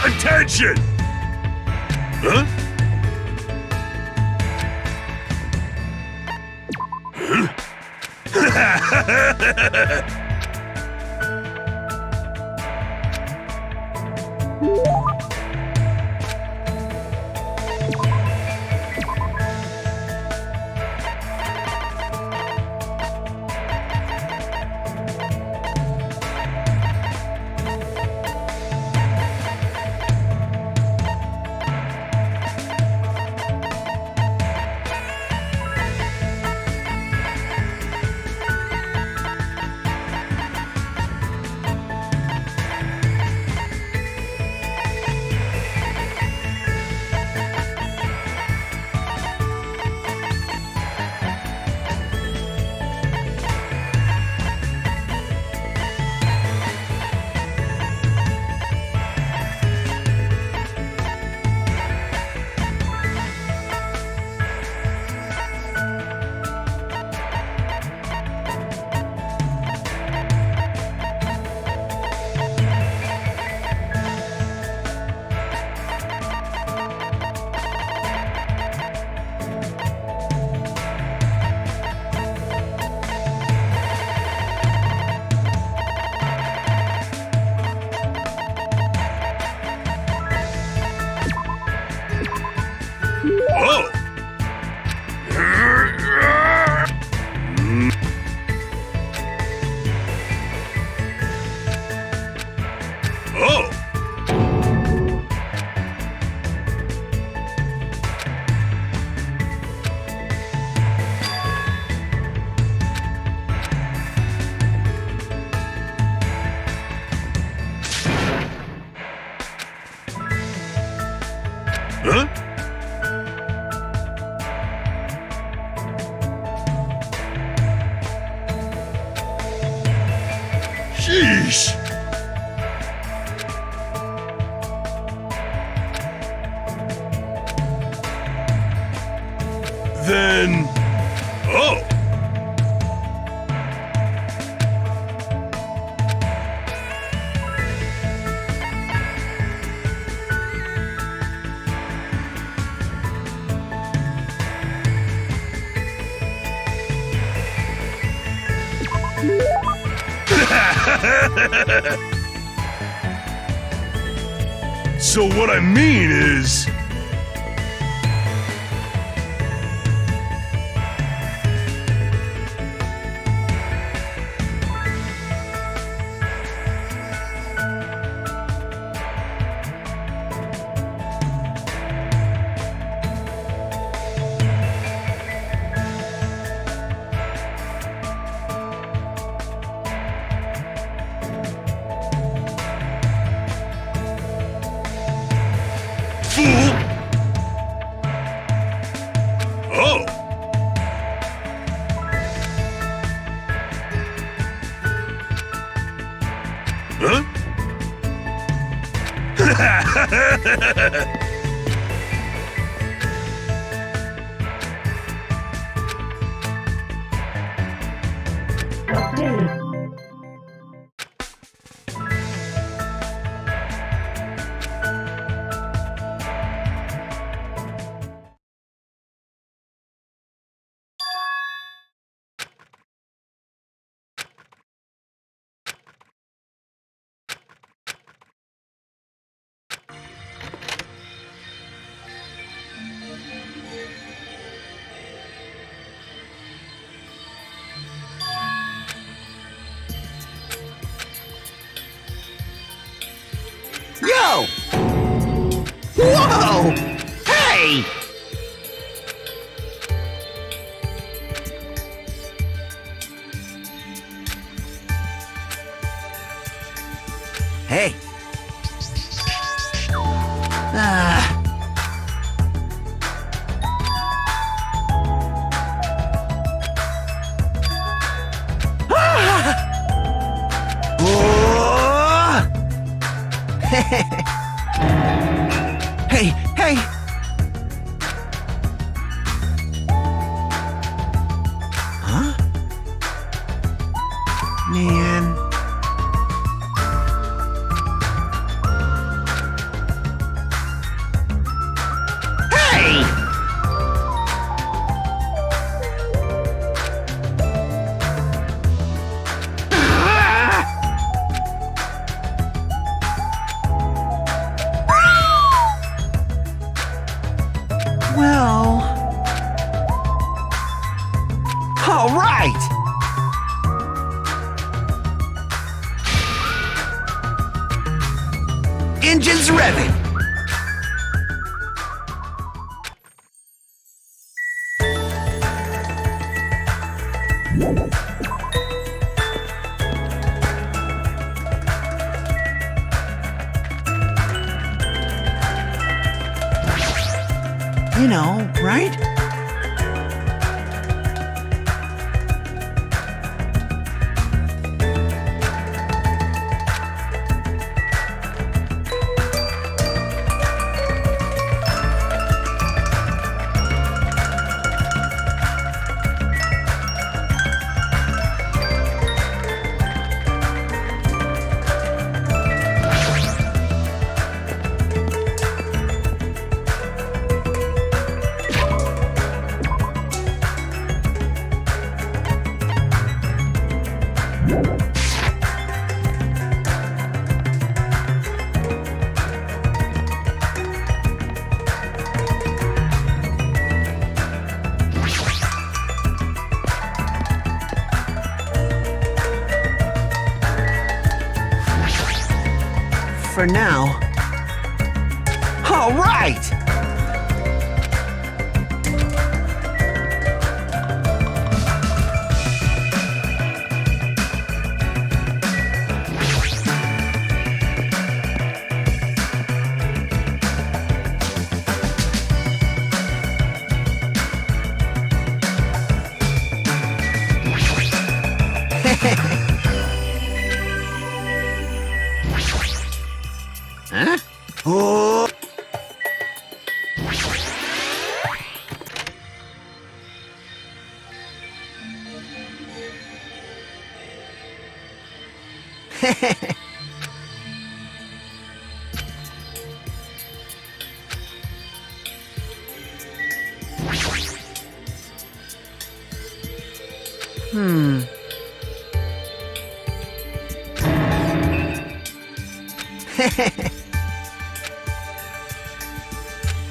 Attention! Huh? Huh? Sheesh! Then... Oh! So what I mean is... Fool! Oh! Huh? Yo! Whoa! Hey! Hey! Hey, hey! Huh? Man. Hey! Well... All right! Engines revving! You know, right? For now. All right! Huh? Oh! Hmm.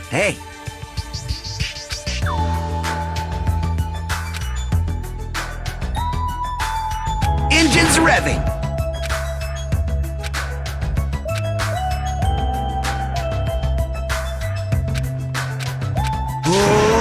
Hey. Engines revving. Whoa.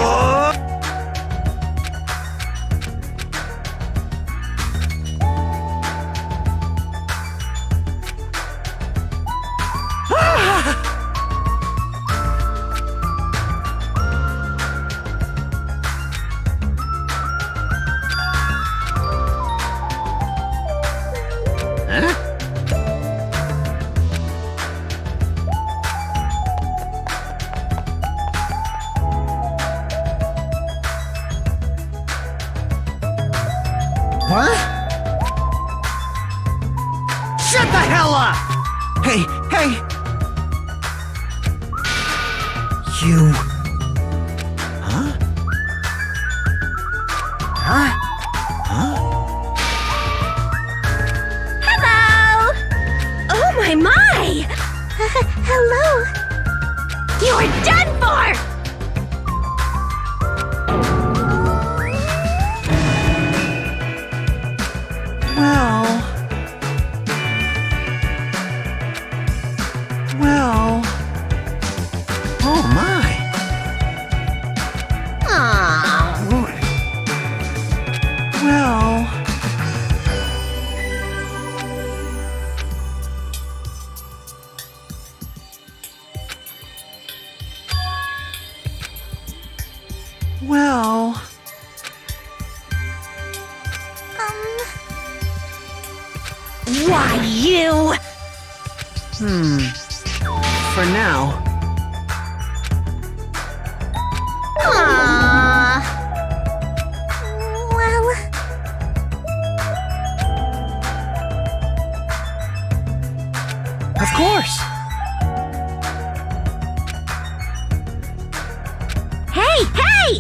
Huh? What? Shut the hell up! Hey, hey! You... Huh? Huh? Huh? Hello! Oh my! Hello! You're done for! Well... Oh my! Aww. Well... Well... Why, you? For now... Aww. Well... Of course! Hey, hey!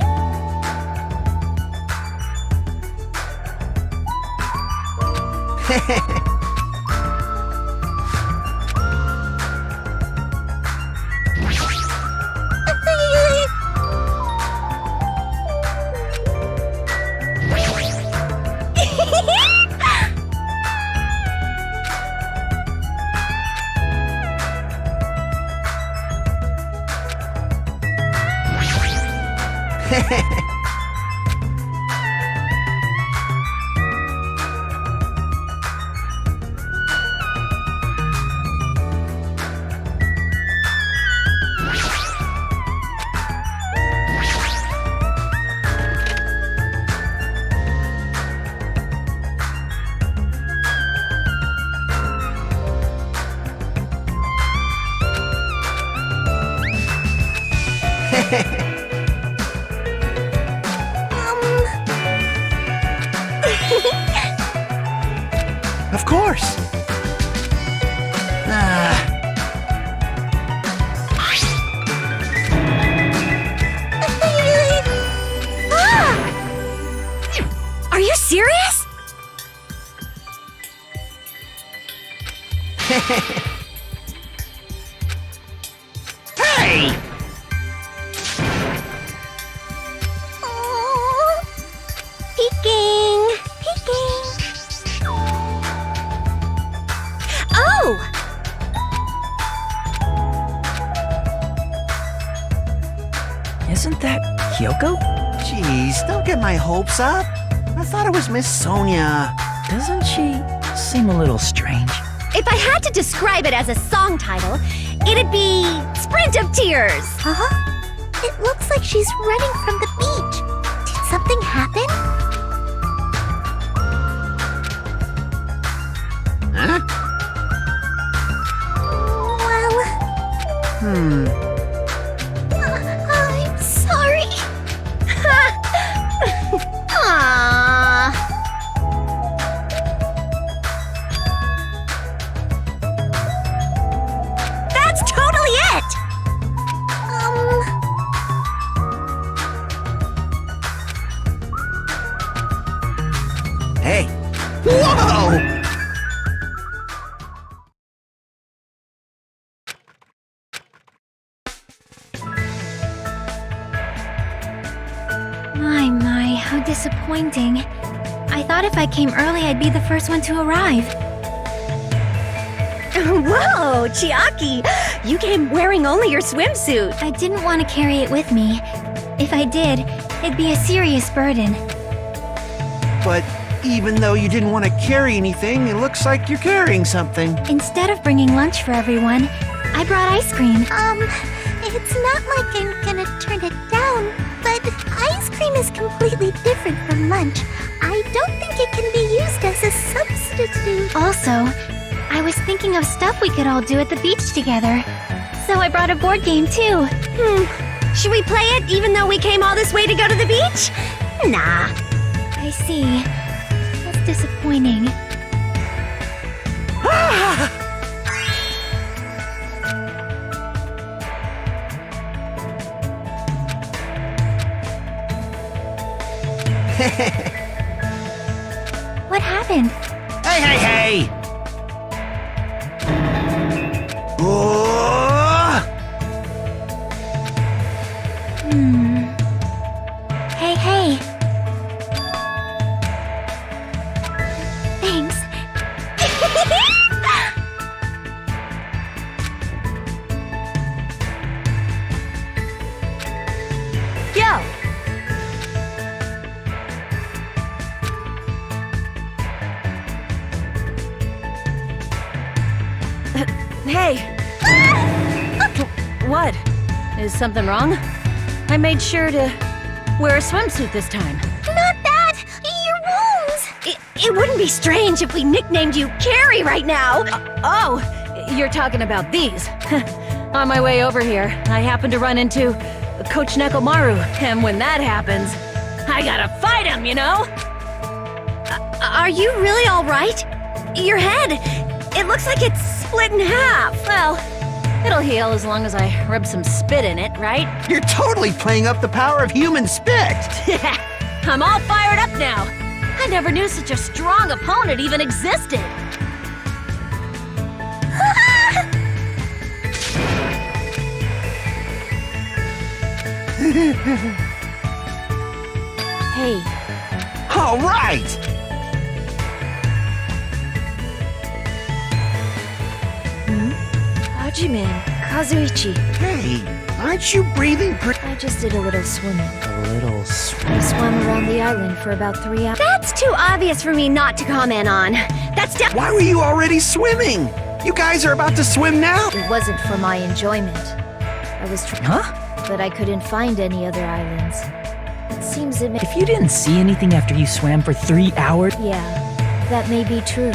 Of course! Are you serious? Hey! Peeking! Peeking! Oh! Isn't that Kyoko? Jeez, don't get my hopes up. I thought it was Miss Sonia. Doesn't she seem a little strange? If I had to describe it as a song title, it'd be Sprint of Tears. Huh? It looks like she's running from the beach. Did something happen? Huh? Well... I'm sorry. Aww. That's totally it! Hey! Whoa! disappointing. I thought if I came early, I'd be the first one to arrive. Whoa, Chiaki! You came wearing only your swimsuit. I didn't want to carry it with me. If I did, it'd be a serious burden. But even though you didn't want to carry anything, it looks like you're carrying something. Instead of bringing lunch for everyone, I brought ice cream. It's not like I'm gonna turn it down, but ice cream is completely different from lunch. I don't think it can be used as a substitute. Also, I was thinking of stuff we could all do at the beach together. So I brought a board game too. Should we play it even though we came all this way to go to the beach? Nah. I see. That's disappointing. What happened? Hey! Oh! Hey. Thanks. Yo! Hey! What? Is something wrong? I made sure to wear a swimsuit this time. Not that! Your wounds! It wouldn't be strange if we nicknamed you Carrie right now. Oh! You're talking about these. On my way over here, I happened to run into Coach Nekomaru, and when that happens, I gotta fight him, you know? Are you really all right? Your head, it looks like it's split in half. Well, it'll heal as long as I rub some spit in it, right? You're totally playing up the power of human spit. I'm all fired up now. I never knew such a strong opponent even existed. Hey, All right. Hajime, Kazuichi. Hey, aren't you breathing I just did a little swimming. I Swam around the island for about 3 hours. That's too obvious for me not to comment on. That's Why were you already swimming? You guys are about to swim now? It wasn't for my enjoyment. I was trying, but I couldn't find any other islands. It seems it may... If you didn't see anything after you swam for 3 hours... Yeah, that may be true.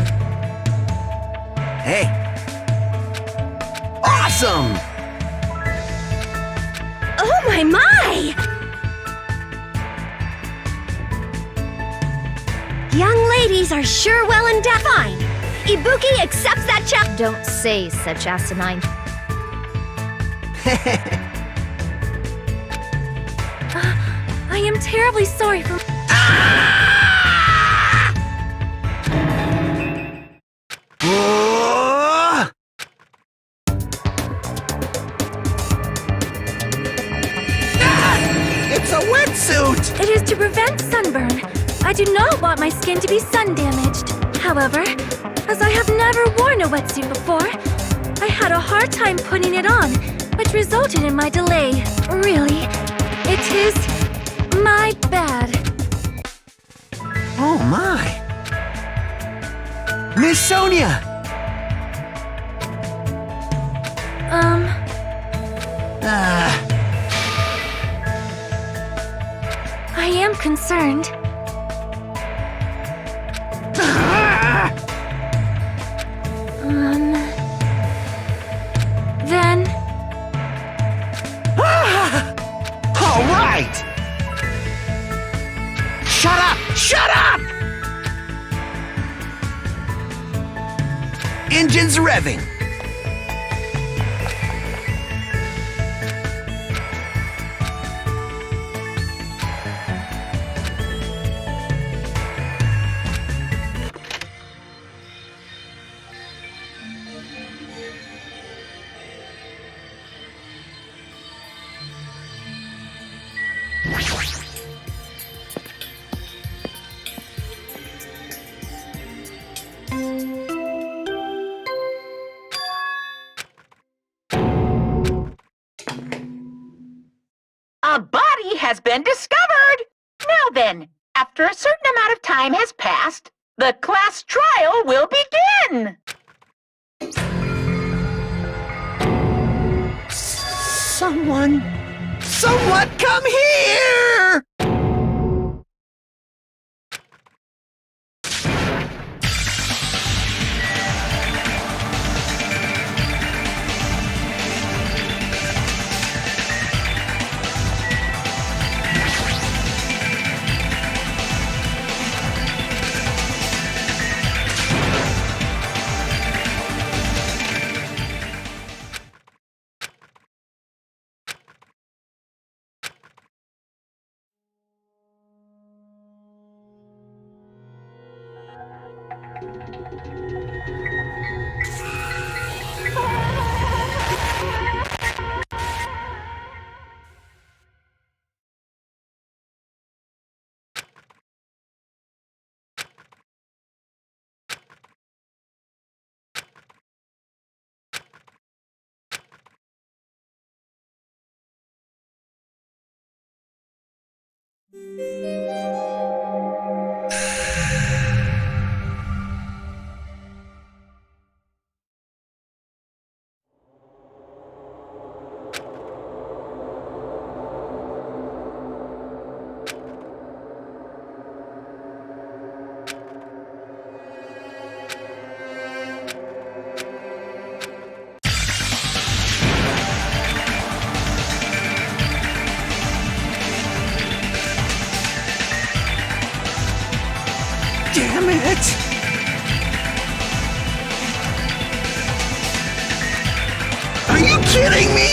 Hey. Awesome! Oh my! Young ladies are sure well and fine. Ibuki accepts that challenge. Don't say such asinine. I am terribly sorry for... Oh! It's a wetsuit! It is to prevent sunburn. I do not want my skin to be sun damaged. However, as I have never worn a wetsuit before, I had a hard time putting it on, which resulted in my delay. Really, it is my bad. Oh my! Miss Sonia! I am concerned. Then... All right! Shut up! Shut up! Engines revving. of time has passed, the class trial will begin! Someone come here! Damn it! Are you kidding me?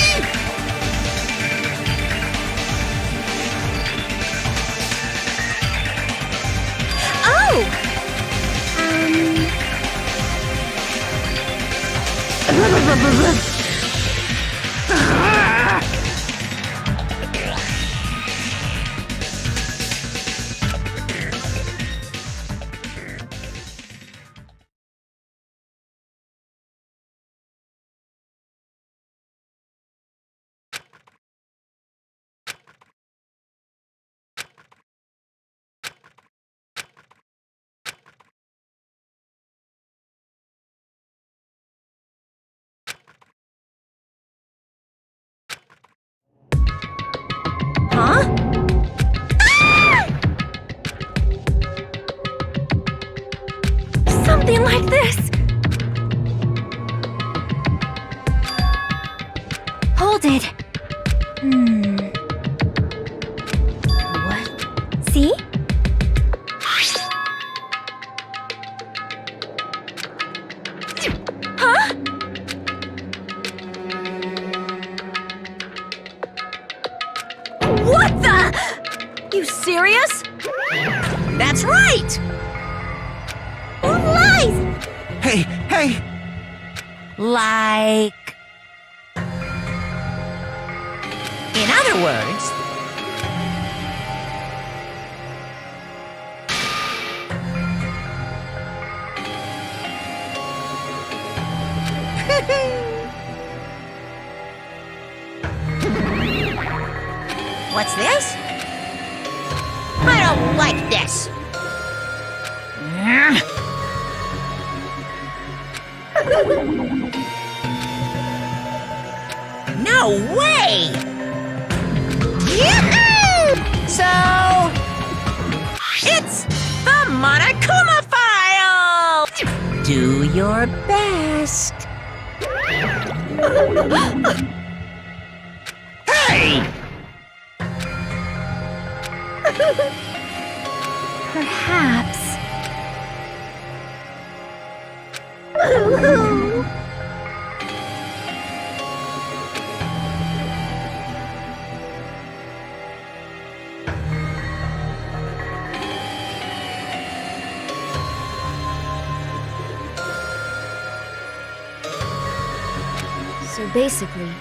Oh! Huh? Something like this. Hold it. What? See? Huh? What the? You serious? That's right! Lies! Hey! Like... In other words... What's this? I don't like this. No way! Yahoo! So... It's the Monokuma file! Do your best. Hey! Perhaps. So basically...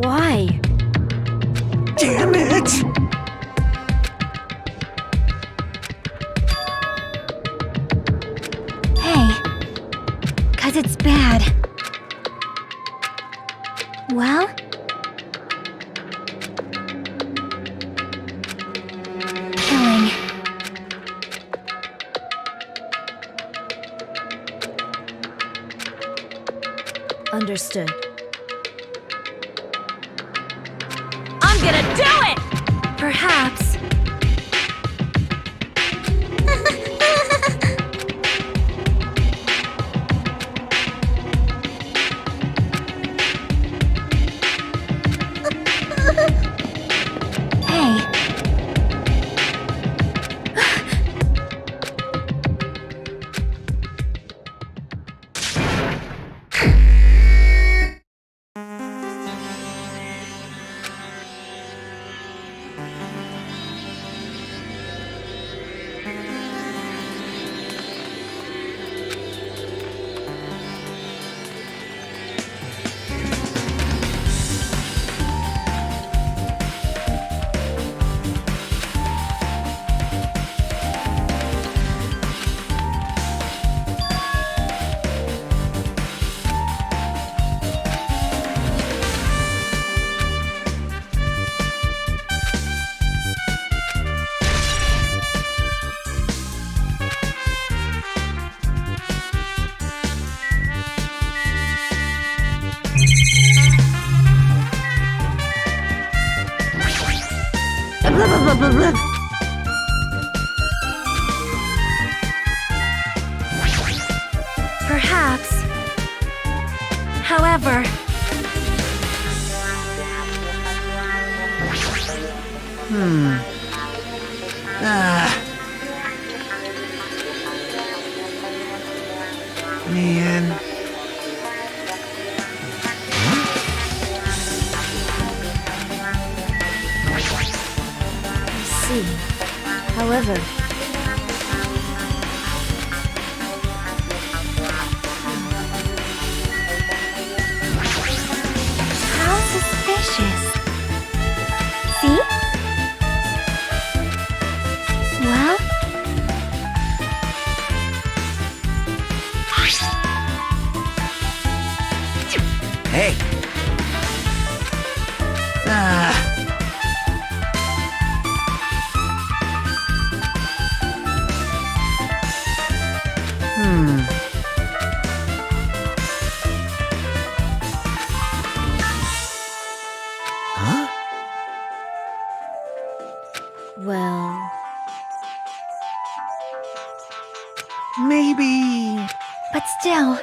Why? Damn it! What? Hey. 'Cause it's bad. Well? Killing. Understood. I'm gonna do it! Perhaps. Hey. Perhaps. However, Man. See. However, How suspicious. See? Well? Hey. Huh? well... Maybe. But still.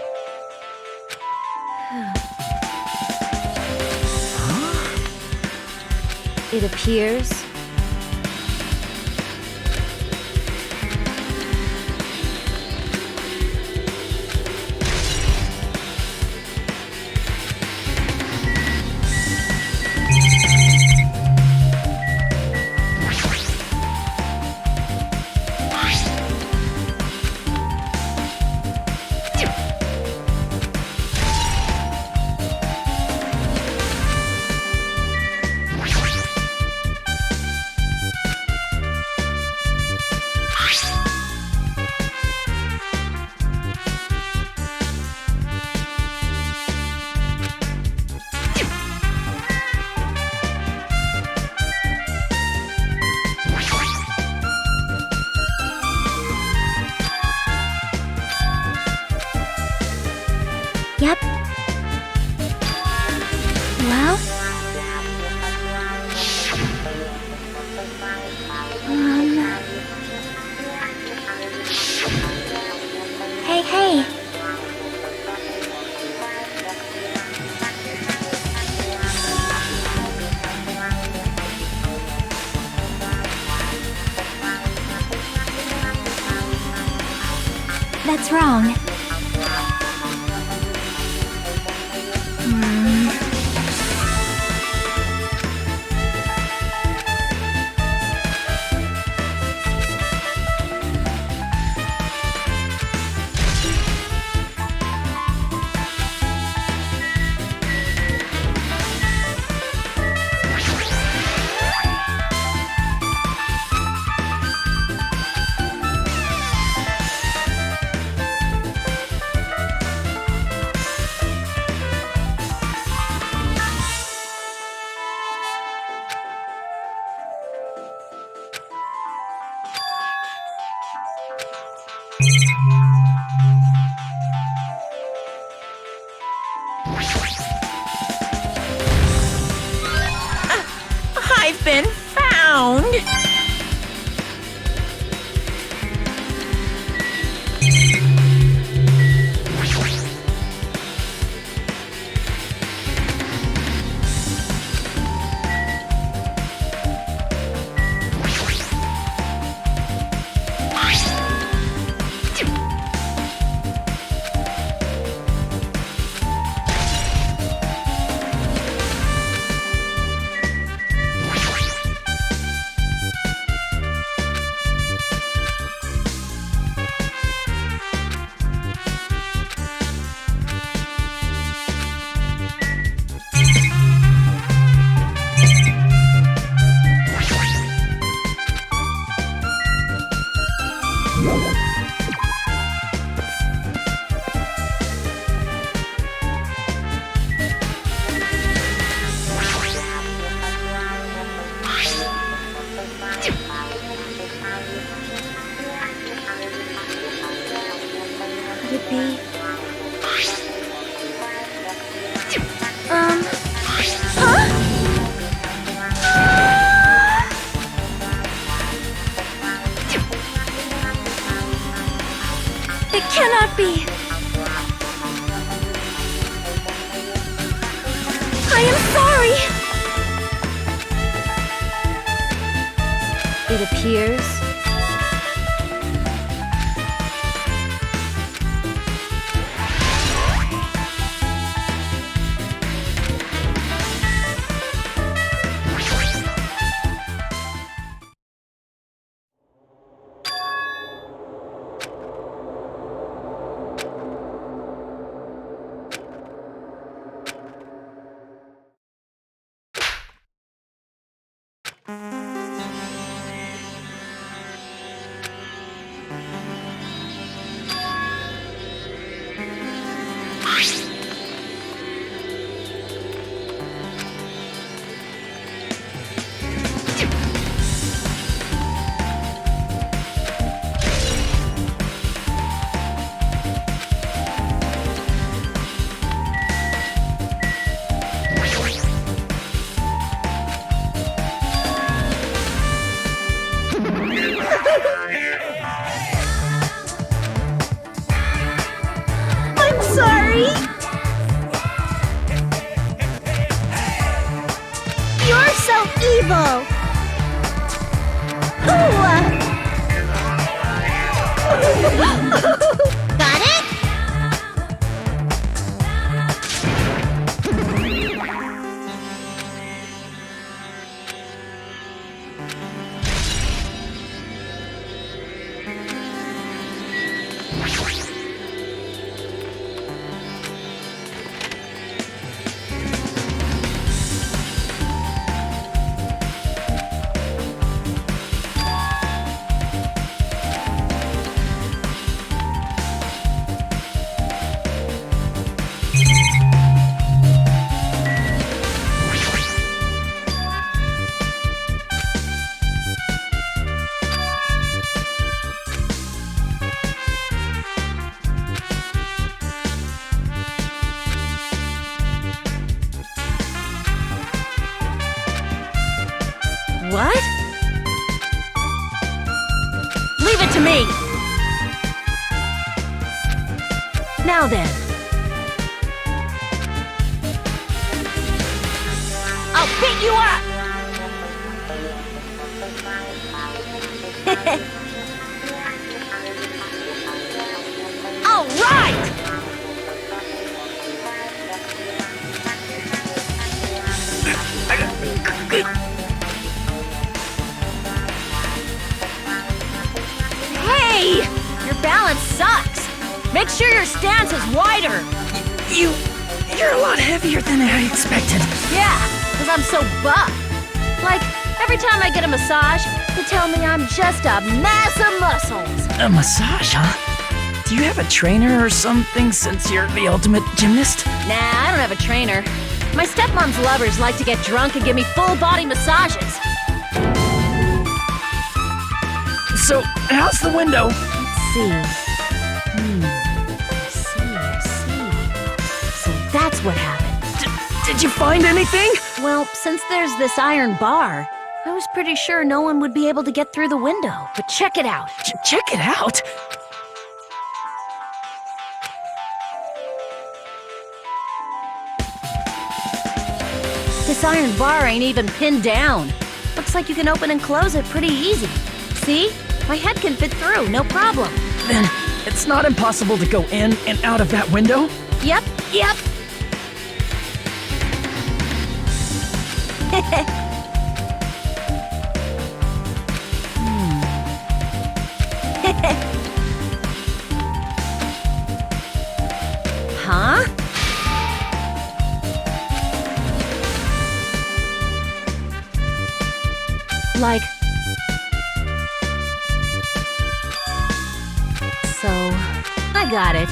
It appears... Yep. Well? Hey, hey. That's wrong. I've been found! Could it be? Huh? It cannot be. I am sorry. It appears I'm sorry. You're so evil. Got it? what? Leave it to me. Now then. I'll beat you up! All right! Hey! Your balance sucks. Make sure your stance is wider. You're a lot heavier than I expected. Yeah, because I'm so buff. Like, every time I get a massage, they tell me I'm just a mass of muscles. A massage, huh? Do you have a trainer or something since you're the ultimate gymnast? Nah, I don't have a trainer. My stepmom's lovers like to get drunk and give me full-body massages. So, how's the window? Let's see. what happened. Did you find anything? Well, since there's this iron bar, I was pretty sure no one would be able to get through the window. But check it out. Check it out. This iron bar ain't even pinned down. Looks like you can open and close it pretty easy. See? My head can fit through, no problem. Then it's not impossible to go in and out of that window? Yep. Huh? Like... So, I got it.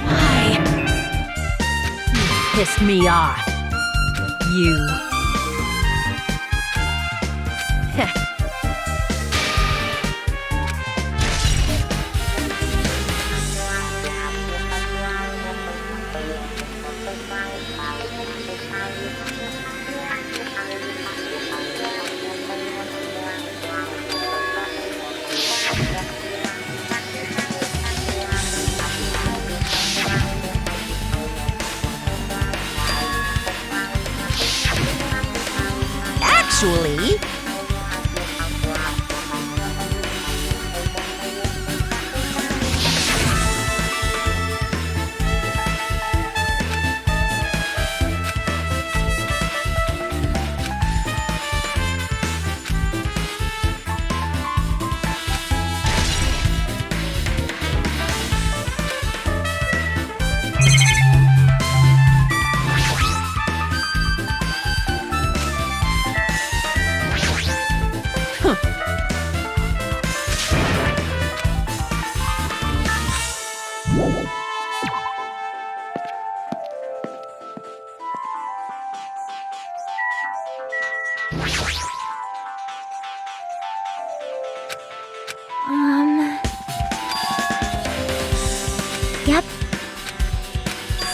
Why? You pissed me off. You. Actually, Yep.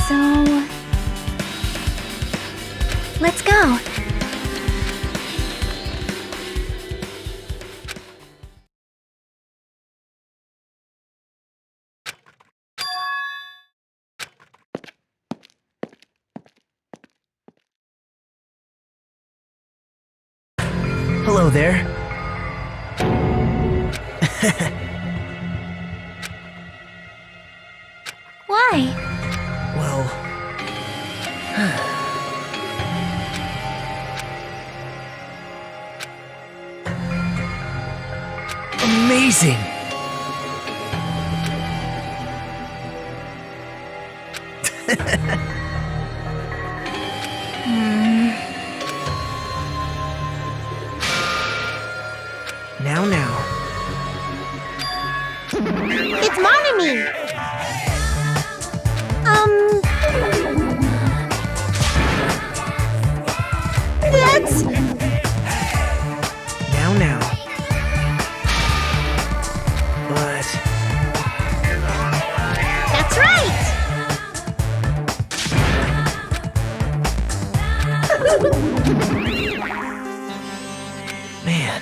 So... let's go. Hello there. Why? Well... Amazing! Now. it's Monomi! That's... Now. But... That's right! Man.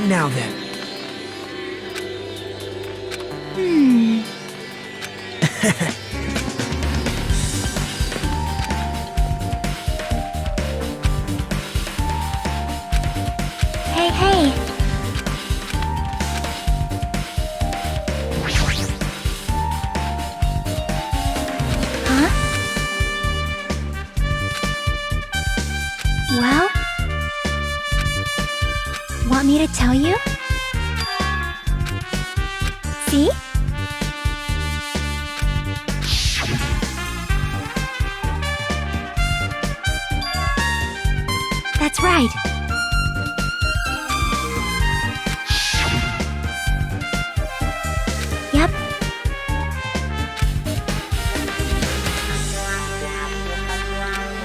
Now then. Hey. Huh? Well? Want me to tell you? See? That's right. Yep.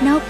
Nope.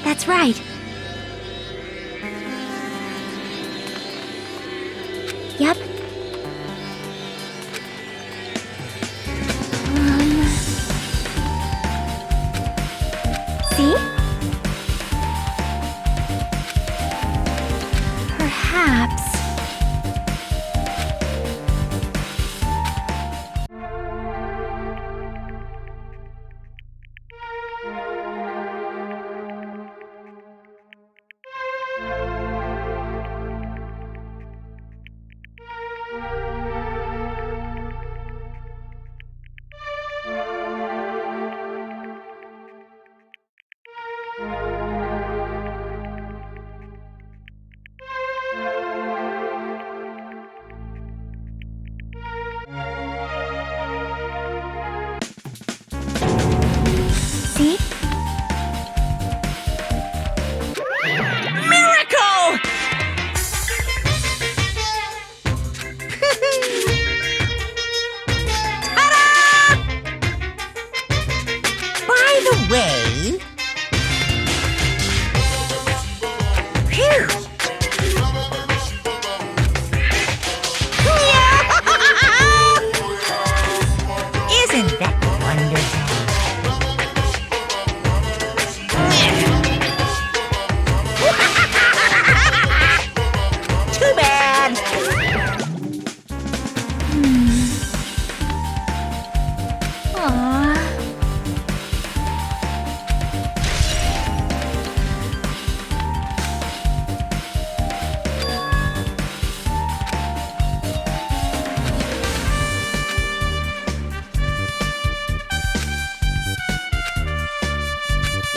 That's right. Yep. See? Perhaps... See? Miracle! By the way... Phew! Isn't that wonderful? Too bad! Aww.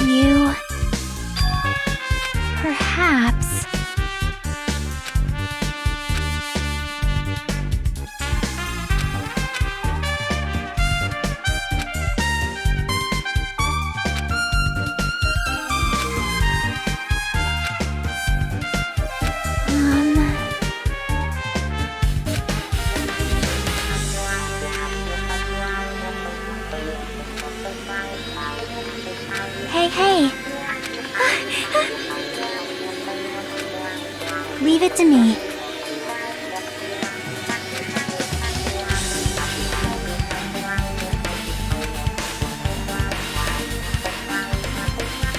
You... perhaps... Hey, hey! Leave it to me.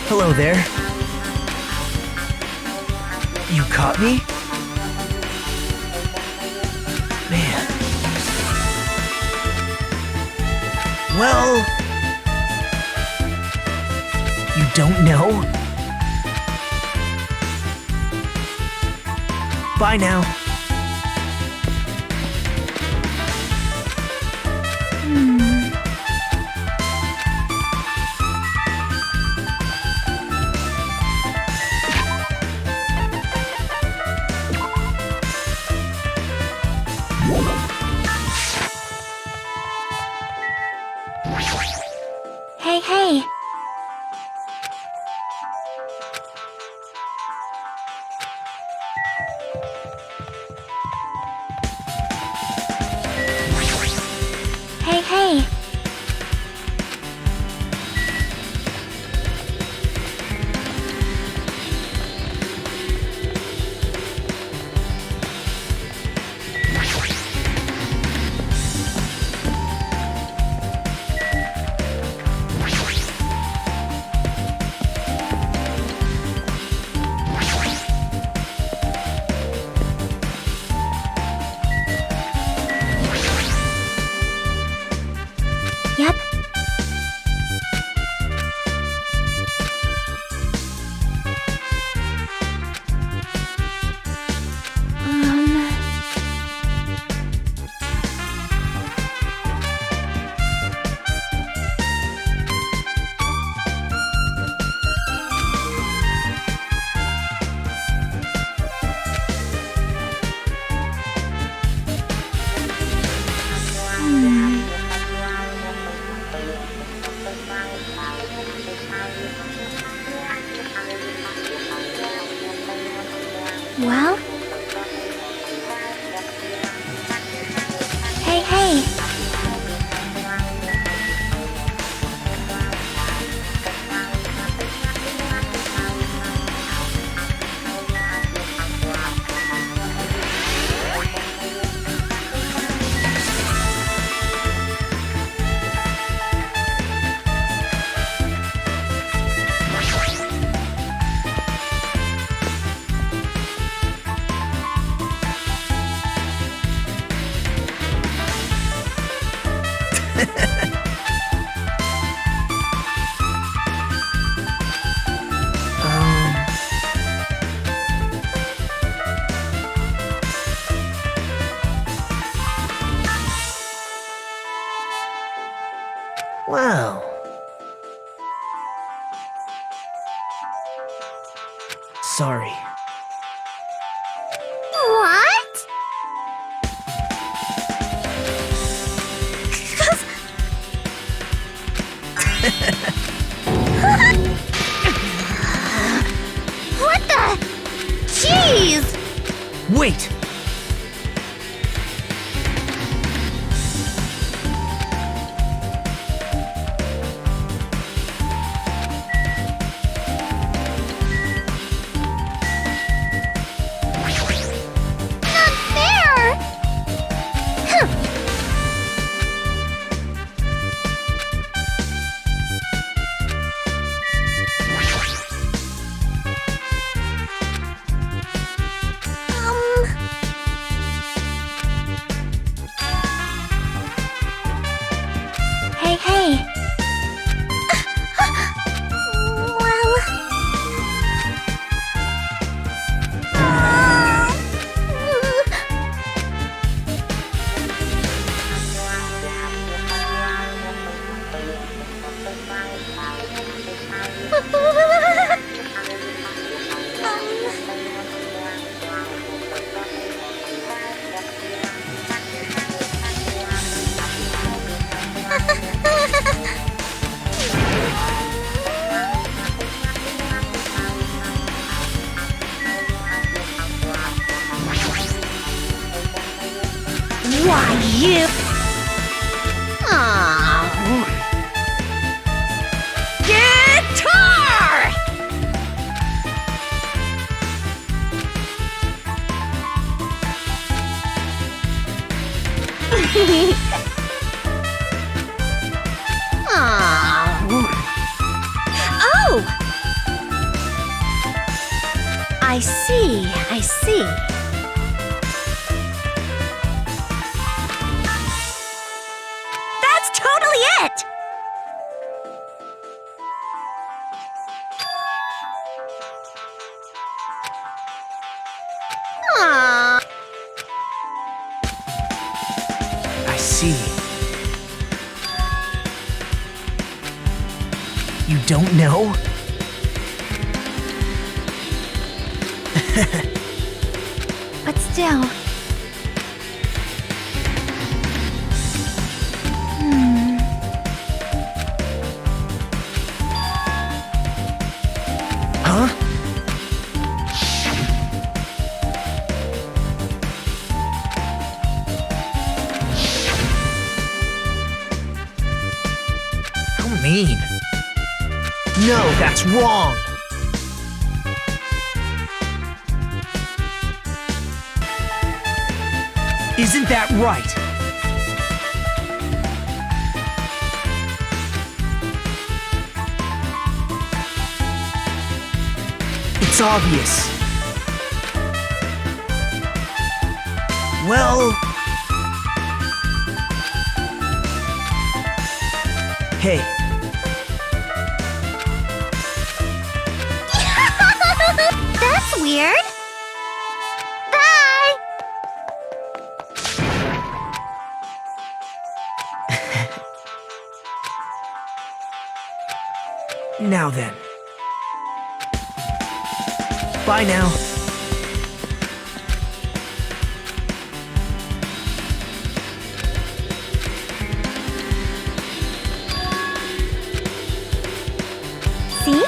Hello there. You caught me? Man. Well... You don't know? Bye now. Hey, hey! Hey, hey! Yep. Well? Hey, hey! Oh. Sorry. What? What the? Jeez! Wait! Not fair! Huh. Hey, hey. Well... Why, you... Aww. Guitar! Oh! I see, I see. That's totally it! Aww. I see. You don't know? But still... Huh? How mean. No, that's wrong. Isn't that right? It's obvious. Well... Hey, That's weird. Bye! now then. Bye now. See?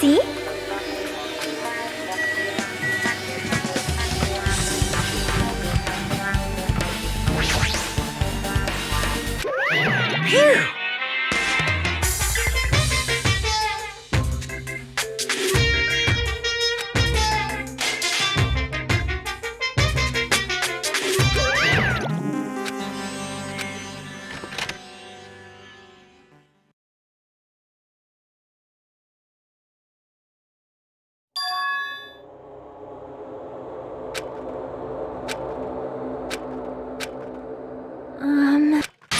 See? Phew!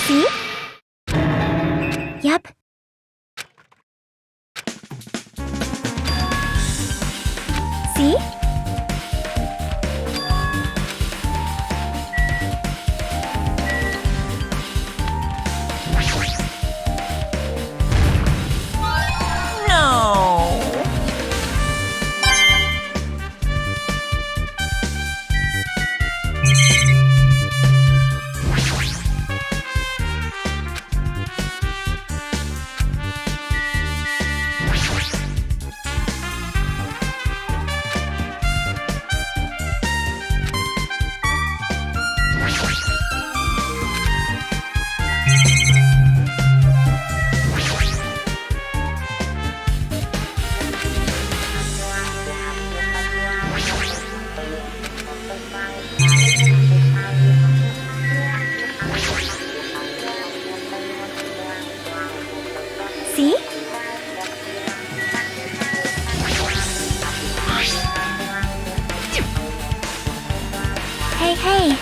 See? Yep. See? No! See? Hey, hey.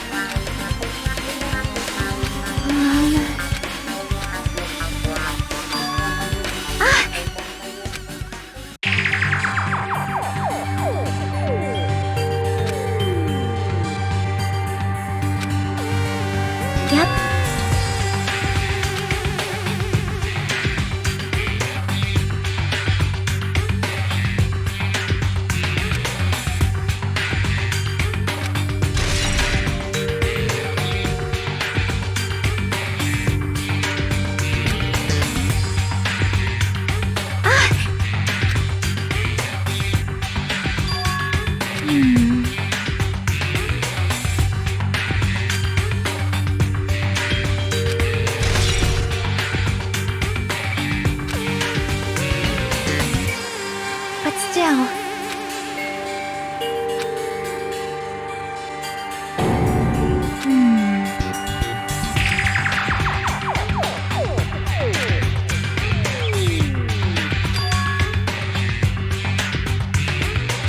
Yep. But still.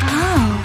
Oh.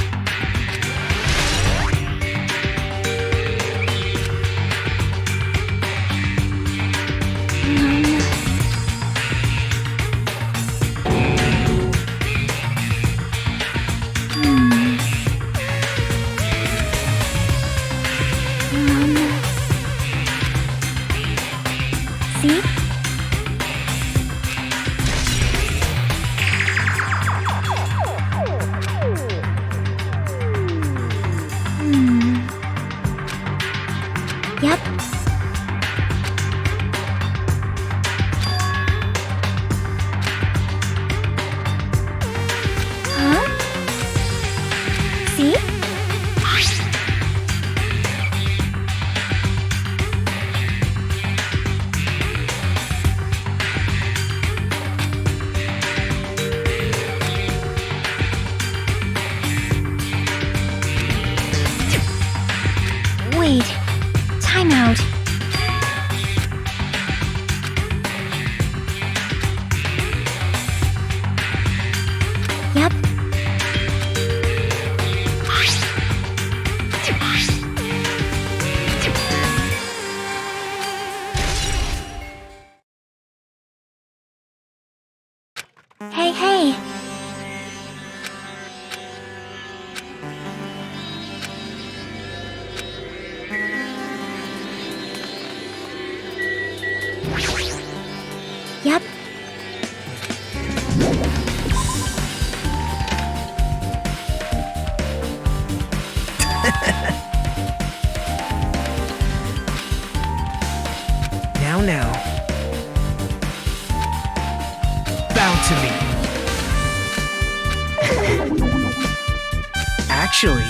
Actually...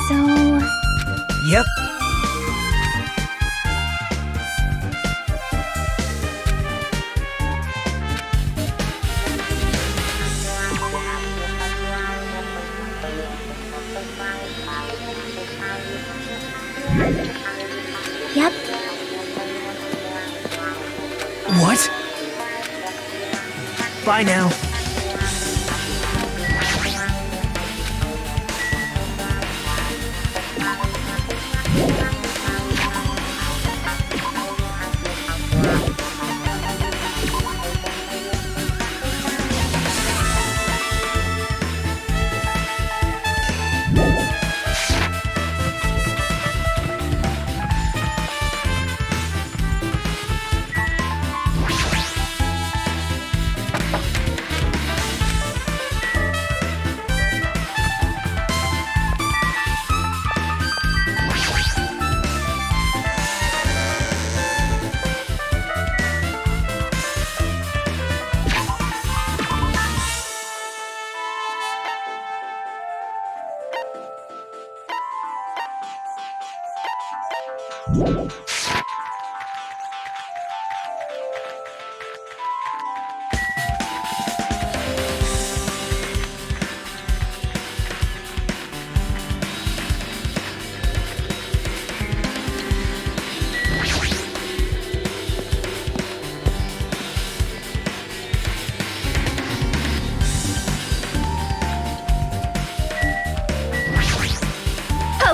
So, Yep. yep, What? Bye now.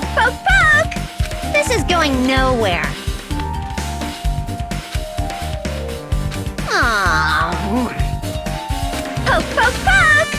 poke, poke, poke! This is going nowhere. Aww. Poke, poke, poke!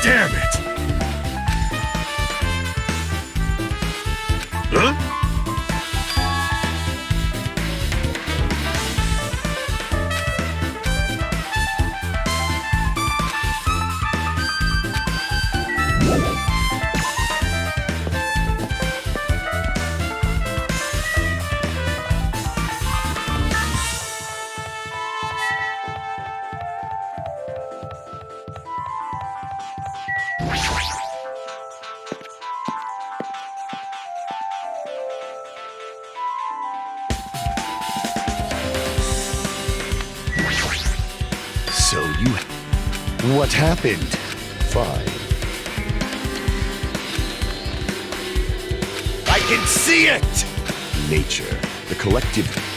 Damn it! Huh? So you... What happened? Fine. I can see it! Nature, the collective...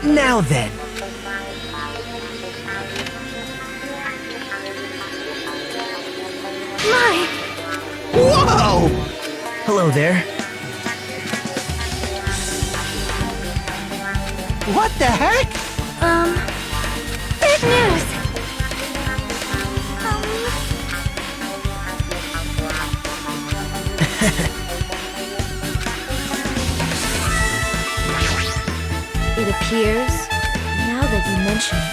Now then. My! Whoa! Hello there. What the heck? Big news! It appears, now that you mention it,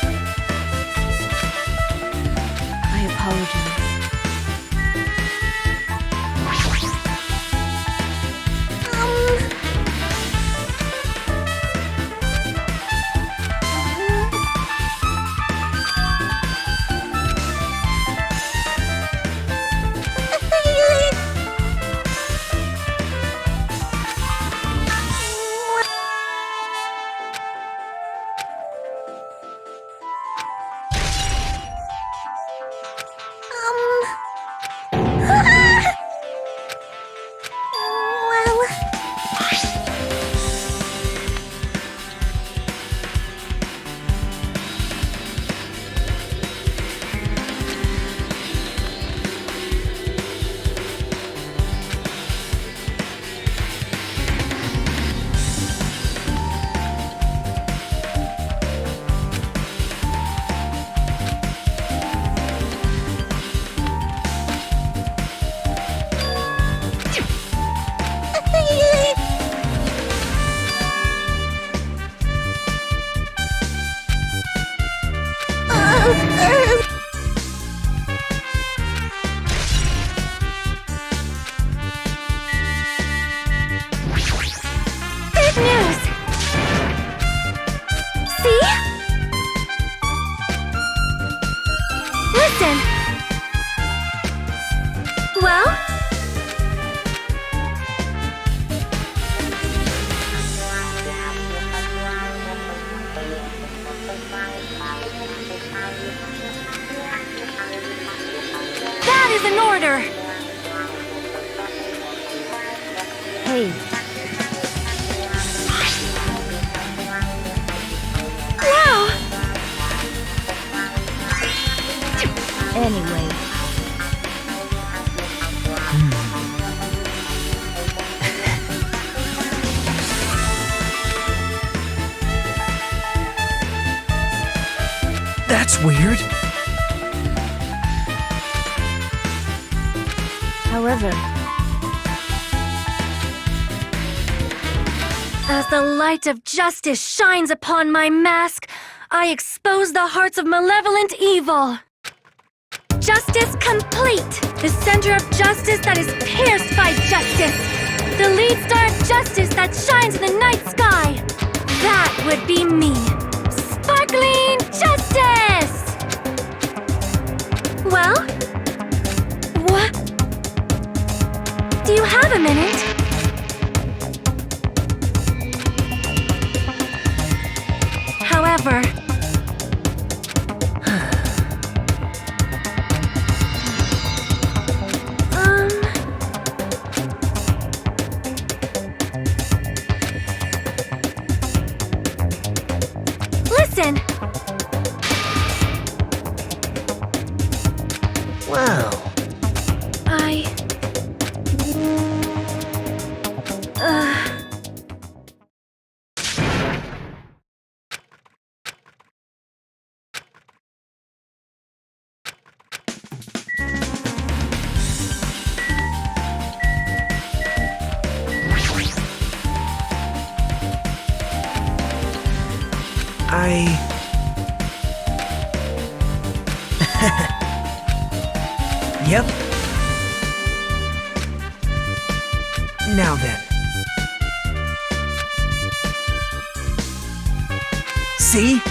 I apologize. Big news! See? Listen! Well? That is an order! Hey, Wow! anyway. That's weird. However, As the light of justice shines upon my mask, I expose the hearts of malevolent evil. Justice complete! The center of justice that is pierced by justice! The lead star of justice that shines in the night sky! That would be me! Sparkling justice! Well? What? Do you have a minute? However... Listen! Well, Yep. Now then. See?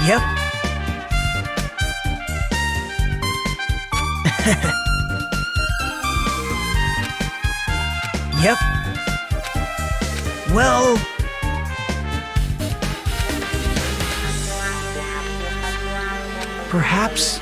Yep. Yep. Well... Perhaps...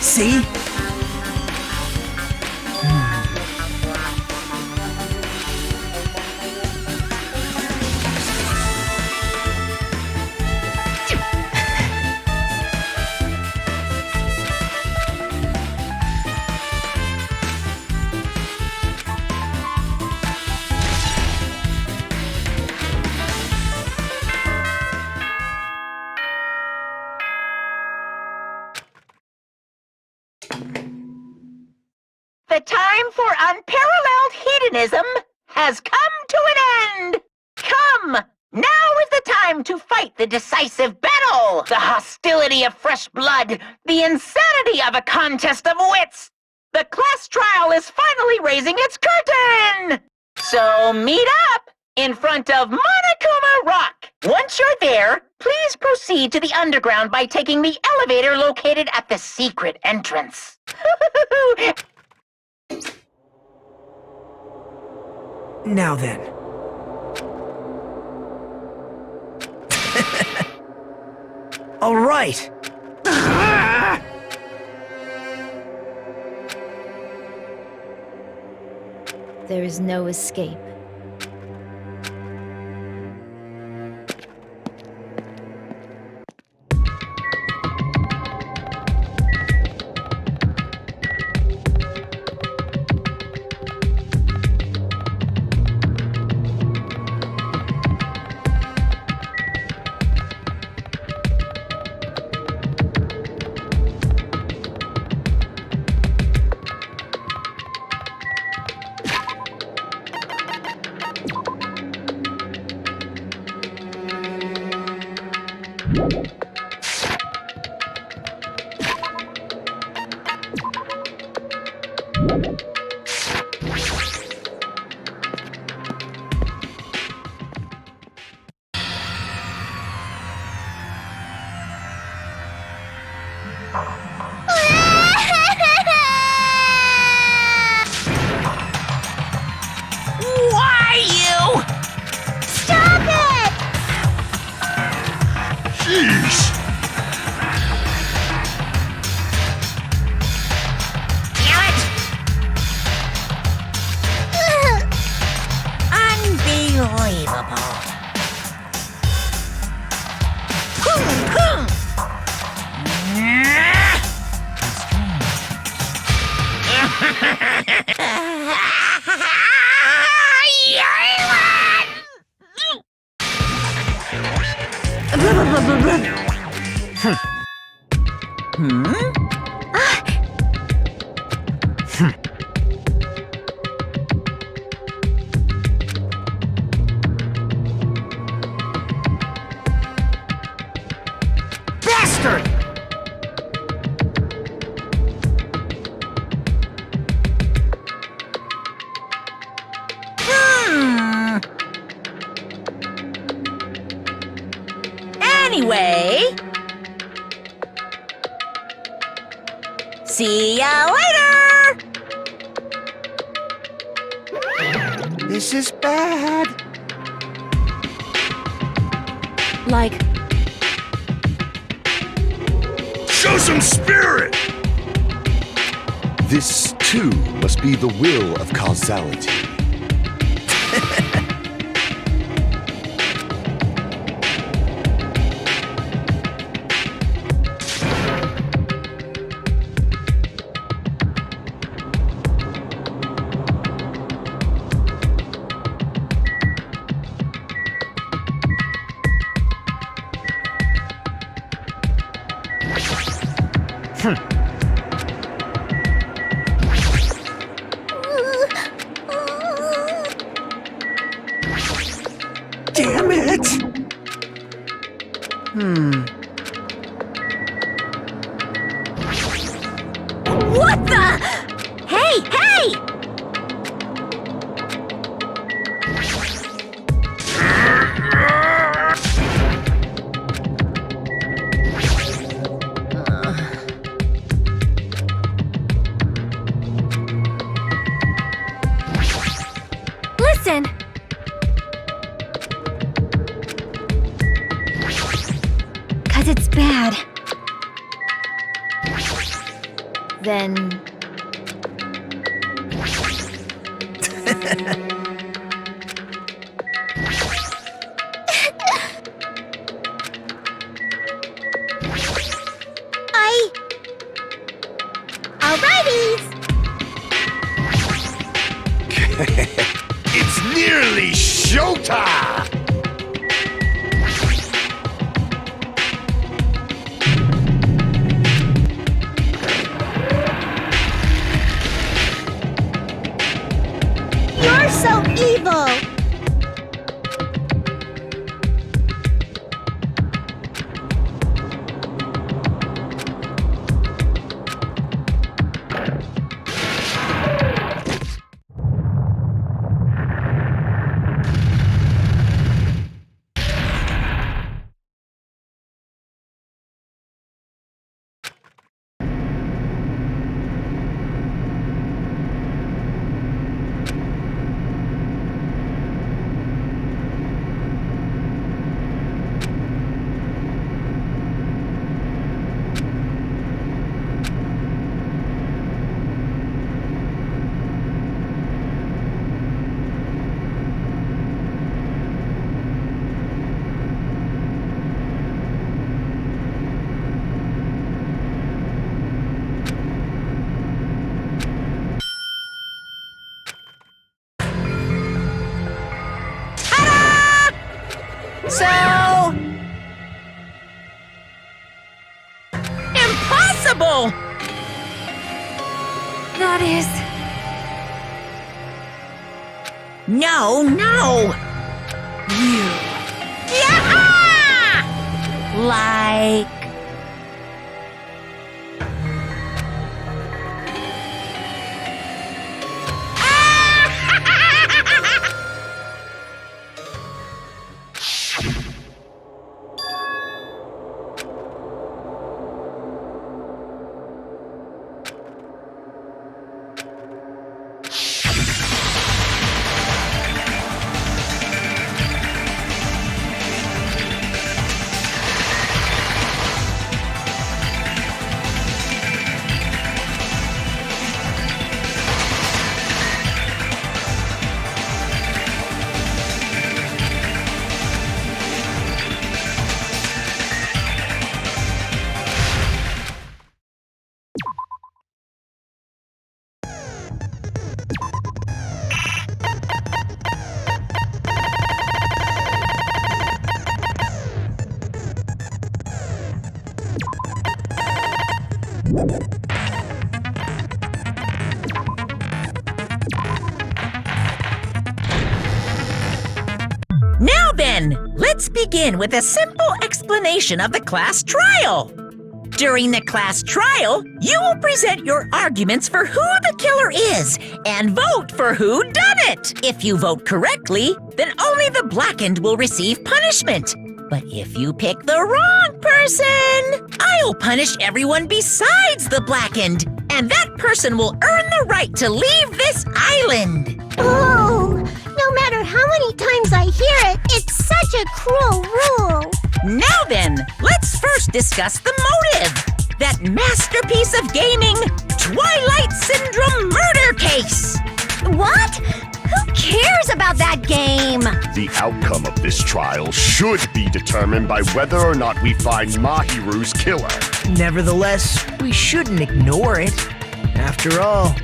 See? The time for unparalleled hedonism has come to an end! Come! Now is the time to fight the decisive battle! The hostility of fresh blood! The insanity of a contest of wits! The class trial is finally raising its curtain! So meet up in front of Monokuma Rock! Once you're there, please proceed to the underground by taking the elevator located at the secret entrance. Now then. All right. There is no escape. Why you? Stop it! Jeez! Damn it! Unbelievable. Bastard! Anyway, see ya later! This is bad. Like, Show some spirit! This, too, must be the will of causality. Damn it! What the? Hey, hey! Listen! Cause it's bad. Then... Alrighties! It's nearly showtime! You're so evil! So... impossible! That is... No, no! You... Yeah! Like... Now then, let's begin with a simple explanation of the class trial. During the class trial, you will present your arguments for who the killer is and vote for who done it. If you vote correctly, then only the blackened will receive punishment. But if you pick the wrong person, I'll punish everyone besides the blackened, and that person will earn the right to leave this island. Oh, no matter how many times I hear it, it's such a cruel rule. Now then, let's first discuss the motive. That masterpiece of gaming, Twilight Syndrome murder case. What? Who cares about that game? The outcome of this trial should be determined by whether or not we find Mahiru's killer. Nevertheless, we shouldn't ignore it. After all,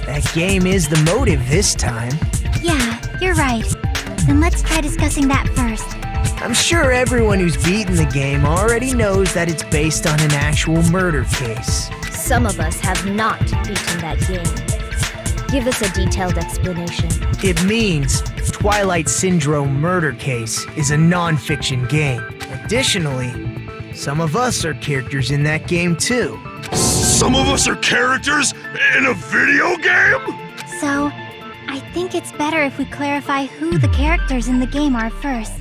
that game is the motive this time. Yeah, you're right. Then let's try discussing that first. I'm sure everyone who's beaten the game already knows that it's based on an actual murder case. Some of us have not beaten that game. Give us a detailed explanation. It means Twilight Syndrome Murder Case is a non-fiction game. Additionally, some of us are characters in that game too. Some of us are characters in a video game? So, I think it's better if we clarify who the characters in the game are first.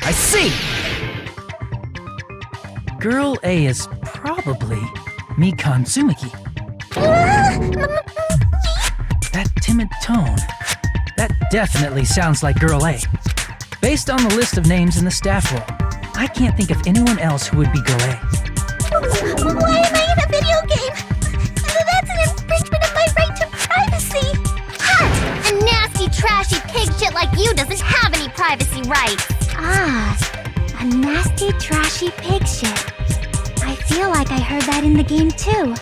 I see! Girl A is probably Mikan Tsumiki. That timid tone. That definitely sounds like Girl A. Based on the list of names in the staff roll, I can't think of anyone else who would be Girl A. Why am I in a video game? That's an infringement of my right to privacy. Ha! A nasty, trashy pig shit like you doesn't have any privacy rights. Ah, a nasty, trashy pig shit. I feel like I heard that in the game too.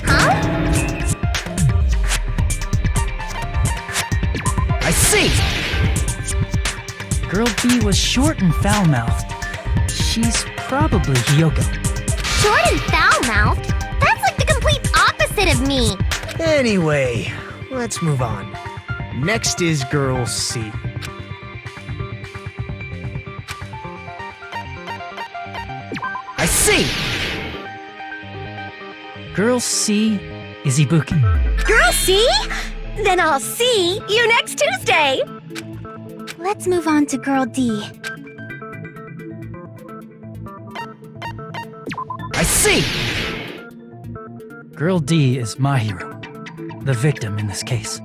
Huh? I see! Girl B was short and foul-mouthed. She's probably Hyoko. Short and foul-mouthed? That's like the complete opposite of me. Anyway, let's move on. Next is Girl C. I see! Girl C is Ibuki. Girl C? Then I'll see you next Tuesday. Let's move on to Girl D. I see! Girl D is my hero. The victim in this case.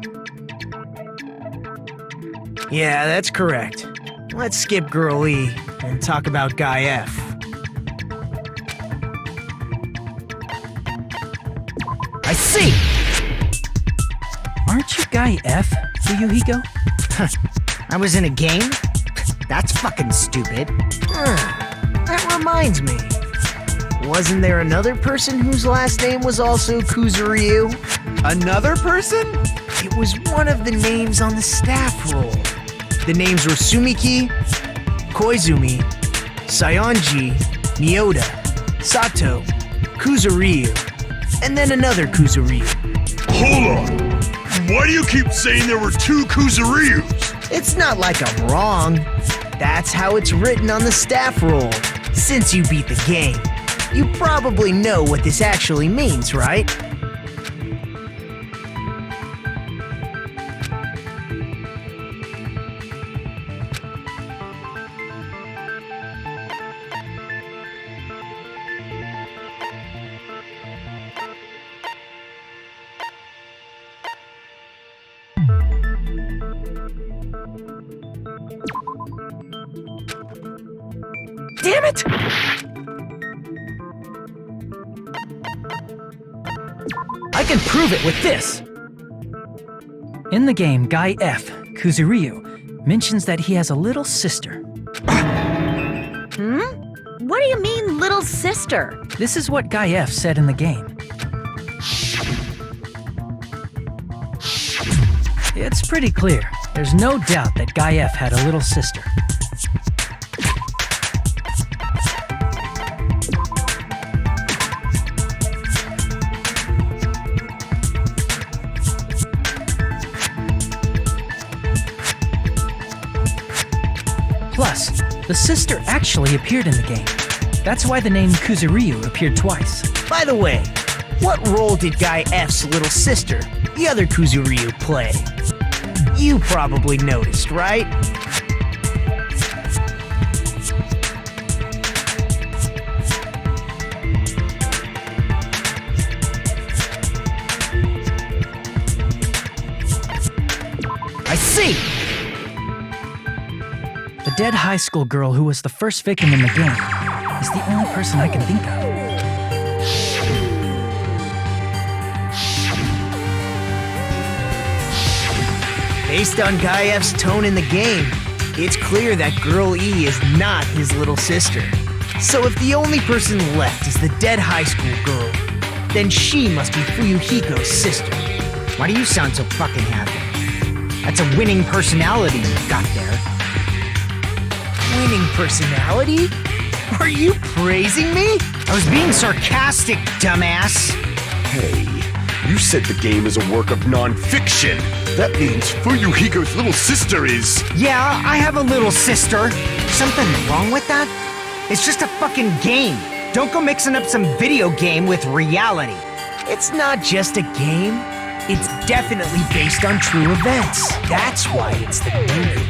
Yeah, that's correct. Let's skip Girl E and talk about Guy F. I see! Aren't you Guy F, Fuyuhiko? I was in a game? That's fucking stupid. That reminds me. Wasn't there another person whose last name was also Kuzuryu? Another person? It was one of the names on the staff roll. The names were Sumiki, Koizumi, Sayonji, Miyota, Sato, Kuzuryu, and then another Kuzuryu. Hold on. Why do you keep saying there were two Kuzuryus? It's not like I'm wrong. That's how it's written on the staff roll. Since you beat the game, you probably know what this actually means, right? Damn it! I can prove it with this! In the game, Guy F, Kuzuryu, mentions that he has a little sister. What do you mean, little sister? This is what Guy F said in the game. It's pretty clear. There's no doubt that Guy F had a little sister. Plus, the sister actually appeared in the game. That's why the name Kuzuryu appeared twice. By the way, what role did Guy F's little sister, the other Kuzuryu, play? You probably noticed, right? I see! The dead high school girl who was the first victim in the game is the only person I can think of. Based on Guy F's tone in the game, it's clear that Girl E is not his little sister. So if the only person left is the dead high school girl, then she must be Fuyuhiko's sister. Why do you sound so fucking happy? That's a winning personality you've got there. Winning personality? Are you praising me? I was being sarcastic, dumbass. Hey, you said the game is a work of non-fiction. That means Fuyuhiko's little sister is... Yeah, I have a little sister. Something wrong with that? It's just a fucking game. Don't go mixing up some video game with reality. It's not just a game. It's definitely based on true events. That's why it's the movie.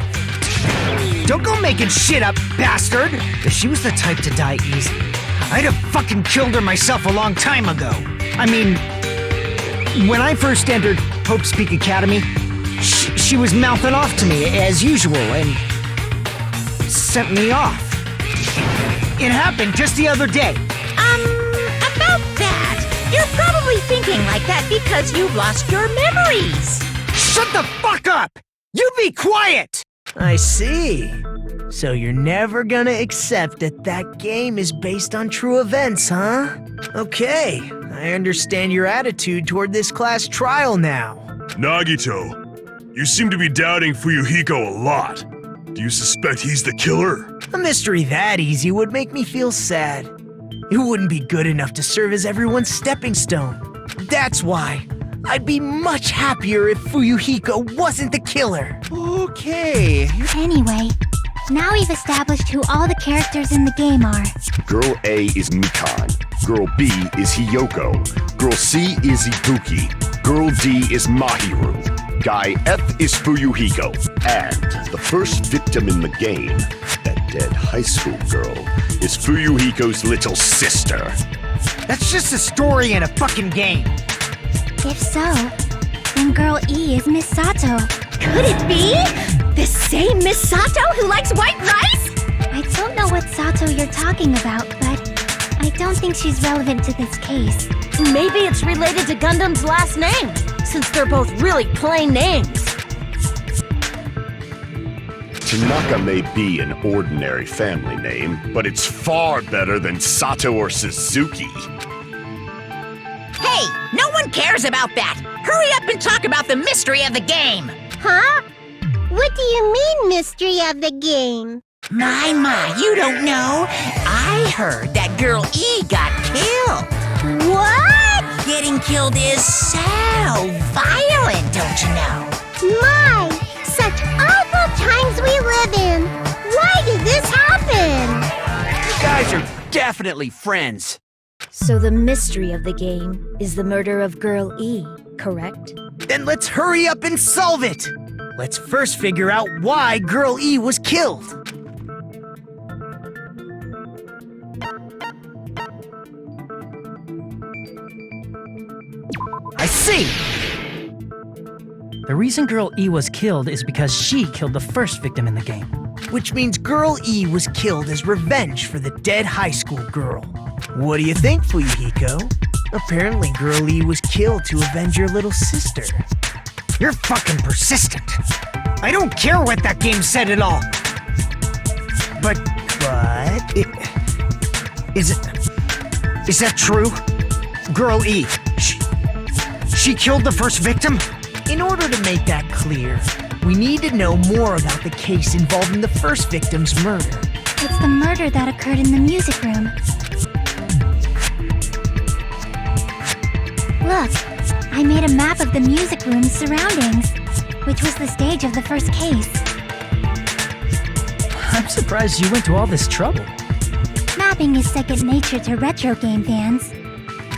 Don't go making shit up, bastard! If she was the type to die easy, I'd have fucking killed her myself a long time ago. I mean, when I first entered Hope's Peak Academy, she was mouthing off to me as usual and sent me off. It happened just the other day. About that, you're probably thinking like that because you've lost your memories. Shut the fuck up! You be quiet! I see. So you're never gonna accept that that game is based on true events, huh? Okay, I understand your attitude toward this class trial now. Nagito, you seem to be doubting Fuyuhiko a lot. Do you suspect he's the killer? A mystery that easy would make me feel sad. It wouldn't be good enough to serve as everyone's stepping stone. That's why I'd be much happier if Fuyuhiko wasn't the killer. Okay. Anyway, now we've established who all the characters in the game are. Girl A is Mikan. Girl B is Hiyoko. Girl C is Ibuki. Girl D is Mahiru. Guy F is Fuyuhiko. And the first victim in the game, that dead high school girl, is Fuyuhiko's little sister. That's just a story in a fucking game. If so, then Girl E is Miss Sato. Could it be? The same Miss Sato who likes white rice? I don't know what Sato you're talking about, but I don't think she's relevant to this case. Maybe it's related to Gundam's last name, since they're both really plain names. Tanaka may be an ordinary family name, but it's far better than Sato or Suzuki. Hey, no one cares about that. Hurry up and talk about the mystery of the game. Huh? What do you mean, mystery of the game? My, you don't know. I heard that Girl E got killed. What? Getting killed is so violent, don't you know? My, such awful times we live in. Why did this happen? You guys are definitely friends. So the mystery of the game is the murder of Girl E, correct? Then let's hurry up and solve it! Let's first figure out why Girl E was killed. I see! The reason Girl E was killed is because she killed the first victim in the game. Which means Girl E was killed as revenge for the dead high school girl. What do you think, Fuyuhiko? Apparently Girl E was killed to avenge your little sister. You're fucking persistent. I don't care what that game said at all. But is that true? Girl E, she killed the first victim? In order to make that clear, we need to know more about the case involving the first victim's murder. It's the murder that occurred in the music room. Look, I made a map of the music room's surroundings, which was the stage of the first case. I'm surprised you went to all this trouble. Mapping is second nature to retro game fans.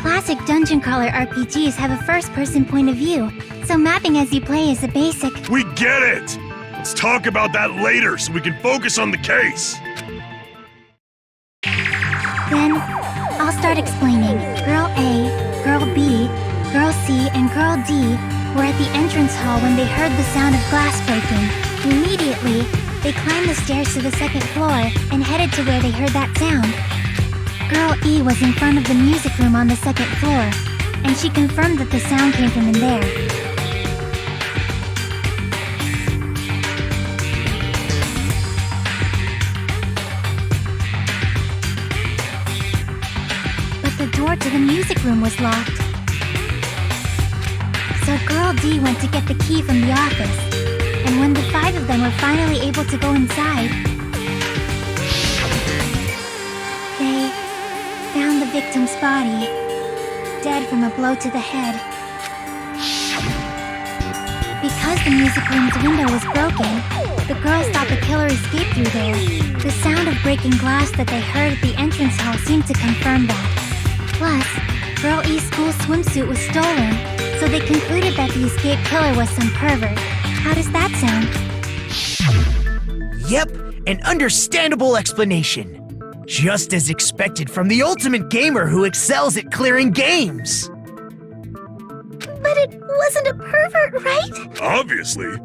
Classic dungeon crawler RPGs have a first-person point of view, so mapping as you play is a basic. We get it! Let's talk about that later so we can focus on the case. Then, I'll start explaining. Girl A, Girl B, Girl C, and Girl D were at the entrance hall when they heard the sound of glass breaking. Immediately, they climbed the stairs to the second floor and headed to where they heard that sound. Girl E was in front of the music room on the second floor, and she confirmed that the sound came from in there. But the door to the music room was locked. So Girl D went to get the key from the office, and when the 5 of them were finally able to go inside, they found the victim's body, dead from a blow to the head. Because the music room's window was broken, the girls thought the killer escaped through there. The sound of breaking glass that they heard at the entrance hall seemed to confirm that. Plus, Girl E's school swimsuit was stolen, so they concluded that the escaped killer was some pervert. How does that sound? Yep, an understandable explanation. Just as expected from the ultimate gamer who excels at clearing games. But it wasn't a pervert, right? Obviously.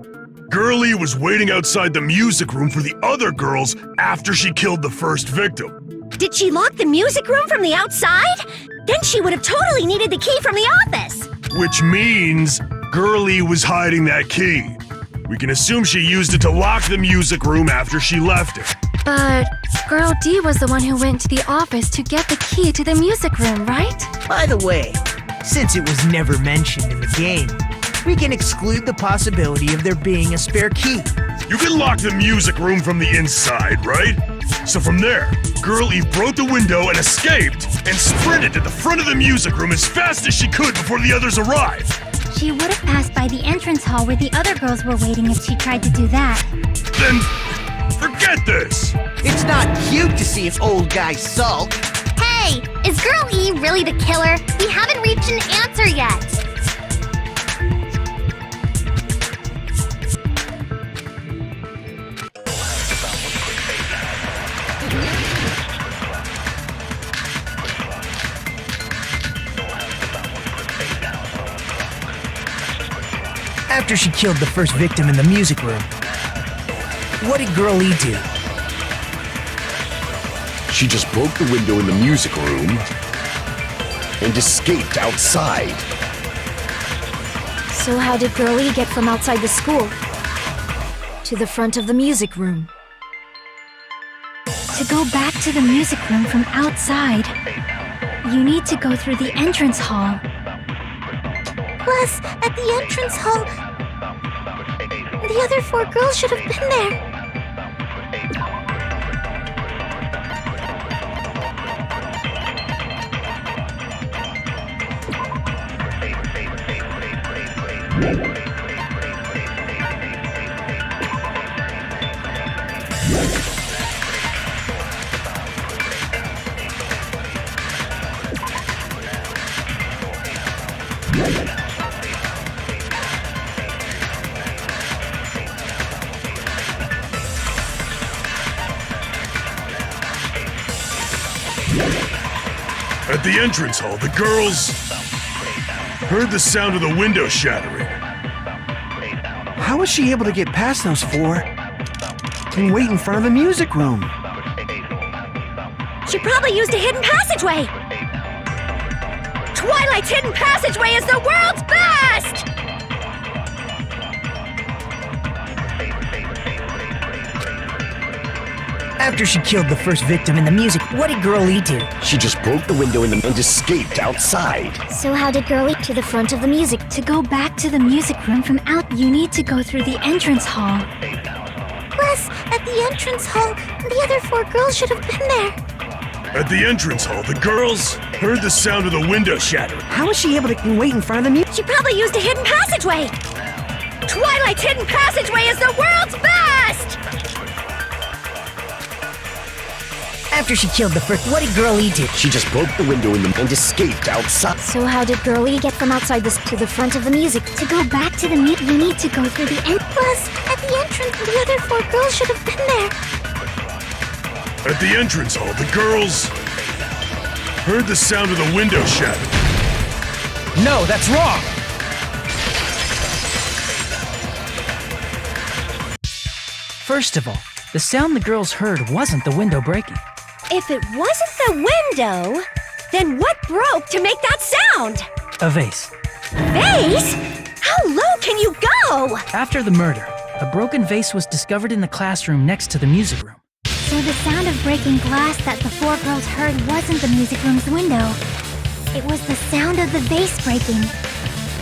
Girlie was waiting outside the music room for the other girls after she killed the first victim. Did she lock the music room from the outside? Then she would have totally needed the key from the office. Which means Girlie was hiding that key. We can assume she used it to lock the music room after she left it. But Girl D was the one who went to the office to get the key to the music room, right? By the way, since it was never mentioned in the game, we can exclude the possibility of there being a spare key. You can lock the music room from the inside, right? So from there, Girlie broke the window and escaped and sprinted to the front of the music room as fast as she could before the others arrived. She would have passed by the entrance hall where the other girls were waiting if she tried to do that. Then, forget this! It's not cute to see an old guy sulk. Hey, is Girl E really the killer? We haven't reached an answer yet. After she killed the first victim in the music room, what did Girl E do? She just broke the window in the music room and escaped outside. So how did Girlie get from outside the school to the front of the music room? To go back to the music room from outside, you need to go through the entrance hall. Plus, at the entrance hall, the other 4 girls should have been there. At the entrance hall, the girls heard the sound of the window shattering. How was she able to get past those 4 and wait in front of the music room? She probably used a hidden passageway! Twilight's hidden passageway is the world's best! After she killed the first victim in the music, what did Girl E do? She just broke the window and escaped outside. So how did Girlie to the front of the music? To go back to the music room from out, you need to go through the entrance hall. Plus, at the entrance hall, the other 4 girls should have been there. At the entrance hall, the girls heard the sound of the window shattering. How was she able to wait in front of the music? She probably used a hidden passageway! Twilight's hidden passageway is the world's best! After she killed the first, what did Girl E do? She just broke the window and escaped outside. So how did Girlie get from outside this to the front of the music? To go back to the music, you need to go through the end. Plus, at the entrance, the other 4 girls should have been there. At the entrance hall, the girls heard the sound of the window shattering. No, that's wrong! First of all, the sound the girls heard wasn't the window breaking. If it wasn't the window, then what broke to make that sound? A vase. Vase? How low can you go? After the murder, a broken vase was discovered in the classroom next to the music room. So the sound of breaking glass that the 4 girls heard wasn't the music room's window. It was the sound of the vase breaking.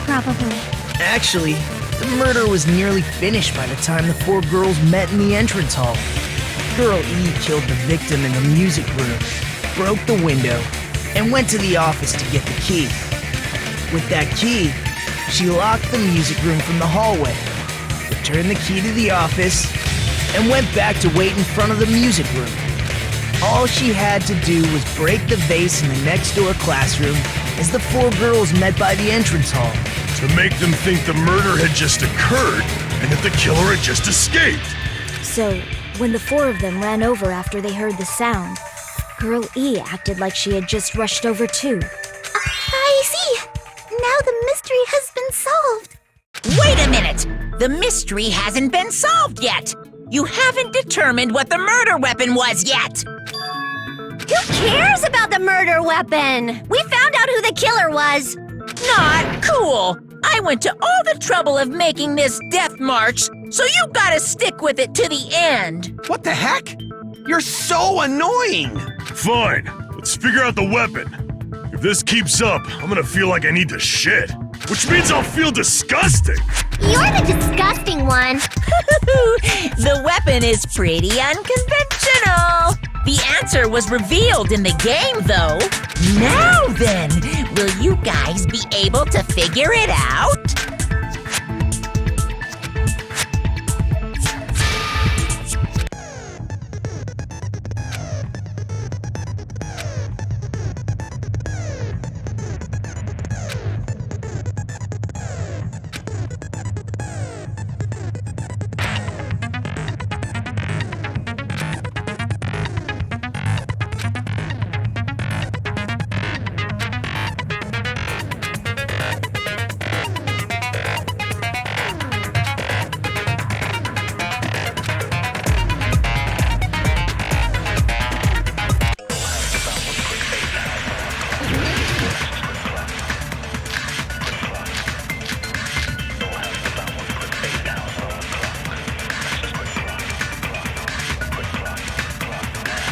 Probably. Actually, the murder was nearly finished by the time the 4 girls met in the entrance hall. Girl E killed the victim in the music room, broke the window, and went to the office to get the key. With that key, she locked the music room from the hallway, returned the key to the office, and went back to wait in front of the music room. All she had to do was break the vase in the next door classroom as the 4 girls met by the entrance hall. To make them think the murder had just occurred and that the killer had just escaped. So, when the 4 of them ran over after they heard the sound, Girl E acted like she had just rushed over too. I see. Now the mystery has been solved. Wait a minute! The mystery hasn't been solved yet! You haven't determined what the murder weapon was yet! Who cares about the murder weapon? We found out who the killer was. Not cool! I went to all the trouble of making this death march, so you gotta stick with it to the end! What the heck? You're so annoying! Fine, let's figure out the weapon. If this keeps up, I'm gonna feel like I need to shit. Which means I'll feel disgusting. You're the disgusting one. The weapon is pretty unconventional. The answer was revealed in the game, though. Now then, will you guys be able to figure it out?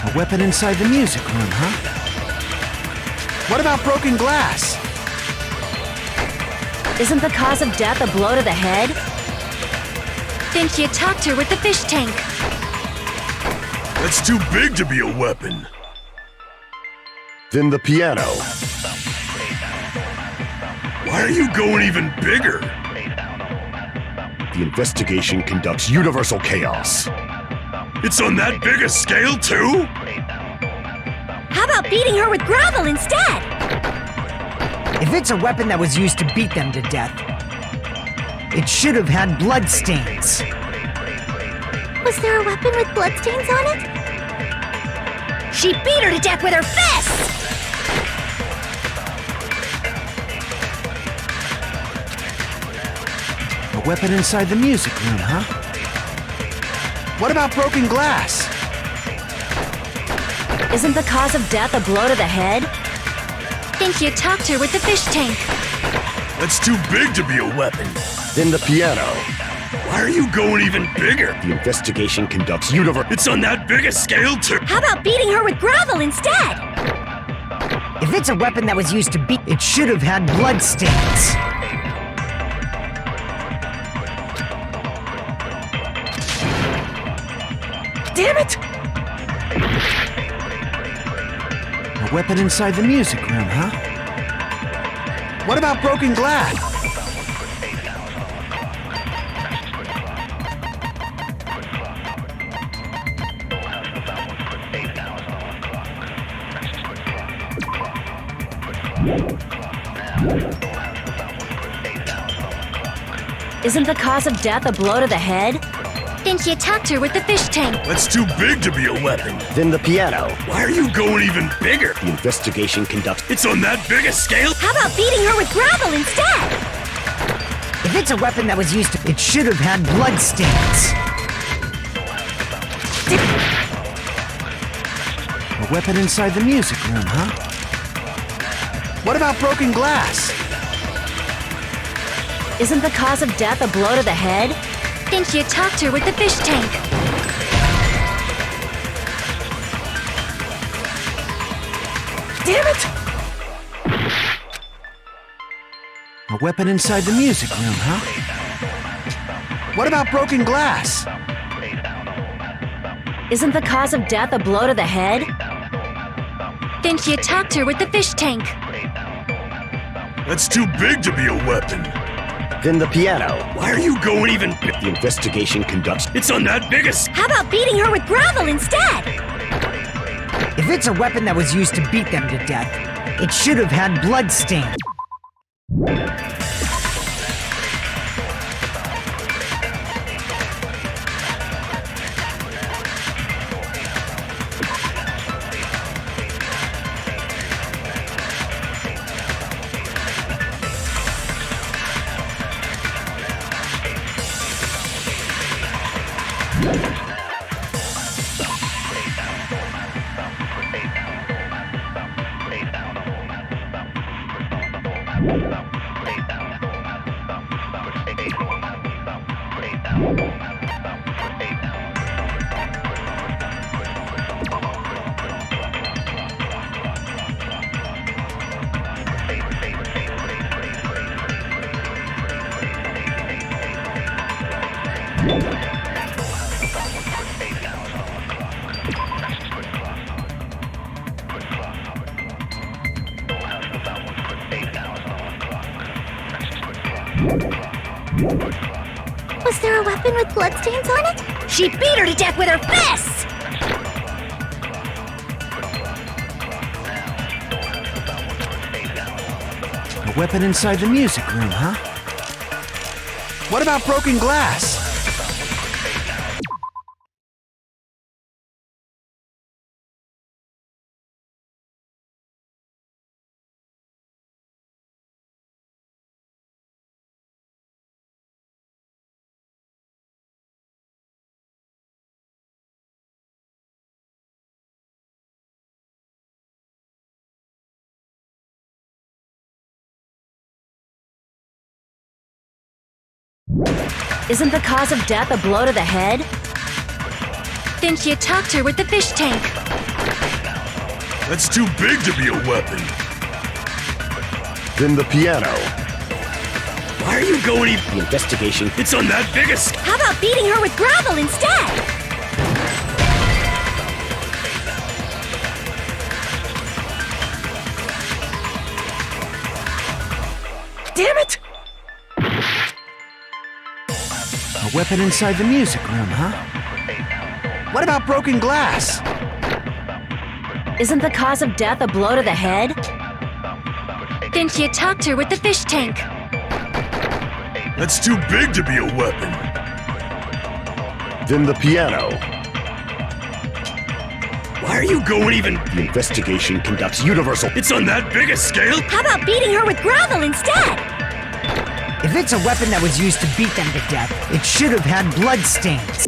A weapon inside the music room, huh? What about broken glass? Isn't the cause of death a blow to the head? Think you attacked her with the fish tank. That's too big to be a weapon. Then the piano. Why are you going even bigger? The investigation conducts universal chaos. It's on that big a scale, too? How about beating her with gravel instead? If it's a weapon that was used to beat them to death, it should have had bloodstains. Was there a weapon with bloodstains on it? She beat her to death with her fists! A weapon inside the music room, huh? What about broken glass? Isn't the cause of death a blow to the head? Think you attacked her with the fish tank. That's too big to be a weapon. Then the piano. Why are you going even bigger? The investigation conducts universal. It's on that big a scale, too? How about beating her with gravel instead? If it's a weapon that was used to beat, it should have had bloodstains. Damn it! A weapon inside the music room, huh? What about broken glass? Isn't the cause of death a blow to the head? Think you attacked her with the fish tank. That's too big to be a weapon. Then the piano. Why are you going even bigger? The investigation conducts. It's on that big a scale? How about beating her with gravel instead? If it's a weapon that was used to, it should have had bloodstains. A weapon inside the music room, huh? What about broken glass? Isn't the cause of death a blow to the head? Think you attacked her with the fish tank. Damn it! A weapon inside the music room, huh? What about broken glass? Isn't the cause of death a blow to the head? Think you attacked her with the fish tank. That's too big to be a weapon. Then the piano. Why are you going even bigger? The investigation conducts. It's on that big a scale. How about beating her with gravel instead? If it's a weapon that was used to beat them to death, it should have had bloodstains. Was there a weapon with bloodstains on it? She beat her to death with her fists! A weapon inside the music room, huh? What about broken glass? Isn't the cause of death a blow to the head? Then she attacked her with the fish tank. That's too big to be a weapon. Then the piano. Why are you going even? The investigation. It's on that big a scale. How about beating her with gravel instead? Damn it! A weapon inside the music room, huh? What about broken glass? Isn't the cause of death a blow to the head? Then she attacked her with the fish tank. That's too big to be a weapon. Then the piano. Why are you going even? The investigation conducts universal. It's on that big a scale? How about beating her with gravel instead? If it's a weapon that was used to beat them to death, it should have had bloodstains.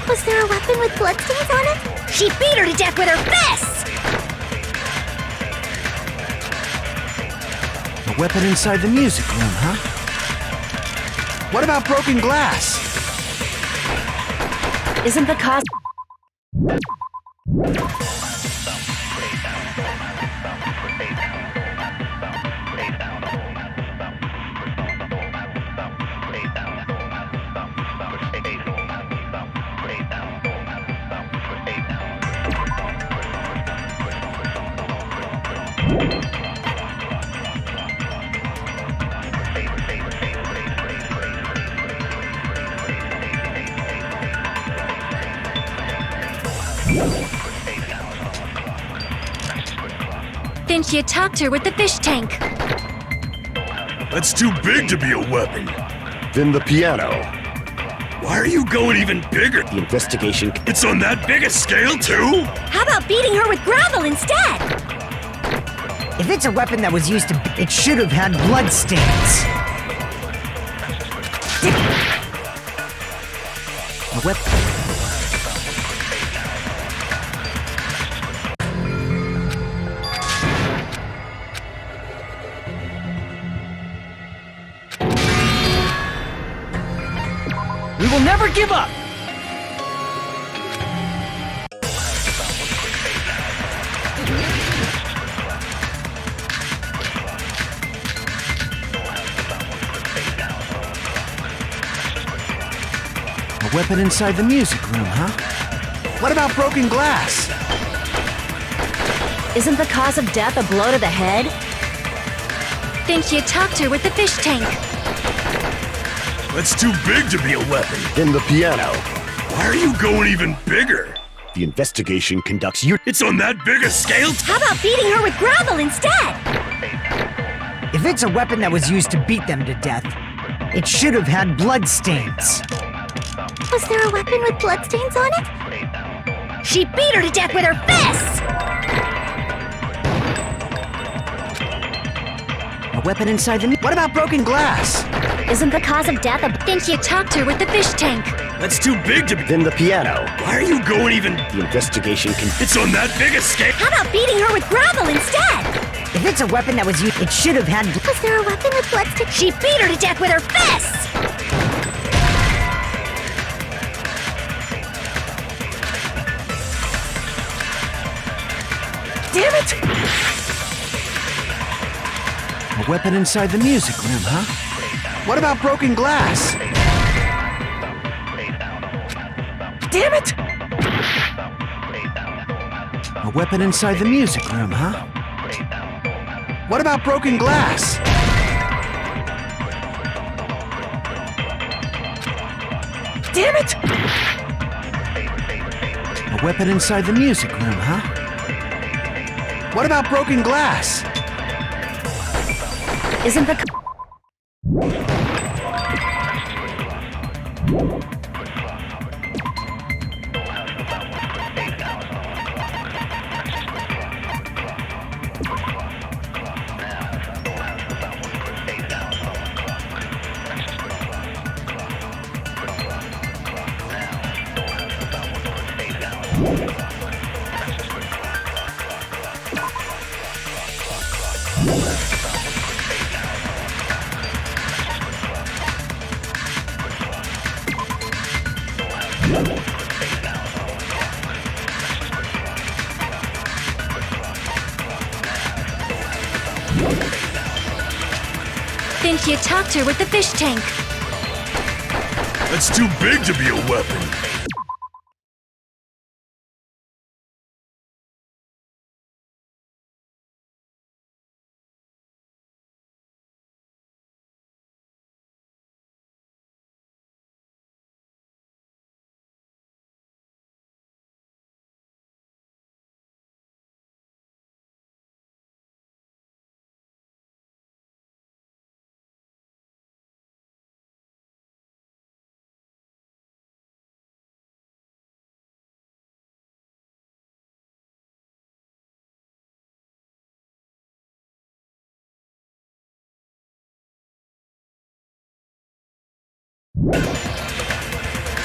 Was there a weapon with bloodstains on it? She beat her to death with her fists! A weapon inside the music room, huh? What about broken glass? Isn't the cause... Then she attacked her with the fish tank. That's too big to be a weapon. Then the piano. Why are you going even bigger? The investigation. It's on that big a scale, too? How about beating her with gravel instead? If it's a weapon that was used to... it should have had bloodstains. A weapon... We will never give up! A weapon inside the music room, huh? What about broken glass? Isn't the cause of death a blow to the head? Then she attacked her with the fish tank. That's too big to be a weapon. Then the piano. Why are you going even bigger? The investigation conducts It's on that big a scale? How about beating her with gravel instead? If it's a weapon that was used to beat them to death, it should have had bloodstains. Was there a weapon with bloodstains on it? She beat her to death with her fists! A weapon inside the... What about broken glass? Isn't the cause of death a... Think you talked her with the fish tank. That's too big to be. Then the piano. Why are you going even? The investigation can... It's on that big a scale. How about beating her with gravel instead? If it's a weapon that was used, it should have had. Was there a weapon with bloodstick? She beat her to death with her fists! Damn it! A weapon inside the music room, huh? What about broken glass? Damn it! A weapon inside the music room, huh? What about broken glass? Damn it! A weapon inside the music room, huh? What about broken glass? Isn't the... Think you talked her with the fish tank. That's too big to be a weapon.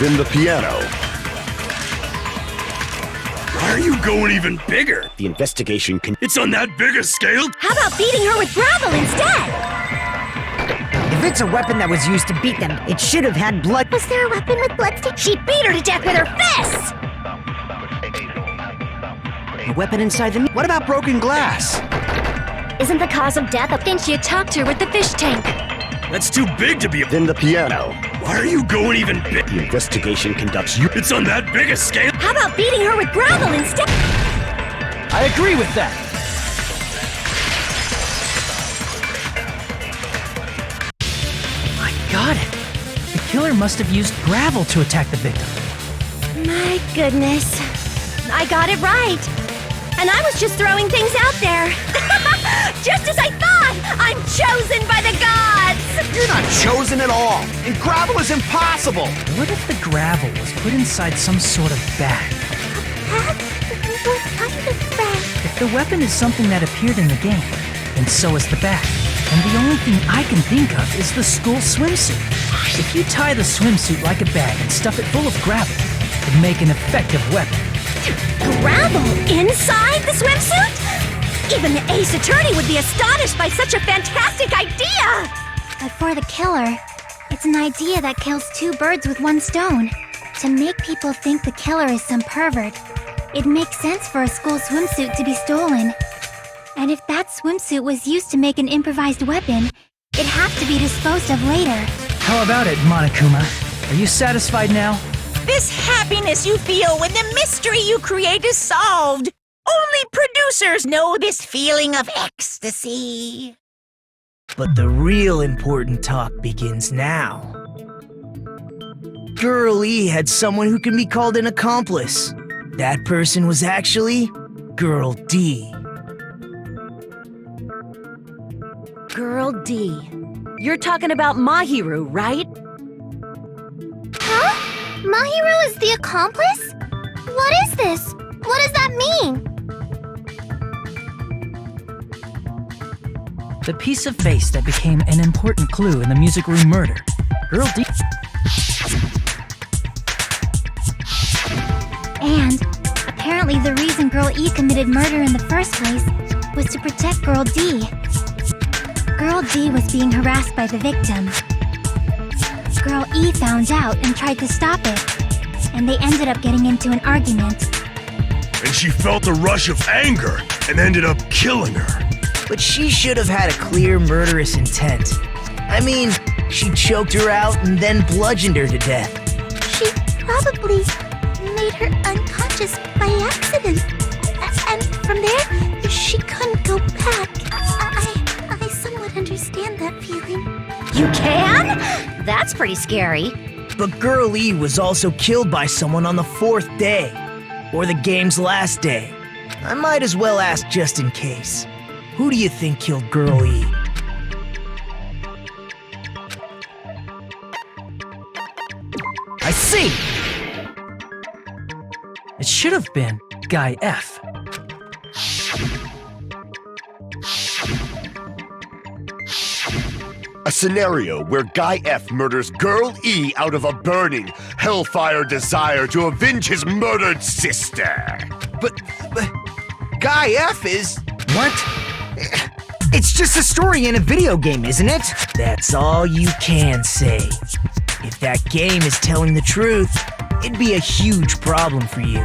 Then the piano. Why are you going even bigger? The investigation can... It's on that big a scale? How about beating her with gravel instead? If it's a weapon that was used to beat them, it should have had blood. Was there a weapon with bloodstick? She beat her to death with her fists! A weapon inside the... What about broken glass? Isn't the cause of death a... Think you talked her with the fish tank. That's too big to be a... Then the piano. Why are you going even big? The investigation conducts you... It's on that big a scale? How about beating her with gravel instead? I agree with that. I got it. The killer must have used gravel to attack the victim. My goodness. I got it right. And I was just throwing things out there. Just as I thought! I'm chosen by the gods! You're not chosen at all, and gravel is impossible! What if the gravel was put inside some sort of bag? What kind of bag? If the weapon is something that appeared in the game, then so is the bag. And the only thing I can think of is the school swimsuit. If you tie the swimsuit like a bag and stuff it full of gravel, it'd make an effective weapon. Gravel inside the swimsuit? Even the ace attorney would be astonished by such a fantastic idea! But for the killer, it's an idea that kills two birds with one stone. To make people think the killer is some pervert, it makes sense for a school swimsuit to be stolen. And if that swimsuit was used to make an improvised weapon, it'd have to be disposed of later. How about it, Monokuma? Are you satisfied now? This happiness you feel when the mystery you create is solved. Only producers know this feeling of ecstasy. But the real important talk begins now. Girl E had someone who can be called an accomplice. That person was actually Girl D. Girl D. You're talking about Mahiru, right? Huh? Mahiru is the accomplice? What is this? What does that mean? The piece of face that became an important clue in the music room murder. Girl D. And apparently the reason Girl E committed murder in the first place was to protect Girl D. Girl D was being harassed by the victim. Girl E found out and tried to stop it, and they ended up getting into an argument. And she felt a rush of anger and ended up killing her. But she should have had a clear murderous intent. I mean, she choked her out and then bludgeoned her to death. She probably made her unconscious by accident. And from there, she couldn't go back. I somewhat understand that feeling. You can? That's pretty scary. But Girl E was also killed by someone on the 4th day, or the game's last day. I might as well ask just in case. Who do you think killed Girl E? I see! It should have been Guy F. A scenario where Guy F murders Girl E out of a burning, hellfire desire to avenge his murdered sister. But Guy F is... What? It's just a story in a video game, isn't it? That's all you can say. If that game is telling the truth, it'd be a huge problem for you.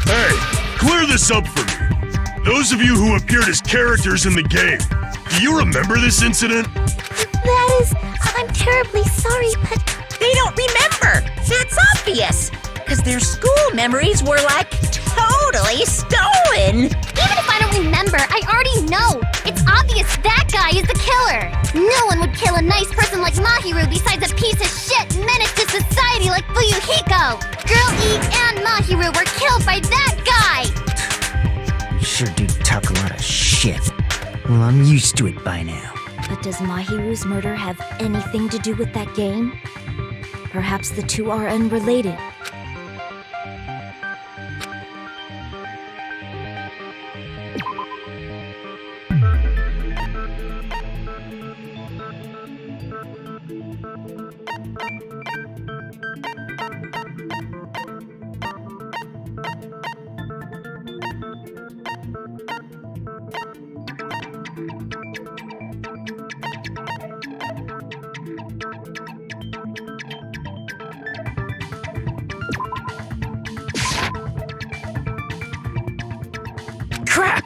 Hey, clear this up for me. Those of you who appeared as characters in the game, do you remember this incident? That is, I'm terribly sorry, but... They don't remember! That's obvious! Because their school memories were like totally stolen! Even if I don't remember, I already know! It's obvious that guy is the killer! No one would kill a nice person like Mahiru besides a piece of shit menace to society like Fuyuhiko! Girl E and Mahiru were killed by that guy! Sure do talk a lot of shit. Well, I'm used to it by now. But does Mahiru's murder have anything to do with that game? Perhaps the two are unrelated. Crap!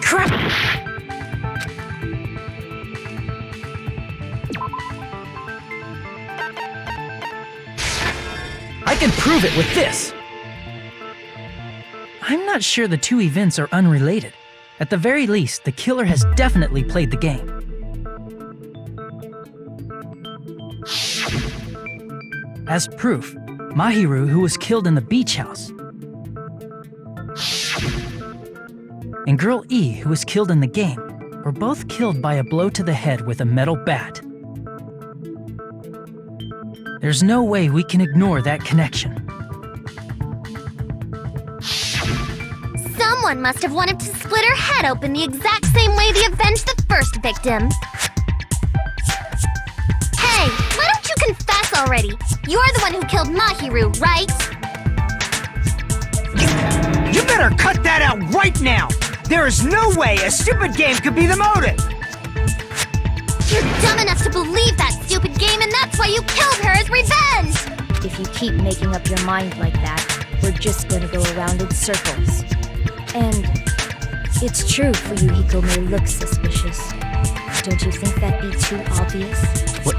Crap! I can prove it with this! I'm not sure the two events are unrelated. At the very least, the killer has definitely played the game. As proof, Mahiru, who was killed in the beach house, and Girl E, who was killed in the game, were both killed by a blow to the head with a metal bat. There's no way we can ignore that connection. Someone must have wanted to split her head open the exact same way they avenged the first victim. Hey, why don't you confess already? You're the one who killed Mahiru, right? You better cut that out right now! There is no way a stupid game could be the motive! You're dumb enough to believe that stupid game, and that's why you killed her as revenge! If you keep making up your mind like that, we're just gonna go around in circles. And It's true Fuyuhiko may look suspicious. Don't you think that'd be too obvious? What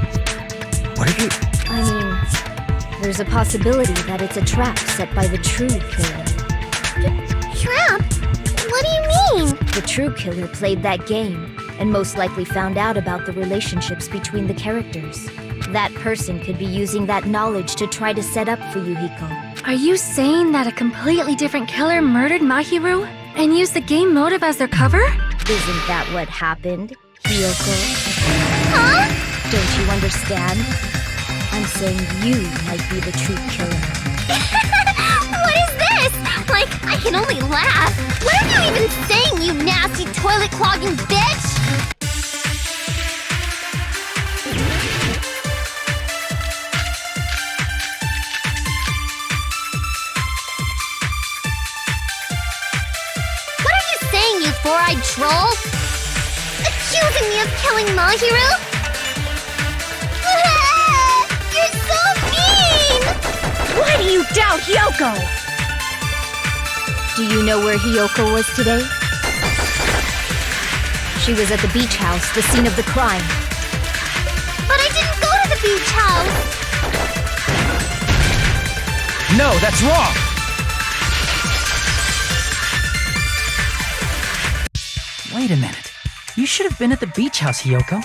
are you... I mean, there's a possibility that it's a trap set by the true killer. Trap? What do you mean? The true killer played that game, and most likely found out about the relationships between the characters. That person could be using that knowledge to try to set up Fuyuhiko. Are you saying that a completely different killer murdered Mahiru and used the game motive as their cover? Isn't that what happened, Hiyoko? Huh? Don't you understand? I'm saying you might be the true killer. What is this? Like, I can only laugh. What are you even saying, you nasty toilet-clogging bitch? What are you saying, you four-eyed troll? Accusing me of killing Mahiru? You're so mean! Why do you doubt Hiyoko? Do you know where Hiyoko was today? She was at the beach house, the scene of the crime. But I didn't go to the beach house! No, that's wrong! Wait a minute. You should have been at the beach house, Hiyoko.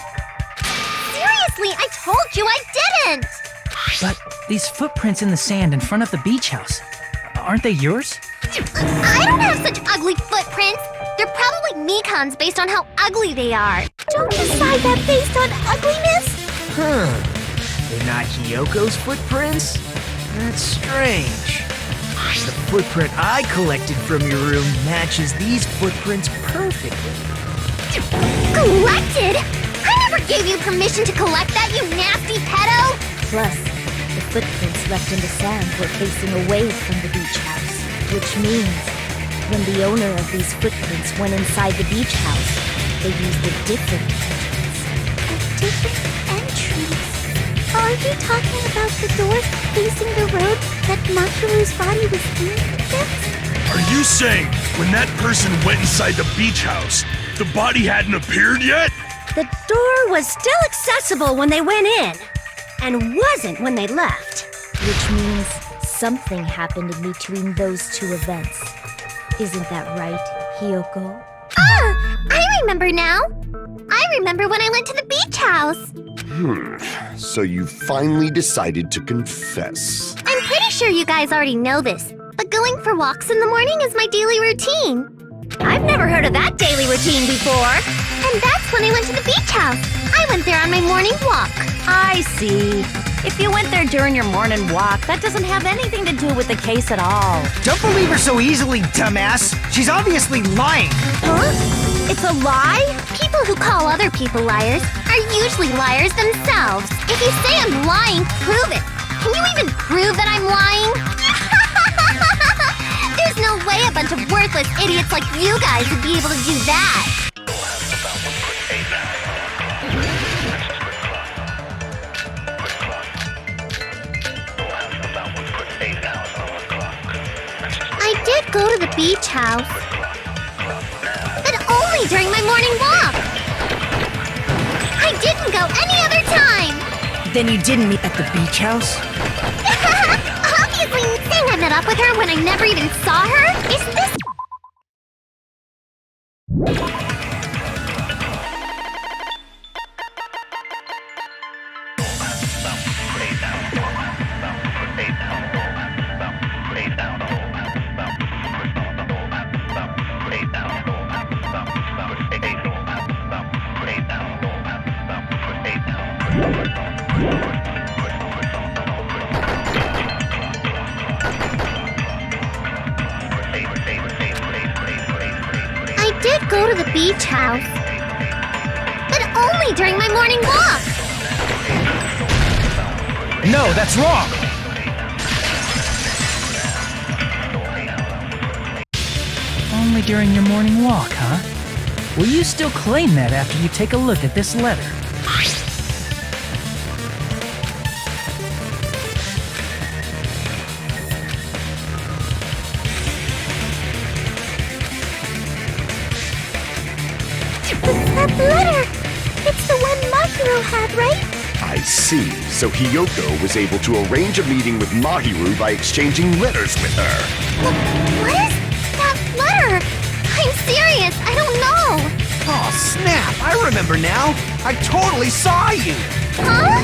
Seriously, I told you I didn't! But these footprints in the sand in front of the beach house, aren't they yours? I don't have such ugly footprints! They're probably Mikan's based on how ugly they are. Don't decide that based on ugliness! They're not Hiyoko's footprints? That's strange. The footprint I collected from your room matches these footprints perfectly. Collected? I never gave you permission to collect that, you nasty pedo! Plus, the footprints left in the sand were facing away from the beach house, which means when the owner of these footprints went inside the beach house, they used a different entrance. A different entrance? Are you talking about the door facing the road that Mahiru's body was in? Are you saying when that person went inside the beach house, the body hadn't appeared yet? The door was still accessible when they went in, and wasn't when they left. Which means something happened in between those two events. Isn't that right, Hiyoko? Ah! I remember now! I remember when I went to the beach house! So you finally decided to confess. I'm pretty sure you guys already know this, but going for walks in the morning is my daily routine. I've never heard of that daily routine before. And that's when I went to the beach house. I went there on my morning walk. I see. If you went there during your morning walk, that doesn't have anything to do with the case at all. Don't believe her so easily, dumbass. She's obviously lying. Huh? It's a lie? People who call other people liars are usually liars themselves. If you say I'm lying, prove it. Can you even prove that I'm lying? There's no way a bunch of worthless idiots like you guys would be able to do that. I did go to the beach house. But only during my morning walk. I didn't go any other time. Then you didn't meet at the beach house? Obviously, saying I met up with her when I never even saw her? Is this... I did go to the beach house. But only during my morning walk. No, that's wrong! Only during your morning walk, huh? Will you still claim that after you take a look at this letter? Letter! It's the one Mahiru had, right? I see. So Hiyoko was able to arrange a meeting with Mahiru by exchanging letters with her. What is that letter? I'm serious, I don't know. Oh, snap! I remember now! I totally saw you! Huh?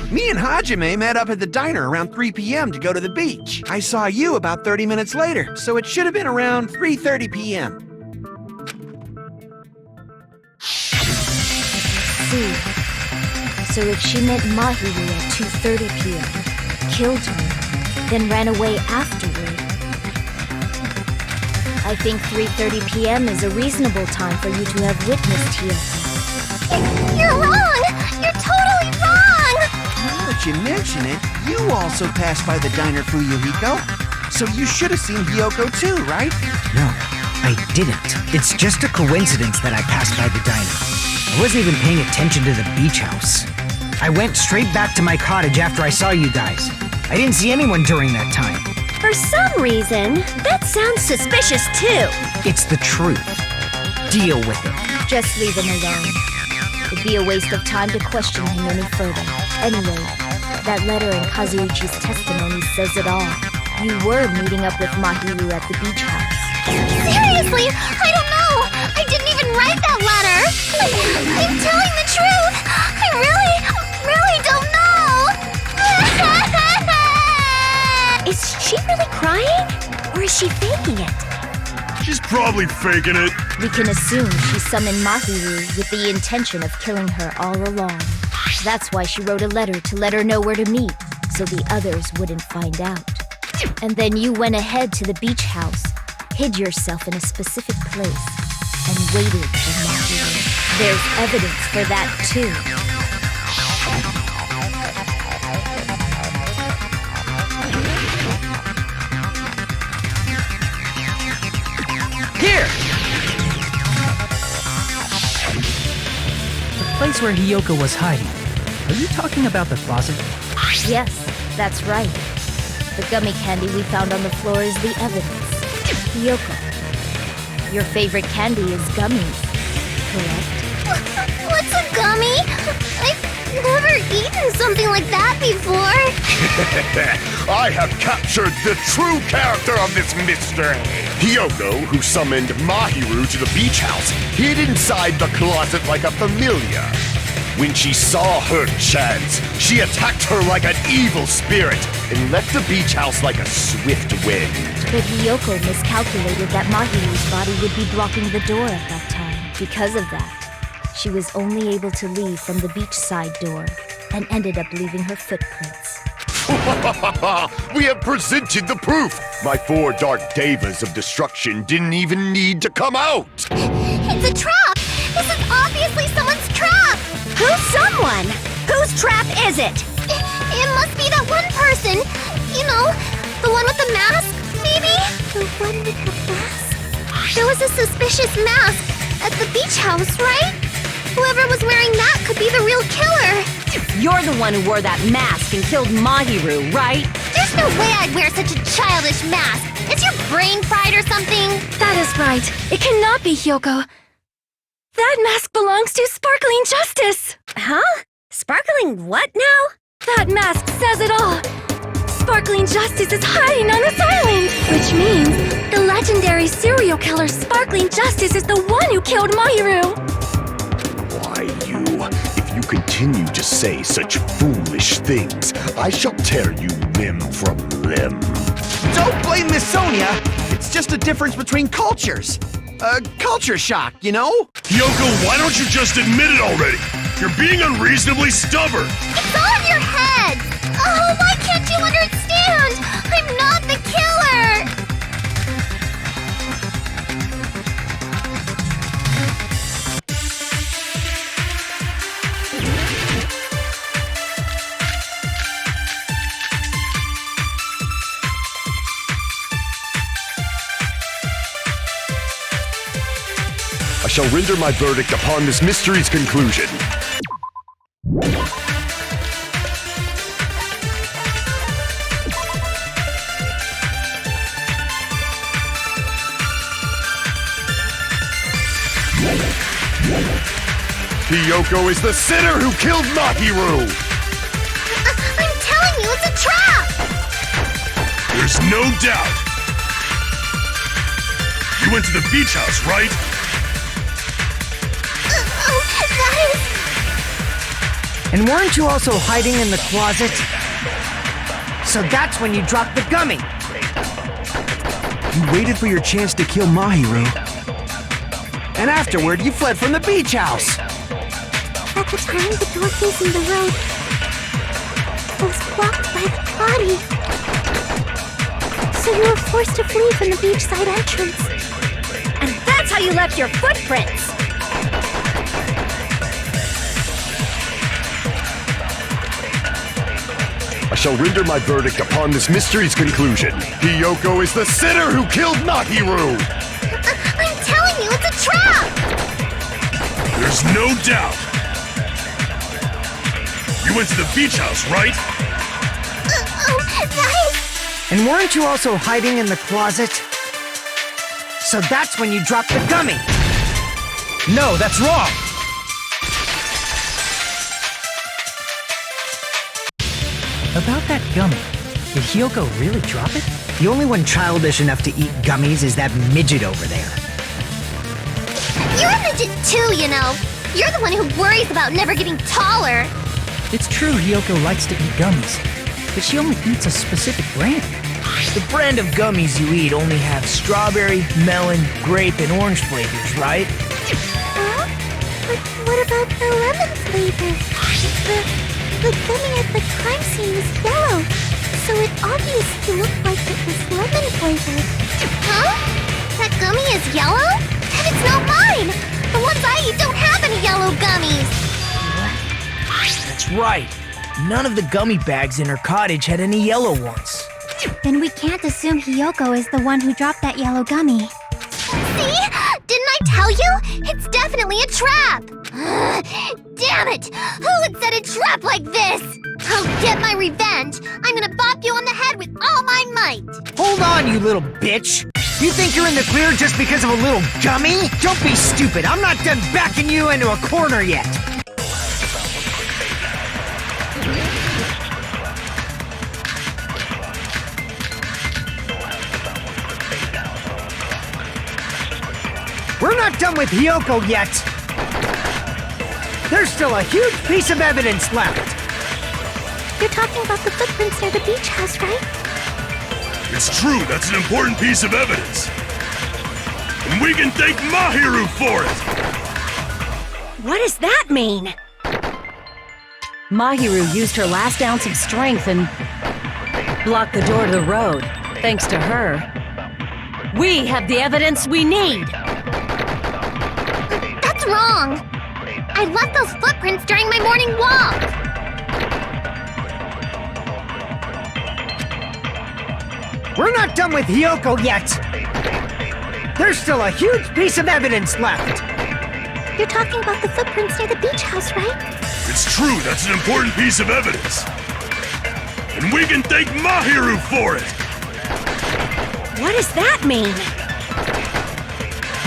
Me and Hajime met up at the diner around 3 p.m. to go to the beach. I saw you about 30 minutes later, so it should have been around 3:30 p.m. See. So if she met Mahiru at 2:30 p.m., killed her, then ran away afterward, I think 3:30 p.m. is a reasonable time for you to have witnessed here. You're wrong! You're totally wrong! Now that you mention it, you also passed by the diner, Fuyuhiko. So you should have seen Hiyoko too, right? No, I didn't. It's just a coincidence that I passed by the diner. I wasn't even paying attention to the beach house. I went straight back to my cottage after I saw you guys. I didn't see anyone during that time. For some reason, that sounds suspicious too. It's the truth. Deal with it. Just leave him alone. It'd be a waste of time to question him any further. Anyway, that letter in Kazuichi's testimony says it all. You were meeting up with Mahiru at the beach house. Seriously, I don't know! I didn't even write that letter! I'm telling the truth! I really don't know! Is she really crying? Or is she faking it? She's probably faking it. We can assume she summoned Mahiru with the intention of killing her all along. That's why she wrote a letter to let her know where to meet, so the others wouldn't find out. And then you went ahead to the beach house, hid yourself in a specific place, and waited for Mahiru. There's evidence for that too. Here! The place where Hiyoko was hiding. Are you talking about the closet? Yes, that's right. The gummy candy we found on the floor is the evidence. Hiyoko, your favorite candy is gummies, correct? What's a gummy? I've never eaten something like that before. I have captured the true character of this mystery. Hiyoko, who summoned Mahiru to the beach house, hid inside the closet like a familiar. When she saw her chance, she attacked her like an evil spirit and left the beach house like a swift wind. But Hiyoko miscalculated that Mahiru's body would be blocking the door at that time. Because of that, she was only able to leave from the beachside door and ended up leaving her footprints. We have presented the proof! My 4 dark devas of destruction didn't even need to come out! It's a trap! This is obviously someone's trap! Who's someone? Whose trap is it? It must be that one person! You know, the one with the mask, maybe? The one with the mask? There was a suspicious mask at the beach house, right? Whoever was wearing that could be the real killer! You're the one who wore that mask and killed Mahiru, right? There's no way I'd wear such a childish mask! Is your brain fried or something? That is right. It cannot be Hiyoko. That mask belongs to Sparkling Justice! Huh? Sparkling what now? That mask says it all! Sparkling Justice is hiding on this island! Which means the legendary serial killer Sparkling Justice is the one who killed Mahiru! Why, you... If you continue to say such foolish things, I shall tear you limb from limb. Don't blame Miss Sonia! It's just a difference between cultures. Culture shock, you know? Yoko, why don't you just admit it already? You're being unreasonably stubborn. It's all in your head! Oh, why can't you understand? I'm not the killer! I shall render my verdict upon this mystery's conclusion. Hiyoko is the sinner who killed Mahiru! I'm telling you, it's a trap! There's no doubt. You went to the beach house, right? Oh, that is... And weren't you also hiding in the closet? So that's when you dropped the gummy. You waited for your chance to kill Mahiru. And afterward, you fled from the beach house. At the time, the door facing the road was blocked by the body. So you were forced to flee from the beachside entrance. And that's how you left your footprints! I shall render my verdict upon this mystery's conclusion. Hiyoko is the sinner who killed Mahiru! I'm telling you, it's a trap! There's no doubt. You went to the beach house, right? Oh, that is... And weren't you also hiding in the closet? So that's when you dropped the gummy. No, that's wrong! About that gummy, did Hiyoko really drop it? The only one childish enough to eat gummies is that midget over there. You're a midget too, you know. You're the one who worries about never getting taller. It's true Hiyoko likes to eat gummies, but she only eats a specific brand. The brand of gummies you eat only have strawberry, melon, grape, and orange flavors, right? Huh? But what about the lemon flavor? The gummy at the crime scene was yellow, so it obviously looked like it was lemon flavored. Huh? That gummy is yellow? And it's not mine! The ones I eat don't have any yellow gummies! That's right. None of the gummy bags in her cottage had any yellow ones. Then we can't assume Hiyoko is the one who dropped that yellow gummy. See? Didn't I tell you? It's definitely a trap! Damn it! Who would set a trap like this? I'll get my revenge! I'm gonna bop you on the head with all my might! Hold on, you little bitch! You think you're in the clear just because of a little gummy? Don't be stupid! I'm not done backing you into a corner yet! We're not done with Hiyoko yet! There's still a huge piece of evidence left! You're talking about the footprints near the beach house, right? It's true, that's an important piece of evidence. And we can thank Mahiru for it! What does that mean? Mahiru used her last ounce of strength and blocked the door to the road. Thanks to her, we have the evidence we need! That's wrong! I left those footprints during my morning walk! We're not done with Hiyoko yet! There's still a huge piece of evidence left! You're talking about the footprints near the beach house, right? It's true, that's an important piece of evidence. And we can thank Mahiru for it! What does that mean?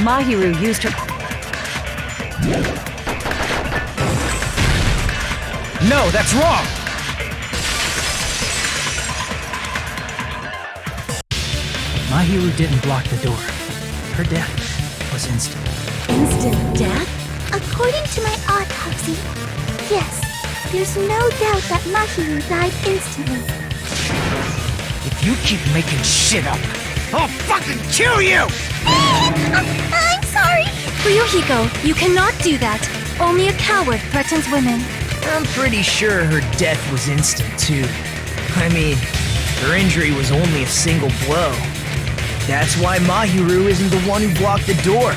Mahiru used her... No, that's wrong! Mahiru didn't block the door. Her death was instant. Instant death? According to my autopsy, yes, there's no doubt that Mahiru died instantly. If you keep making shit up, I'll fucking kill you! I'm sorry! Ryuhiko, you cannot do that. Only a coward threatens women. I'm pretty sure her death was instant, too. I mean, her injury was only a single blow. That's why Mahiru isn't the one who blocked the door.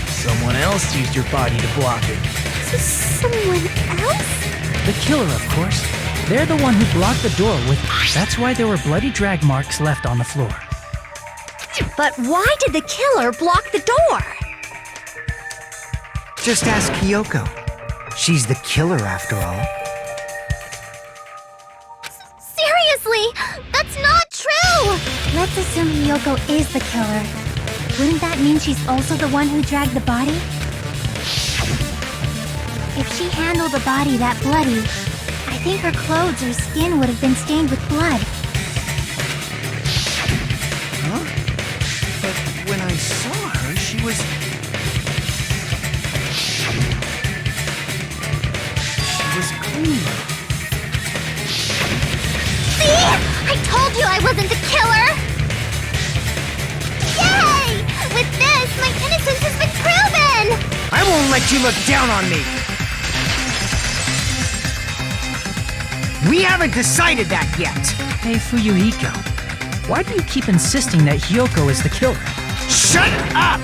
Someone else used her body to block it. Someone else? The killer, of course. They're the one who blocked the door with... That's why there were bloody drag marks left on the floor. But why did the killer block the door? Just ask Hiyoko. She's the killer after all. Seriously! That's not true! Let's assume Hiyoko is the killer. Wouldn't that mean she's also the one who dragged the body? If she handled a body that bloody, I think her clothes or skin would have been stained with blood. Huh? But when I saw her, she was clean. See? I told you I wasn't the killer! Yay! With this, my innocence has been proven! I won't let you look down on me! We haven't decided that yet! Hey, Fuyuhiko, why do you keep insisting that Hiyoko is the killer? Shut up!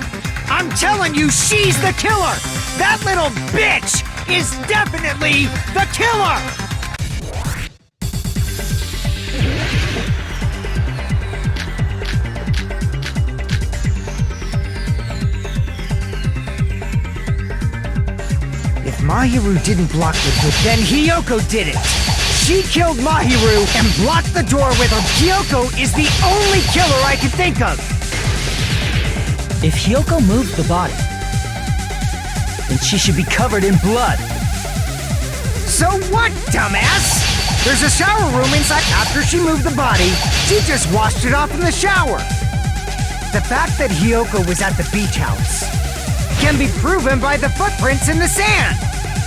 I'm telling you, she's the killer! That little bitch is definitely the killer! If Mahiru didn't block the door, then Hiyoko did it! She killed Mahiru and blocked the door with her. Hiyoko is the only killer I can think of! If Hiyoko moved the body, then she should be covered in blood. So what, dumbass? There's a shower room inside. After she moved the body, she just washed it off in the shower. The fact that Hiyoko was at the beach house can be proven by the footprints in the sand.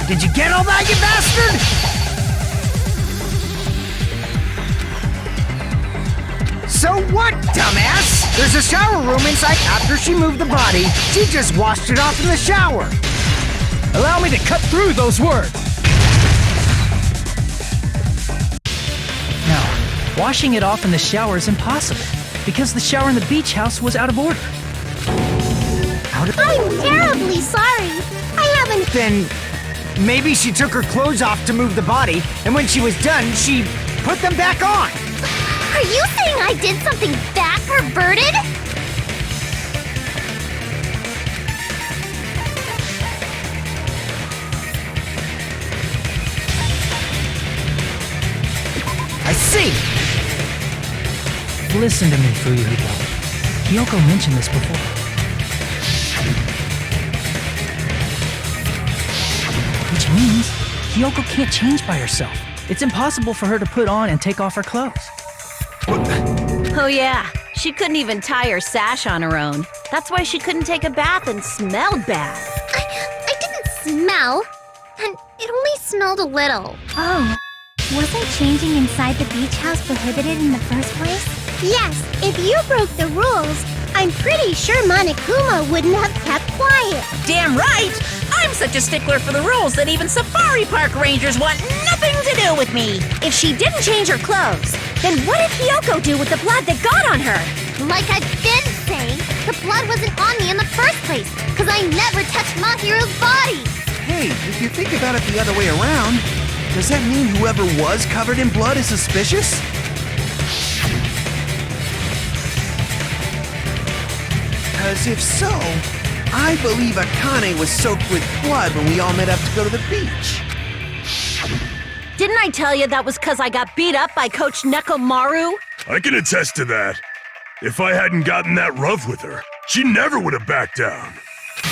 Did you get all that, you bastard? So what, dumbass? There's a shower room inside. After she moved the body, she just washed it off in the shower. Allow me to cut through those words. Now, washing it off in the shower is impossible, because the shower in the beach house was out of order. I'm terribly sorry. I haven't... Then maybe she took her clothes off to move the body, and when she was done, she put them back on. Are you saying I did something that perverted? I see. Listen to me, Fuyuhiko. Hiyoko mentioned this before. Which means Hiyoko can't change by herself. It's impossible for her to put on and take off her clothes. Oh yeah, she couldn't even tie her sash on her own. That's why she couldn't take a bath and smelled bad. I didn't smell, and it only smelled a little. Oh, wasn't changing inside the beach house prohibited in the first place? Yes, if you broke the rules, I'm pretty sure Monokuma wouldn't have kept quiet. Damn right! I'm such a stickler for the rules that even safari park rangers want nothing to do with me. If she didn't change her clothes, then what did Hiyoko do with the blood that got on her? Like I've been saying, the blood wasn't on me in the first place, because I never touched Mahiru's body. Hey, if you think about it the other way around, does that mean whoever was covered in blood is suspicious? Because if so, I believe Agaain was soaked with blood when we all met up to go to the beach. Didn't I tell you that was because I got beat up by Coach Nekomaru? I can attest to that. If I hadn't gotten that rough with her, she never would have backed down.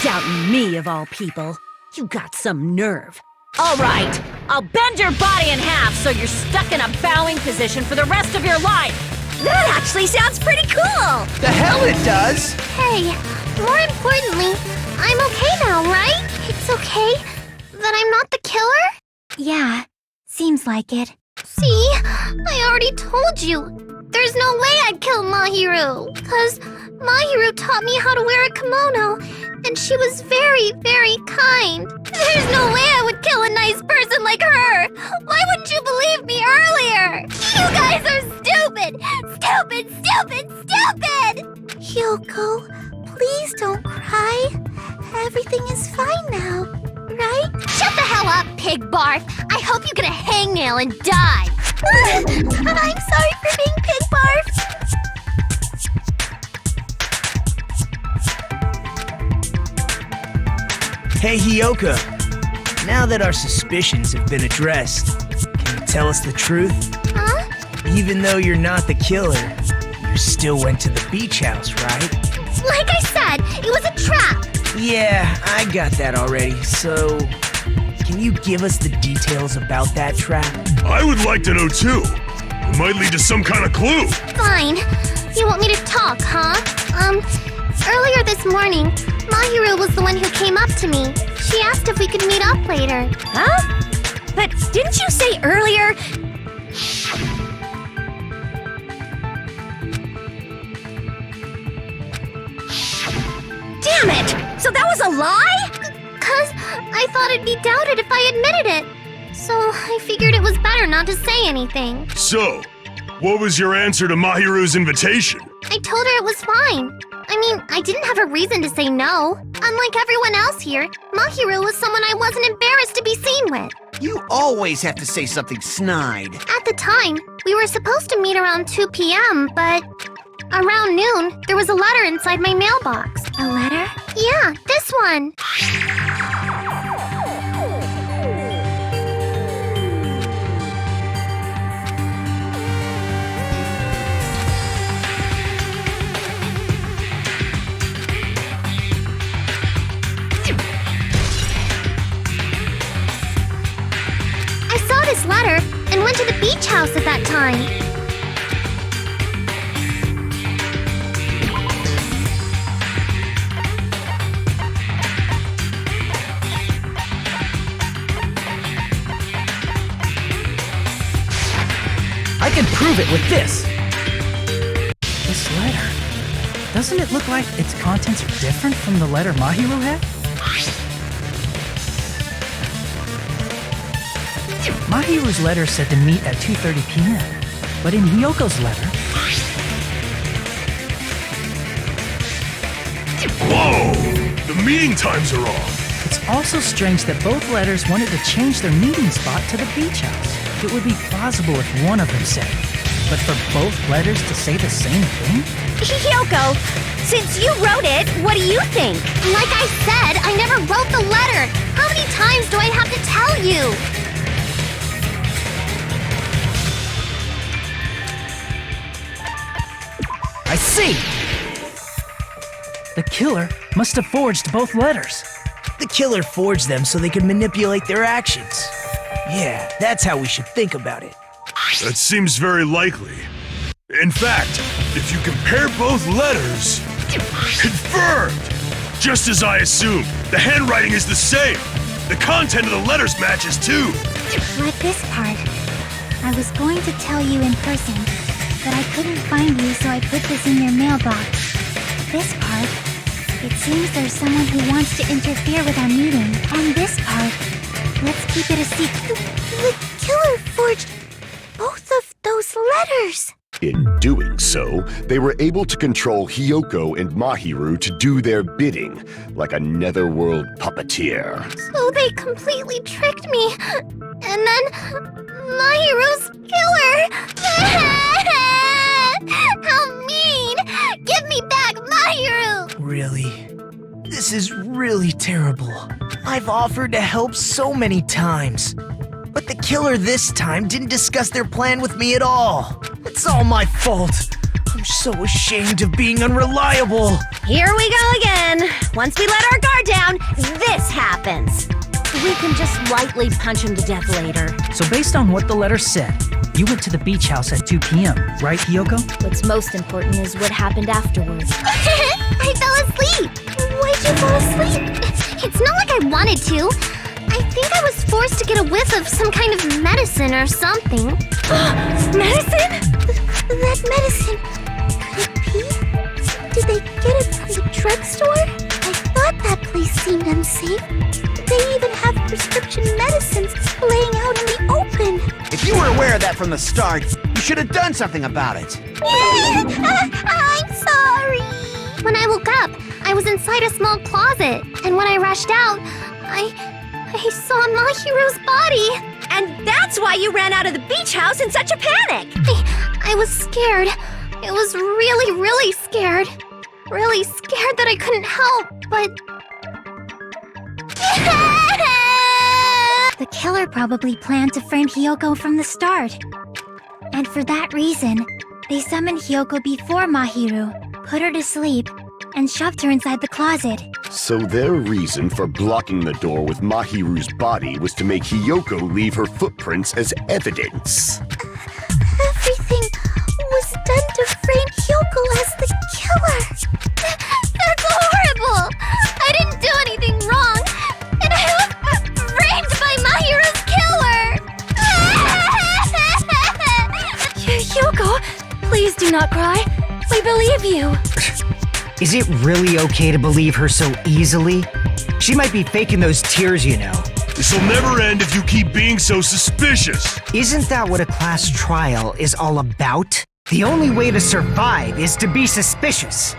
Doubting me, of all people. You got some nerve. All right, I'll bend your body in half so you're stuck in a bowing position for the rest of your life. That actually sounds pretty cool. The hell it does! Hey, more importantly, I'm okay now, right? It's okay that I'm not the killer? Yeah, seems like it. See, I already told you. There's no way I'd kill Mahiru, because Mahiru taught me how to wear a kimono, and she was very, very kind. There's no way I would kill a nice person like her. Why wouldn't you believe me earlier? You guys are stupid! Stupid, stupid, stupid! Hyoko, please don't cry. Everything is fine now, right? Shut the hell up, pig barf! I hope you get a hangnail and die! I'm sorry for being pig barf! Hey, Hiyoko. Now that our suspicions have been addressed, can you tell us the truth? Huh? Even though you're not the killer, you still went to the beach house, right? Like I said, it was a trap! Yeah, I got that already, so... can you give us the details about that trap? I would like to know too. It might lead to some kind of clue. Fine. You want me to talk, huh? Earlier this morning, Mahiru was the one who came up to me. She asked if we could meet up later. Huh? But didn't you say earlier? Damn it! So that was a lie? 'Cause I thought it'd be doubted if I admitted it. So I figured it was better not to say anything. So, what was your answer to Mahiru's invitation? I told her it was fine. I mean, I didn't have a reason to say no. Unlike everyone else here, Mahiru was someone I wasn't embarrassed to be seen with. You always have to say something snide. At the time, we were supposed to meet around 2 p.m., but around noon, there was a letter inside my mailbox. A letter? Yeah, this one. I saw this letter and went to the beach house at that time. I can prove it with this. This letter. Doesn't it look like its contents are different from the letter Mahiru had? Mahiru's letter said to meet at 2:30 p.m. But in Hiyoko's letter... Whoa! The meeting times are off. It's also strange that both letters wanted to change their meeting spot to the beach house. It would be plausible if one of them said it. But for both letters to say the same thing? Hiyoko, since you wrote it, what do you think? Like I said, I never wrote the letter. How many times do I have to tell you? I see! The killer must have forged both letters. The killer forged them so they could manipulate their actions. Yeah, that's how we should think about it. That seems very likely. In fact, if you compare both letters... Confirmed! Just as I assumed, the handwriting is the same. The content of the letters matches too. Like this part. I was going to tell you in person, but I couldn't find you, so I put this in your mailbox. This part. It seems there's someone who wants to interfere with our meeting. And this part. Let's keep it a secret. The killer forged both of those letters. In doing so, they were able to control Hiyoko and Mahiru to do their bidding, like a netherworld puppeteer. So they completely tricked me. And then Mahiru's killer. How mean! Give me back Mahiru! Really? This is really terrible. I've offered to help so many times. But the killer this time didn't discuss their plan with me at all. It's all my fault. I'm so ashamed of being unreliable. Here we go again. Once we let our guard down, this happens. We can just lightly punch him to death later. So based on what the letter said, you went to the beach house at 2 p.m., right, Hiyoko? What's most important is what happened afterwards. I fell asleep. Why'd you fall asleep? It's not like I wanted to. I think I was forced to get a whiff of some kind of medicine or something. Medicine? That medicine. Could it be? Did they get it from the drugstore? I thought that place seemed unsafe. They even have prescription medicines laying out in the open. If you were aware of that from the start, you should have done something about it. I'm sorry. When I woke up, I was inside a small closet, and when I rushed out, I saw Mahiru's body. And that's why you ran out of the beach house in such a panic. I was scared. I was really, really scared. Really scared that I couldn't help, but... The killer probably planned to frame Hiyoko from the start. And for that reason, they summoned Hiyoko before Mahiru, put her to sleep, and shoved her inside the closet. So their reason for blocking the door with Mahiru's body was to make Hiyoko leave her footprints as evidence. Everything was done to frame Hyoko as the killer. That's horrible! I didn't do anything wrong, and I was framed by Mahiru's killer! Hyoko, please do not cry. We believe you. Is it really okay to believe her so easily? She might be faking those tears, you know. This'll never end if you keep being so suspicious. Isn't that what a class trial is all about? The only way to survive is to be suspicious.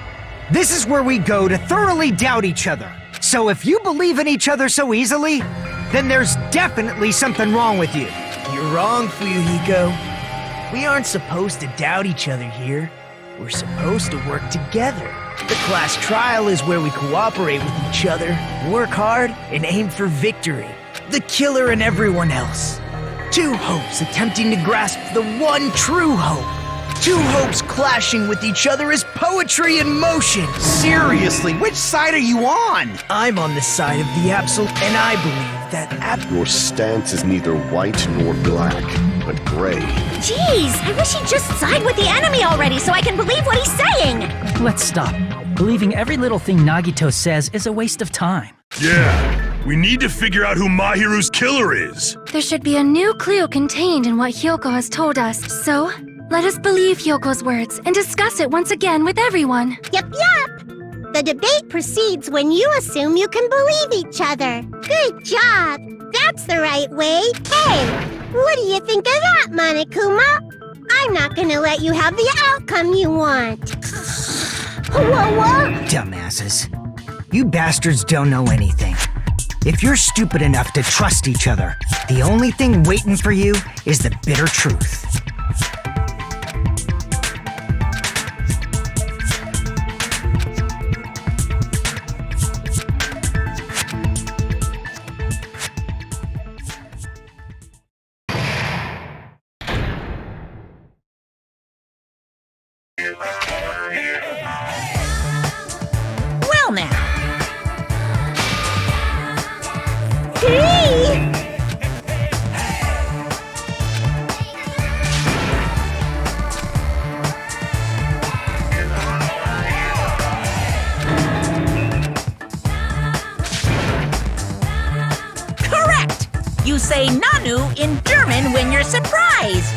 This is where we go to thoroughly doubt each other. So if you believe in each other so easily, then there's definitely something wrong with you. You're wrong, Fuyuhiko. We aren't supposed to doubt each other here. We're supposed to work together. The class trial is where we cooperate with each other, work hard, and aim for victory. The killer and everyone else. Two hopes attempting to grasp the one true hope. Two hopes clashing with each other is poetry in motion. Seriously, which side are you on? I'm on the side of the absolute, and I believe that Your stance is neither white nor black, but gray. Jeez, I wish he'd just side with the enemy already so I can believe what he's saying! Let's stop. Believing every little thing Nagito says is a waste of time. Yeah, we need to figure out who Mahiru's killer is. There should be a new clue contained in what Hyoko has told us, so let us believe Hyoko's words and discuss it once again with everyone. Yup. The debate proceeds when you assume you can believe each other. Good job. That's the right way. Hey, what do you think of that, Monokuma? I'm not gonna let you have the outcome you want. Whoa. Dumbasses. You bastards don't know anything. If you're stupid enough to trust each other, the only thing waiting for you is the bitter truth. Well now, Hey! correct! You say Nanu in German when you're surprised.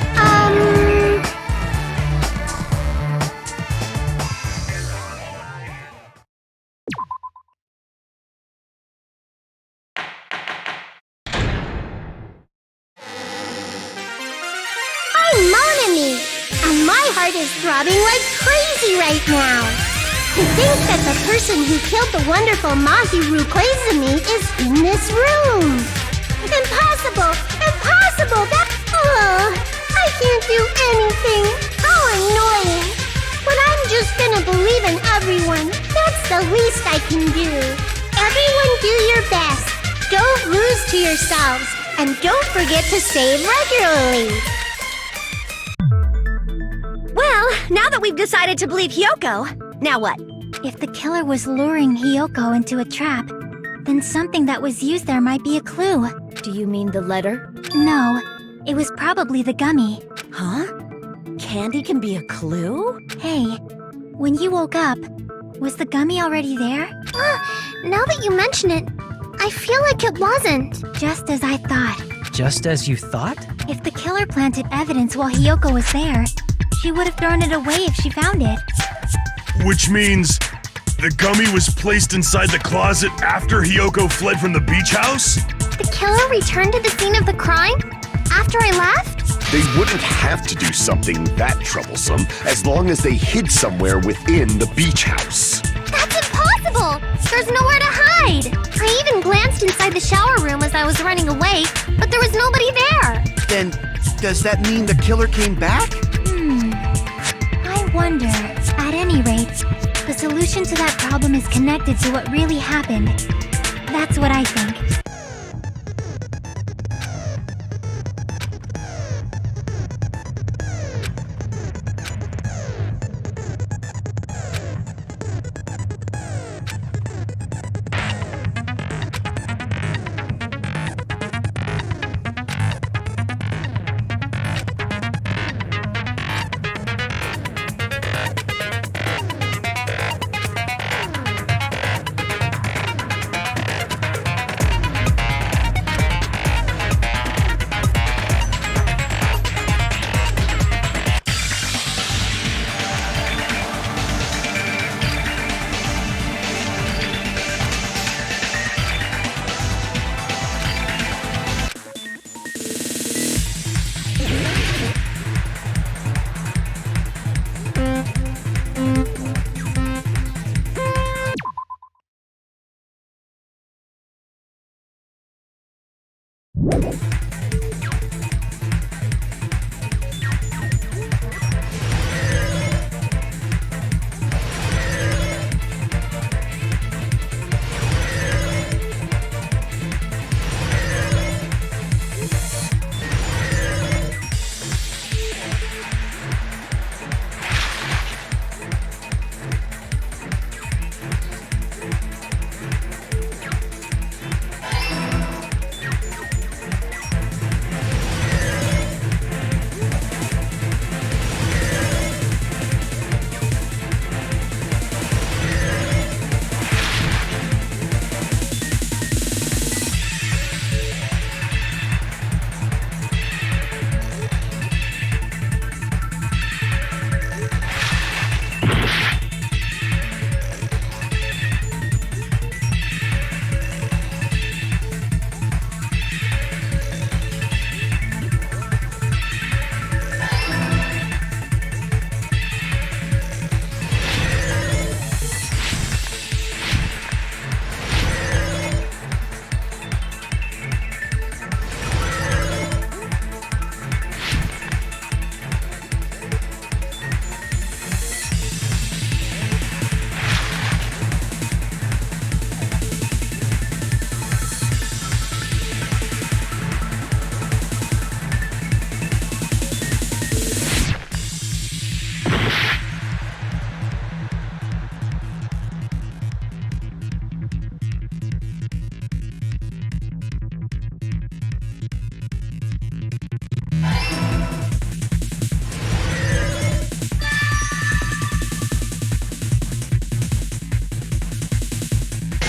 I'm Monami, and my heart is throbbing like crazy right now. To think that the person who killed the wonderful Mahiru Koizumi is in this room. Impossible! I can't do anything. How annoying. But I'm just gonna believe in everyone. That's the least I can do. Everyone do your best. Don't lose to yourselves. And don't forget to save regularly. Well, now that we've decided to believe Hyoko, now what? If the killer was luring Hyoko into a trap, then something that was used there might be a clue. Do you mean the letter? No, it was probably the gummy. Huh? Candy can be a clue? Hey, when you woke up, was the gummy already there? Now that you mention it, I feel like it wasn't. Just as I thought. Just as you thought? If the killer planted evidence while Hyoko was there, she would have thrown it away if she found it. Which means the gummy was placed inside the closet after Hiyoko fled from the beach house? The killer returned to the scene of the crime? After I left? They wouldn't have to do something that troublesome as long as they hid somewhere within the beach house. That's impossible! There's nowhere to hide! I even glanced inside the shower room as I was running away, but there was nobody there! Then, does that mean the killer came back? I wonder. At any rate, the solution to that problem is connected to what really happened. That's what I think.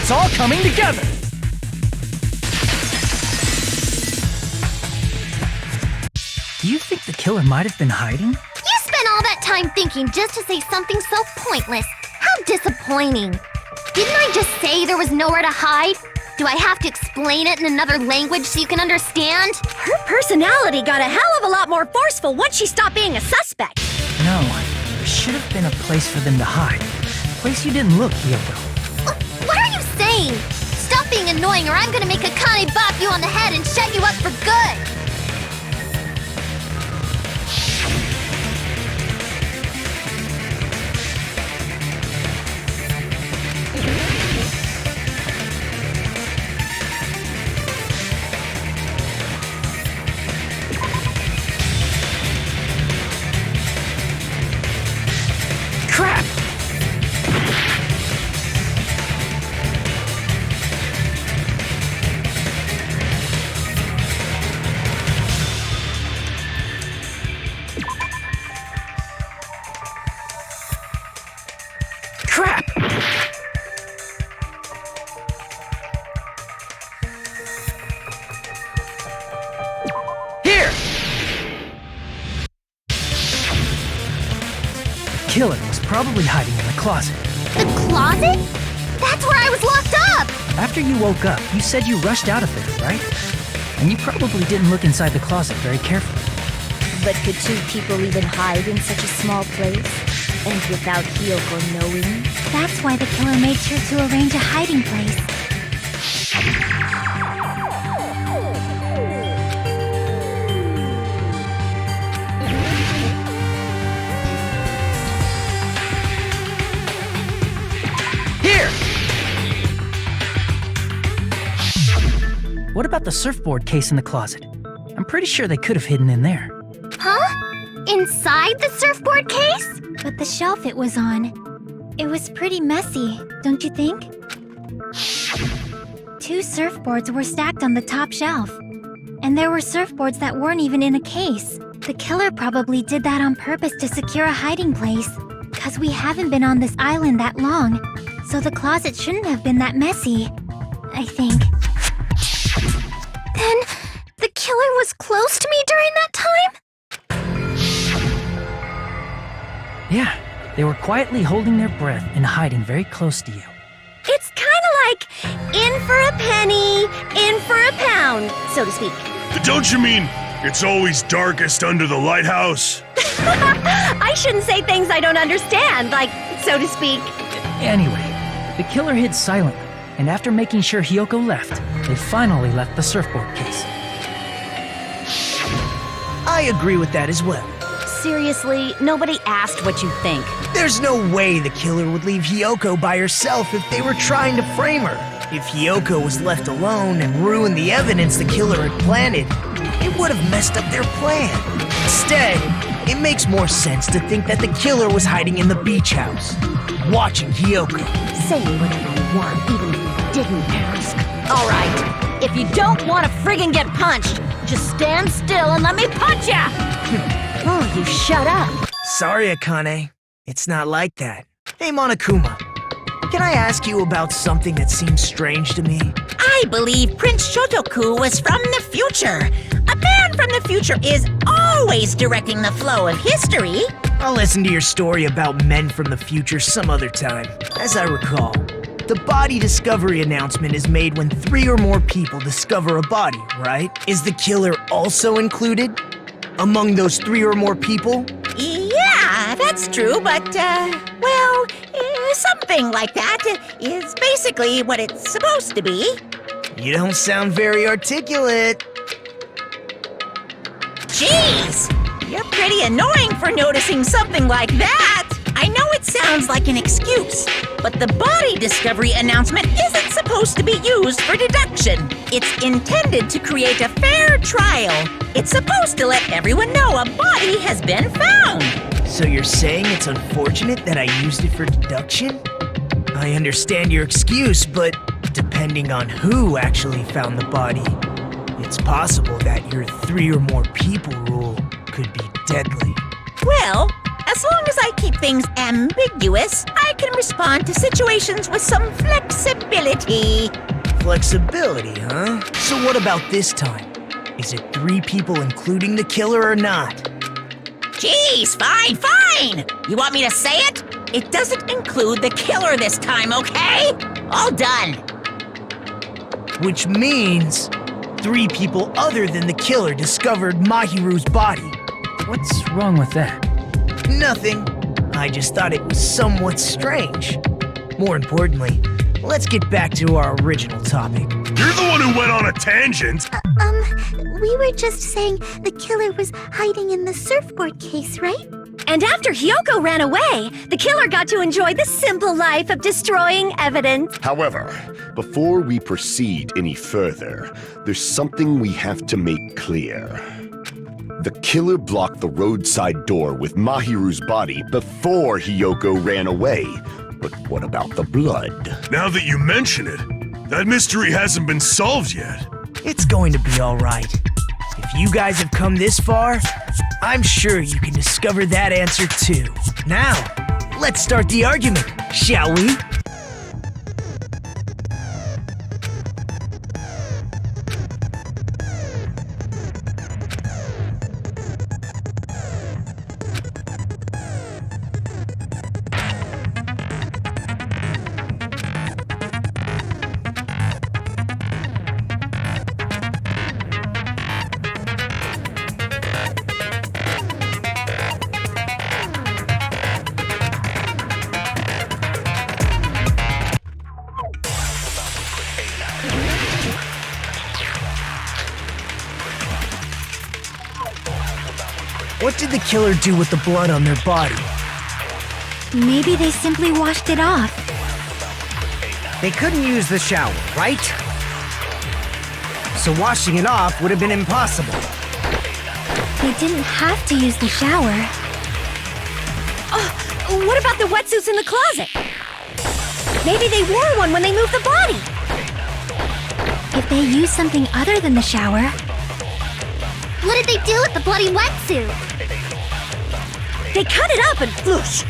it's all coming together! Do you think the killer might have been hiding? You spent all that time thinking just to say something so pointless. How disappointing. Didn't I just say there was nowhere to hide? Do I have to explain it in another language so you can understand? Her personality got a hell of a lot more forceful once she stopped being a suspect. No, there should have been a place for them to hide. A place you didn't look, Hiyoko. What are you saying? Stop being annoying or I'm gonna make Agaaaain bop you on the head and shut you up for good! Crap! Crap! Here! The killer was probably hiding in the closet. The closet? That's where I was locked up! After you woke up, you said you rushed out of there, right? And you probably didn't look inside the closet very carefully. But could two people even hide in such a small place? And without Hiyoko knowing? That's why the killer made sure to arrange a hiding place. Here! What about the surfboard case in the closet? I'm pretty sure they could have hidden in there. Huh? Inside the surfboard case? But the shelf it was on, it was pretty messy, don't you think? 2 surfboards were stacked on the top shelf. And there were surfboards that weren't even in a case. The killer probably did that on purpose to secure a hiding place. 'Cause we haven't been on this island that long, so the closet shouldn't have been that messy, I think. Then, the killer was close to me during that time? Yeah, they were quietly holding their breath and hiding very close to you. It's kind of like in for a penny, in for a pound, so to speak. Don't you mean it's always darkest under the lighthouse? I shouldn't say things I don't understand, like, so to speak. Anyway, the killer hid silently, and after making sure Hiyoko left, they finally left the surfboard case. I agree with that as well. Seriously, nobody asked what you think. There's no way the killer would leave Hiyoko by herself if they were trying to frame her. If Hiyoko was left alone and ruined the evidence the killer had planted, it would have messed up their plan. Instead, it makes more sense to think that the killer was hiding in the beach house, watching Hiyoko. Say whatever you want, even if you didn't ask. All right, if you don't want to friggin' get punched, just stand still and let me punch ya! Oh, you shut up. Sorry, Agaaaain. It's not like that. Hey, Monokuma. Can I ask you about something that seems strange to me? I believe Prince Shotoku was from the future. A man from the future is always directing the flow of history. I'll listen to your story about men from the future some other time. As I recall, the body discovery announcement is made when 3 or more people discover a body, right? Is the killer also included among those 3 or more people? Yeah, that's true, but, well, something like that is basically what it's supposed to be. You don't sound very articulate. Jeez, you're pretty annoying for noticing something like that. I know it sounds like an excuse, but the body discovery announcement isn't supposed to be used for deduction. It's intended to create a fair trial. It's supposed to let everyone know a body has been found. So you're saying it's unfortunate that I used it for deduction? I understand your excuse, but depending on who actually found the body, it's possible that your 3 or more people rule could be deadly. Well, As long as I keep things ambiguous, I can respond to situations with some flexibility. Flexibility, huh? So what about this time? Is it 3 people including the killer or not? Jeez, fine! You want me to say it? It doesn't include the killer this time, okay? All done. Which means 3 people other than the killer discovered Mahiru's body. What's wrong with that? Nothing. I just thought it was somewhat strange. More importantly, let's get back to our original topic. You're the one who went on a tangent. We were just saying the killer was hiding in the surfboard case, right? And after Hyoko ran away, the killer got to enjoy the simple life of destroying evidence. However, before we proceed any further, there's something we have to make clear. The killer blocked the roadside door with Mahiru's body before Hyoko ran away. But what about the blood? Now that you mention it, that mystery hasn't been solved yet. It's going to be all right. If you guys have come this far, I'm sure you can discover that answer too. Now, let's start the argument, shall we? What did the killer do with the blood on their body? Maybe they simply washed it off. They couldn't use the shower, right? So washing it off would have been impossible. They didn't have to use the shower. Oh, what about the wetsuits in the closet? Maybe they wore one when they moved the body. If they used something other than the shower... What did they do with the bloody wetsuit? They cut it up and whoosh.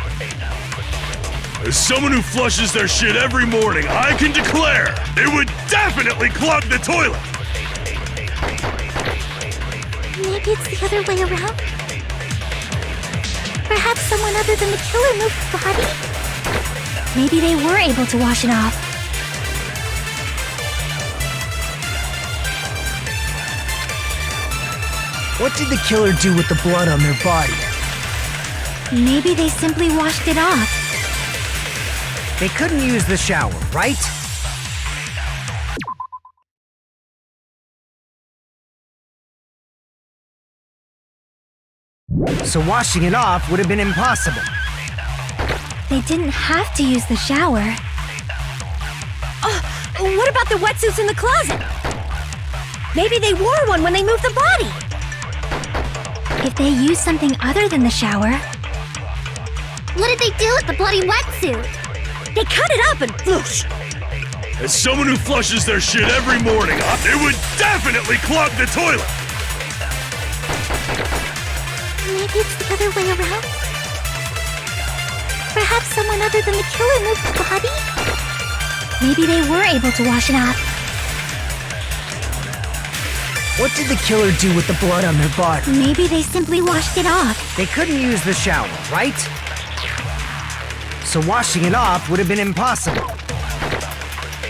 As someone who flushes their shit every morning, I can declare it would definitely clog the toilet. Maybe it's the other way around? Perhaps someone other than the killer moved the body? Maybe they were able to wash it off. What did the killer do with the blood on their body? Maybe they simply washed it off. They couldn't use the shower, right? So washing it off would have been impossible. They didn't have to use the shower. Oh, what about the wetsuits in the closet? Maybe they wore one when they moved the body. If they used something other than the shower... What did they do with the bloody wetsuit? They cut it up and whoosh. As someone who flushes their shit every morning, it would definitely clog the toilet. Maybe it's the other way around? Perhaps someone other than the killer moved the body? Maybe they were able to wash it off. What did the killer do with the blood on their body? Maybe they simply washed it off. They couldn't use the shower, right? So washing it off would have been impossible.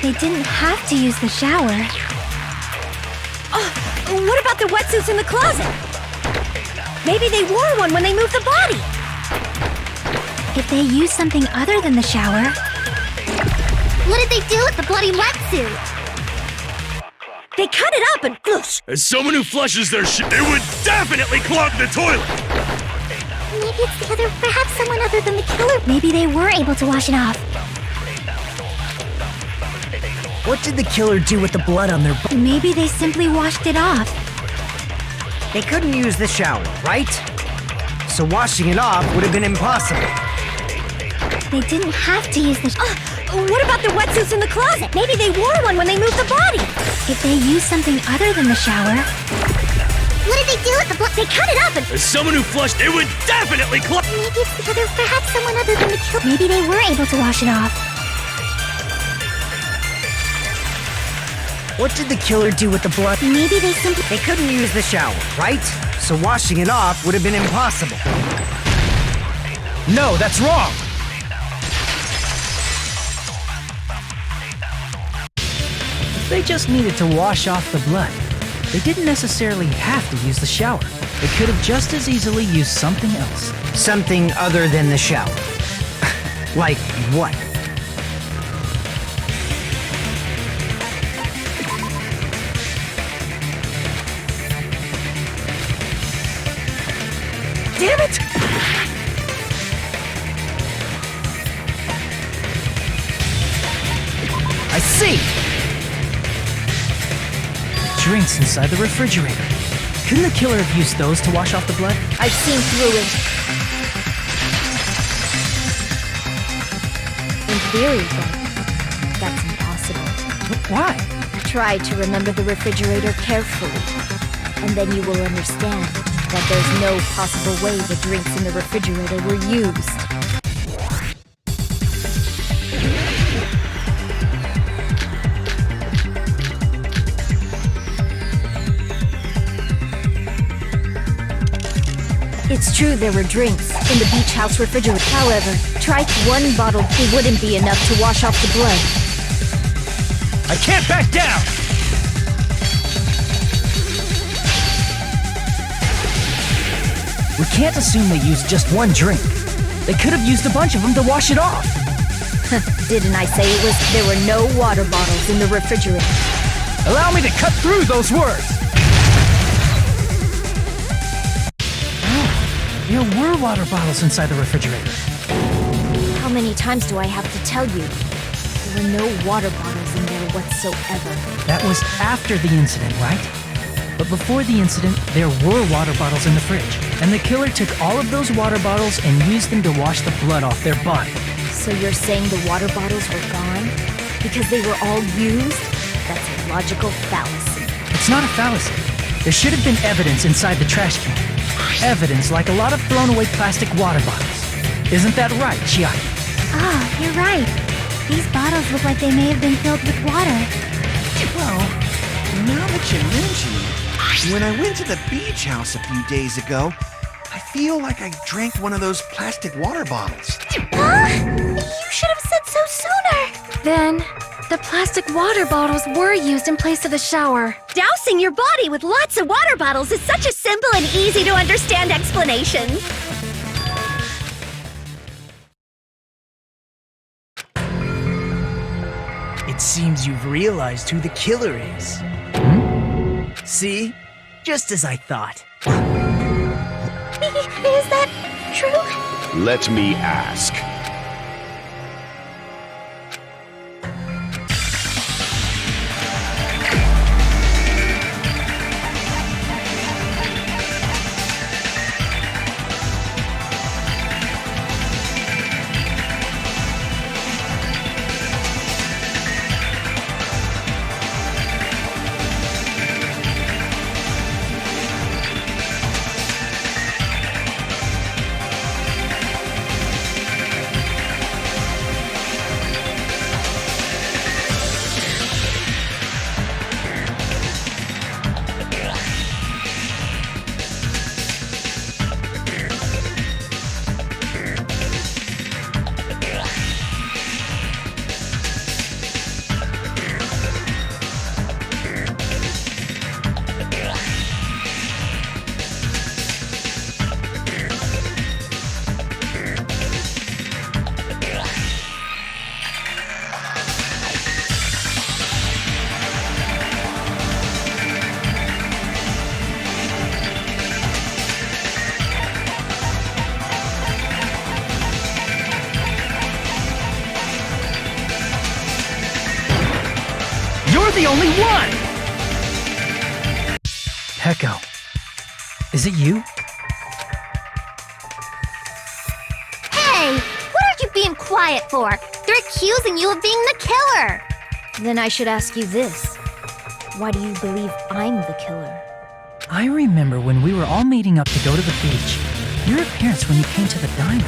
They didn't have to use the shower. Oh, what about the wetsuits in the closet? Maybe they wore one when they moved the body. If they used something other than the shower... What did they do with the bloody wetsuit? They cut it up and whoosh. As someone who flushes their shit, it would definitely clog the toilet. Maybe it's the other... Perhaps someone other than the killer... Maybe they were able to wash it off. What did the killer do with the blood on their body? Maybe they simply washed it off. They couldn't use the shower, right? So washing it off would have been impossible. They didn't have to use the... What about the wetsuits in the closet? Maybe they wore one when they moved the body. If they used something other than the shower... What did they do with the blood? They cut it up and... As someone who flushed, it would definitely Maybe it's the other, perhaps someone other than the killer. Maybe they were able to wash it off. What did the killer do with the blood? Maybe they simply... They couldn't use the shower, right? So washing it off would have been impossible. No, that's wrong! If they just needed to wash off the blood, they didn't necessarily have to use the shower. They could have just as easily used something else. Something other than the shower. Like what? Damn it! I see! Drinks inside the refrigerator. Couldn't the killer have used those to wash off the blood? I've seen through it. In theory, but that's impossible. Why? Try to remember the refrigerator carefully, and then you will understand that there's no possible way the drinks in the refrigerator were used. It's true there were drinks in the beach house refrigerator. However, try one bottle, it wouldn't be enough to wash off the blood. I can't back down! We can't assume they used just one drink. They could have used a bunch of them to wash it off. Didn't I say there were no water bottles in the refrigerator? Allow me to cut through those words! Oh, there were water bottles inside the refrigerator. How many times do I have to tell you? There were no water bottles in there whatsoever. That was after the incident, right? But before the incident, there were water bottles in the fridge, and the killer took all of those water bottles and used them to wash the blood off their body. So you're saying the water bottles were gone? Because they were all used? That's a logical fallacy. It's not a fallacy. There should have been evidence inside the trash can. Evidence like a lot of thrown-away plastic water bottles. Isn't that right, Chiaki? Ah, you're right. These bottles look like they may have been filled with water. Well, now that you mention it, when I went to the beach house a few days ago, I feel like I drank one of those plastic water bottles. Huh? You should have said so sooner. Then, the plastic water bottles were used in place of the shower. Dousing your body with lots of water bottles is such a simple and easy to understand explanation. It seems you've realized who the killer is. See? Just as I thought. Is that true? Let me ask. You're the only one! Peko, is it you? Hey, what are you being quiet for? They're accusing you of being the killer. Then I should ask you this. Why do you believe I'm the killer? I remember when we were all meeting up to go to the beach. Your appearance when you came to the diner.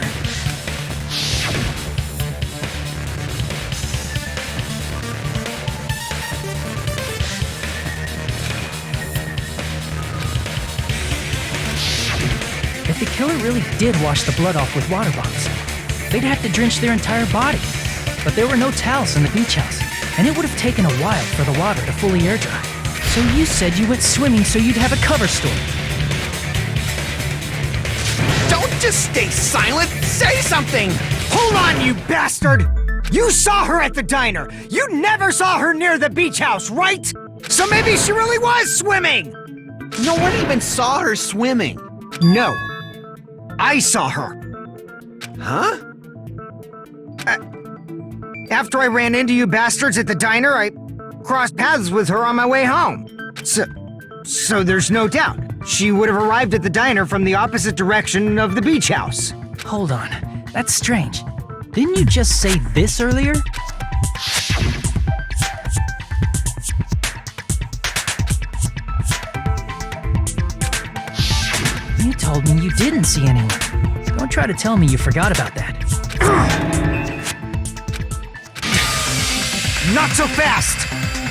If the killer really did wash the blood off with water bombs, they'd have to drench their entire body. But there were no towels in the beach house, and it would have taken a while for the water to fully air dry. So you said you went swimming so you'd have a cover story. Don't just stay silent! Say something! Hold on, you bastard! You saw her at the diner! You never saw her near the beach house, right? So maybe she really was swimming! No one even saw her swimming. No. I saw her. Huh? After I ran into you bastards at the diner, I crossed paths with her on my way home. So there's no doubt. She would have arrived at the diner from the opposite direction of the beach house. Hold on, that's strange. Didn't you just say this earlier? You told me you didn't see anyone. Don't try to tell me you forgot about that. Not so fast!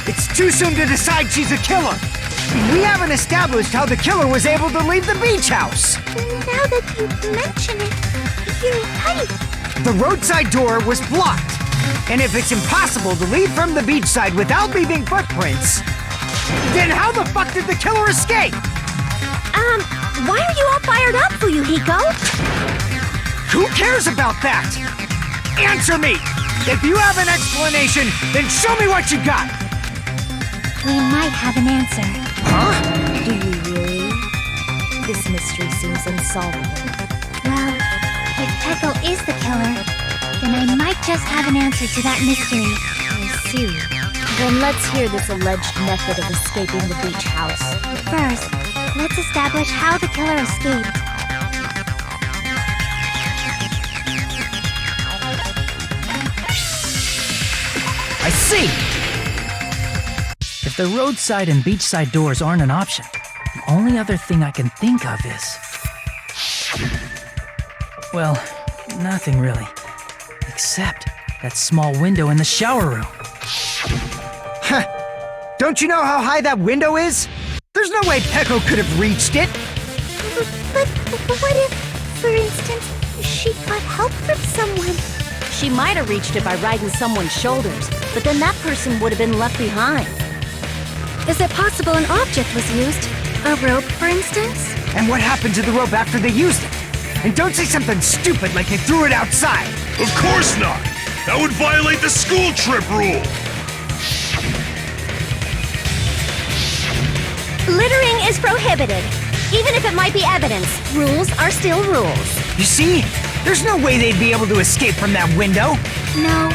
It's too soon to decide she's a killer. We haven't established how the killer was able to leave the beach house. Now that you mention it, you're right. The roadside door was blocked. And if it's impossible to leave from the beachside without leaving footprints, then how the fuck did the killer escape? Why are you all fired up, Fuyuhiko? Who cares about that? Answer me! If you have an explanation, then show me what you got! We might have an answer. Huh? Do you really? This mystery seems unsolvable. Well, if Peko is the killer, then I might just have an answer to that mystery. I see. Then let's hear this alleged method of escaping the beach house. First, let's establish how the killer escaped. I see! If the roadside and beachside doors aren't an option, the only other thing I can think of is... well, nothing really. Except that small window in the shower room. Huh. Don't you know how high that window is? There's no way Peko could have reached it! But what if, for instance, she got help from someone? She might have reached it by riding someone's shoulders, but then that person would have been left behind. Is it possible an object was used? A rope, for instance? And what happened to the rope after they used it? And don't say something stupid like they threw it outside! Of course not! That would violate the school trip rule! Littering is prohibited. Even if it might be evidence, rules are still rules. You see? There's no way they'd be able to escape from that window! No,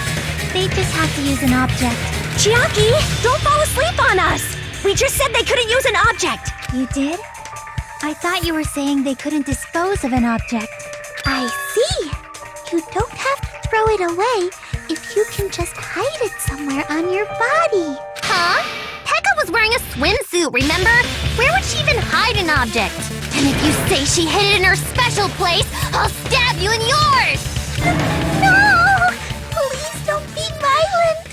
they just have to use an object. Chiaki, don't fall asleep on us! We just said they couldn't use an object! You did? I thought you were saying they couldn't dispose of an object. I see! You don't have to throw it away if you can just hide it somewhere on your body. Huh? Pekka was wearing a swimsuit, remember? Where would she even hide an object? And if you say she hid it in her special place, I'll stab you in yours! No! Please don't be violent!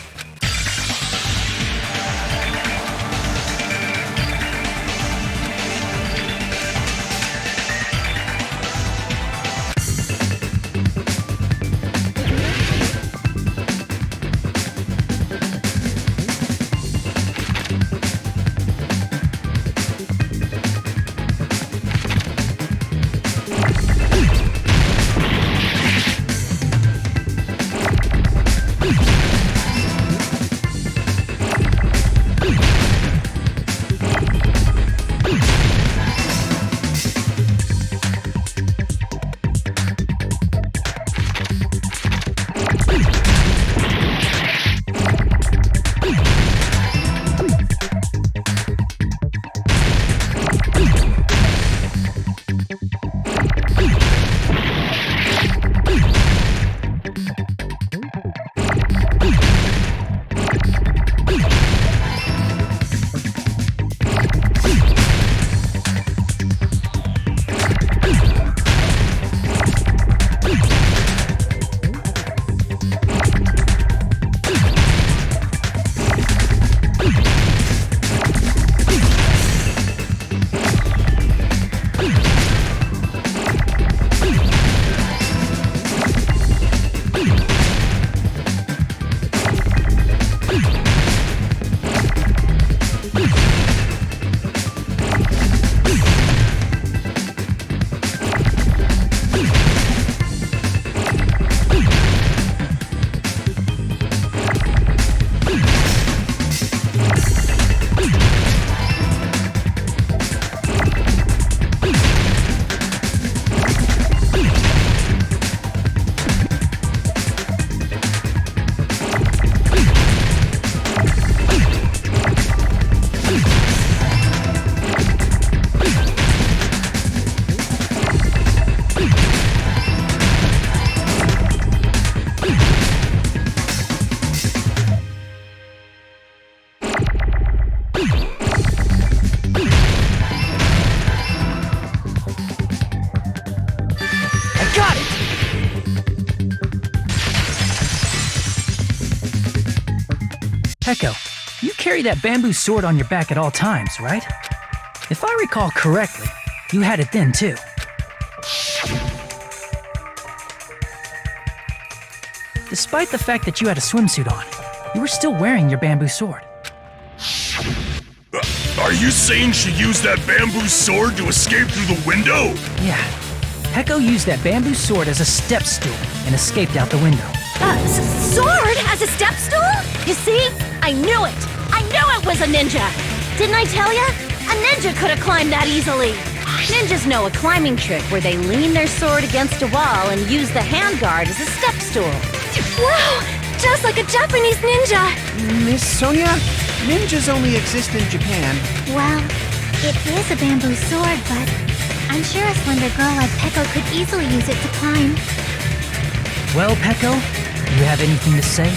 Peko, you carry that bamboo sword on your back at all times, right? If I recall correctly, you had it then too. Despite the fact that you had a swimsuit on, you were still wearing your bamboo sword. Are you saying she used that bamboo sword to escape through the window? Yeah. Peko used that bamboo sword as a step stool and escaped out the window. Sword as a step stool? You see? I knew it! I knew it was a ninja! Didn't I tell ya? A ninja could have climbed that easily! Ninjas know a climbing trick where they lean their sword against a wall and use the handguard as a step stool. Wow! Just like a Japanese ninja! Miss Sonia, ninjas only exist in Japan. Well, it is a bamboo sword, but I'm sure a slender girl like Peko could easily use it to climb. Well, Peko, do you have anything to say?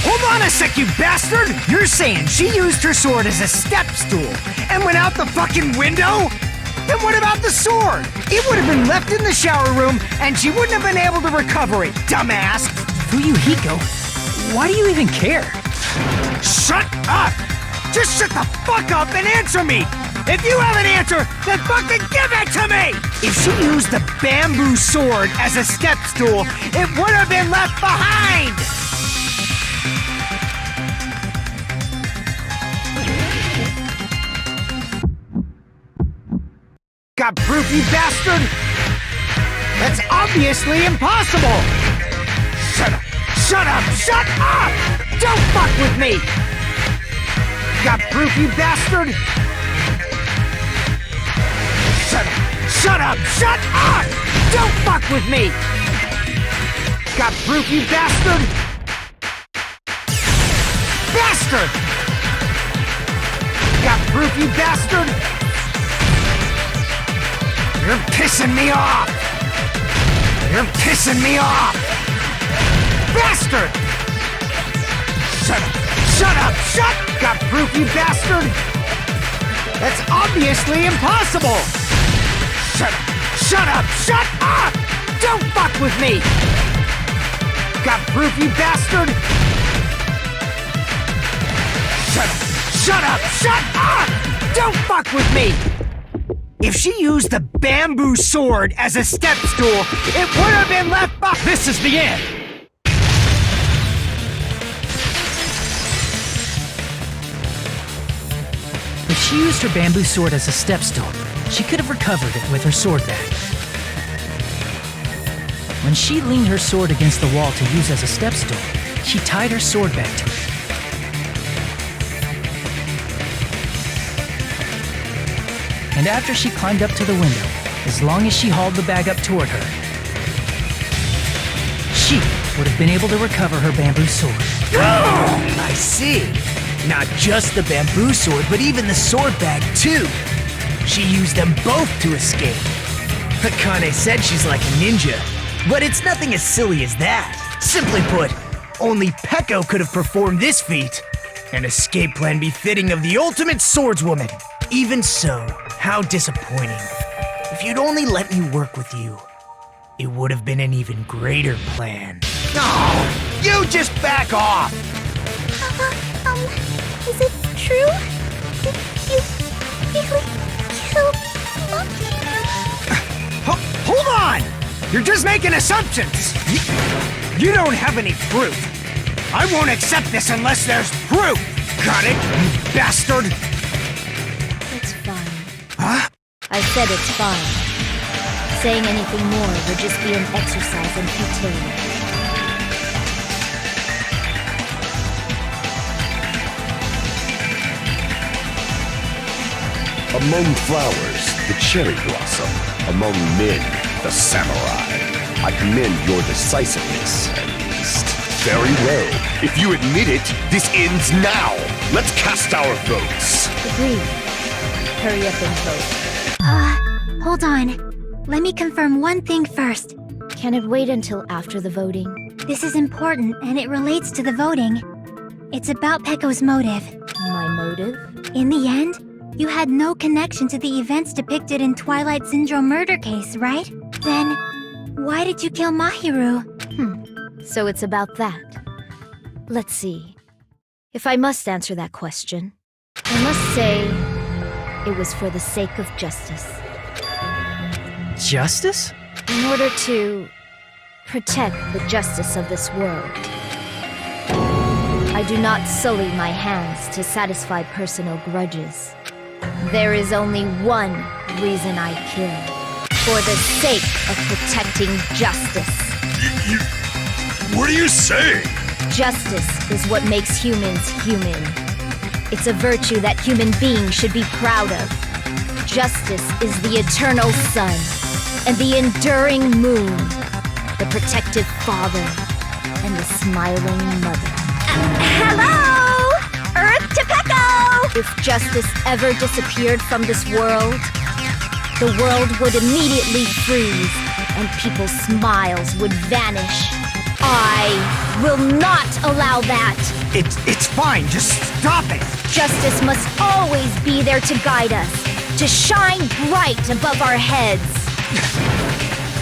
Hold on a sec, you bastard! You're saying she used her sword as a step stool and went out the fucking window? Then what about the sword? It would have been left in the shower room and she wouldn't have been able to recover it, dumbass! Fuyuhiko, why do you even care? Shut up! Just shut the fuck up and answer me! If you have an answer, then fucking give it to me! If she used the bamboo sword as a step stool, it would have been left behind! Got proof, you bastard? That's obviously impossible! Shut up! Shut up! Shut up! Don't fuck with me! Got proof, you bastard? Shut up! Shut up! Shut up! Don't fuck with me! Got proof, you bastard? Bastard! Got proof, you bastard? You're pissing me off! You're pissing me off! Bastard! Shut up! Shut up! Shut! Got proof, you bastard? That's obviously impossible! Shut up! Shut up! Shut up! Don't fuck with me! Got proof, you bastard? Shut up! Shut up! Shut up! Don't fuck with me! If she used the bamboo sword as a step stool, it would have been left behind. This is the end! If she used her bamboo sword as a step stool, she could have recovered it with her sword bag. When she leaned her sword against the wall to use as a step stool, she tied her sword bag to it. And after she climbed up to the window, as long as she hauled the bag up toward her, she would have been able to recover her bamboo sword. Oh, I see. Not just the bamboo sword, but even the sword bag, too. She used them both to escape. Akane said she's like a ninja, but it's nothing as silly as that. Simply put, only Peko could have performed this feat. An escape plan befitting of the ultimate swordswoman. Even so, how disappointing. If you'd only let me work with you, it would have been an even greater plan. Oh, you just back off! Is it true? Did you really kill Monkey? Hold on! You're just making assumptions! You don't have any proof. I won't accept this unless there's proof! Got it, you bastard? It's fine. Huh? I said it's fine. Saying anything more would just be an exercise in futility. Among flowers, the cherry blossom. Among men, the samurai. I commend your decisiveness, at least. Very well. If you admit it, this ends now. Let's cast our votes. Agreed. Hurry up and vote. Hold on. Let me confirm one thing first. Can it wait until after the voting? This is important, and it relates to the voting. It's about Pecco's motive. My motive? In the end, you had no connection to the events depicted in Twilight Syndrome murder case, right? Then, why did you kill Mahiru? So it's about that. Let's see. If I must answer that question, I must say it was for the sake of justice. Justice? In order to protect the justice of this world. I do not sully my hands to satisfy personal grudges. There is only one reason I kill. For the sake of protecting justice. What are you saying? Justice is what makes humans human. It's a virtue that human beings should be proud of. Justice is the eternal sun and the enduring moon, the protective father and the smiling mother. Hello! Earth to Pecco! If justice ever disappeared from this world, the world would immediately freeze and people's smiles would vanish. I will not allow that! It's fine, just stop it! Justice must always be there to guide us, to shine bright above our heads.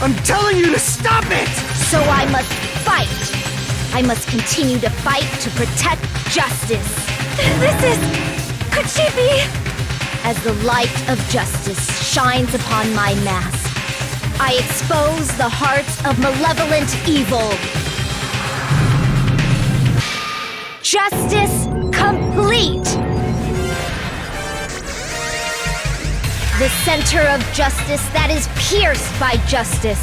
I'm telling you to stop it! So I must fight. I must continue to fight to protect justice. Could she be? As the light of justice shines upon my mask, I expose the hearts of malevolent evil. Justice complete! The center of justice that is pierced by justice.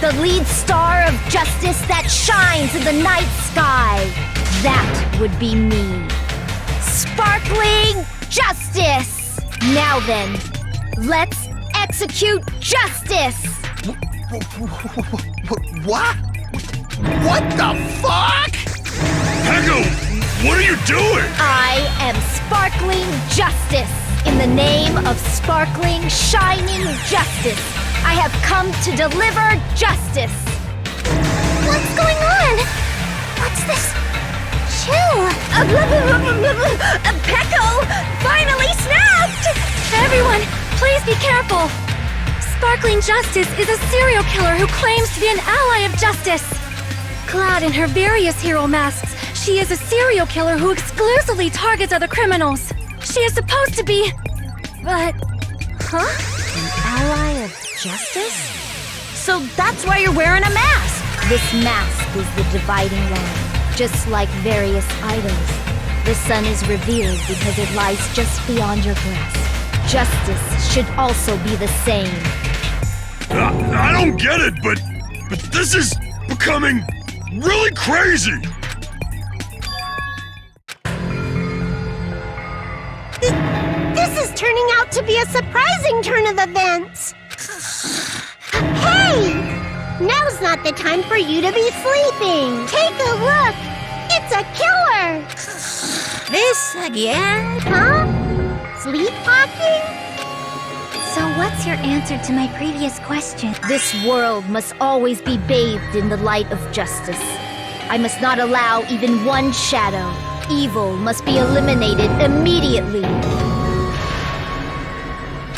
The lead star of justice that shines in the night sky. That would be me. Sparkling justice! Now then, let's execute justice! What? What the fuck? Pecco, what are you doing? I am sparkling justice. In the name of sparkling, shining justice, I have come to deliver justice. What's going on? What's this? Chill. Pecco finally snapped! Everyone, please be careful! Sparkling Justice is a serial killer who claims to be an ally of justice. Clad in her various hero masks, she is a serial killer who exclusively targets other criminals. She is supposed to be... but... Huh? An ally of justice? So that's why you're wearing a mask! This mask is the dividing line, just like various idols. The sun is revered because it lies just beyond your grasp. Justice should also be the same. I don't get it, but this is becoming really crazy. This is turning out to be a surprising turn of events. Hey! Now's not the time for you to be sleeping. Take a look. It's a killer. This again? Huh? Sleepwalking? So what's your answer to my previous question? This world must always be bathed in the light of justice. I must not allow even one shadow. Evil must be eliminated immediately.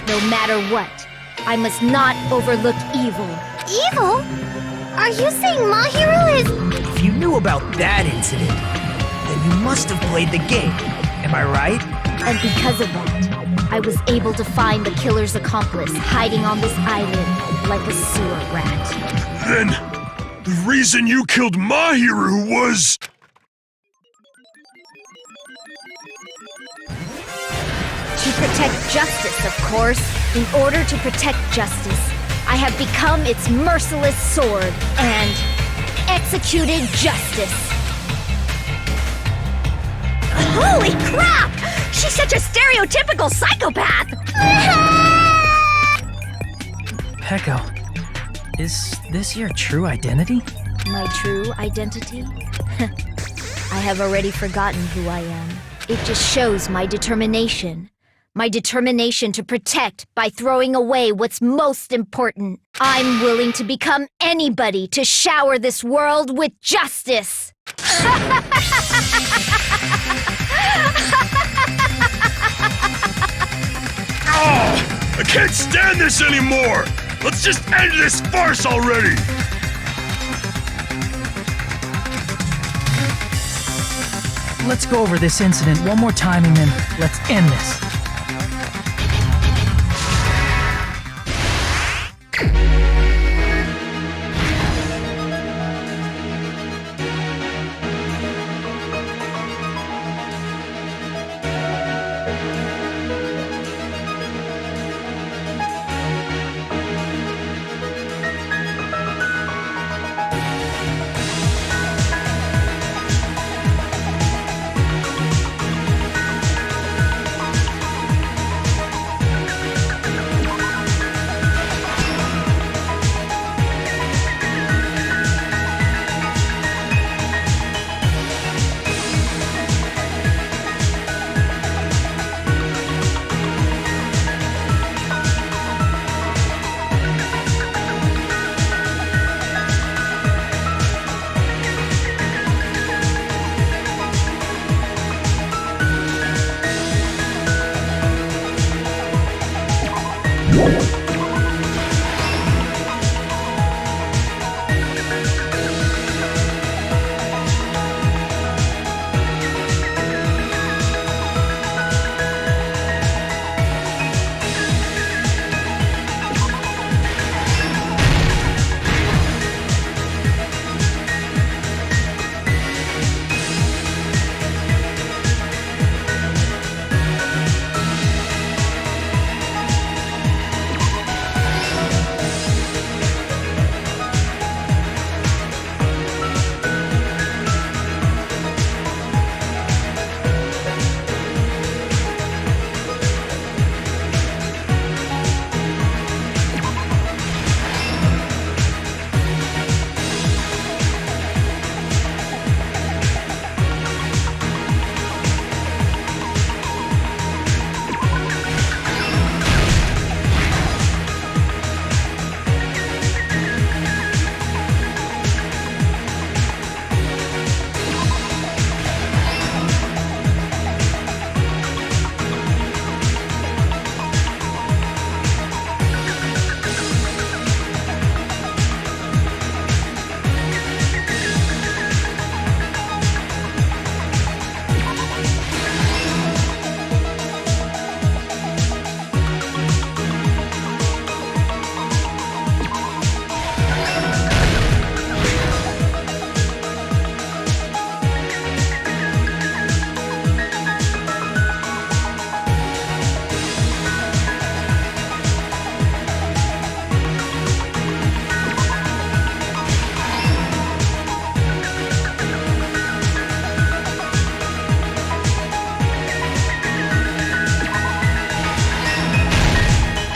No matter what, I must not overlook evil. Evil? Are you saying Mahiru is... If you knew about that incident, then you must have played the game. Am I right? And because of that, I was able to find the killer's accomplice hiding on this island like a sewer rat. Then, the reason you killed Mahiru was... To protect justice, of course. In order to protect justice, I have become its merciless sword and executed justice. Holy crap! She's such a stereotypical psychopath! Pecco, is this your true identity? My true identity? I have already forgotten who I am. It just shows my determination. My determination to protect by throwing away what's most important. I'm willing to become anybody to shower this world with justice. I can't stand this anymore! Let's just end this farce already! Let's go over this incident one more time and then let's end this.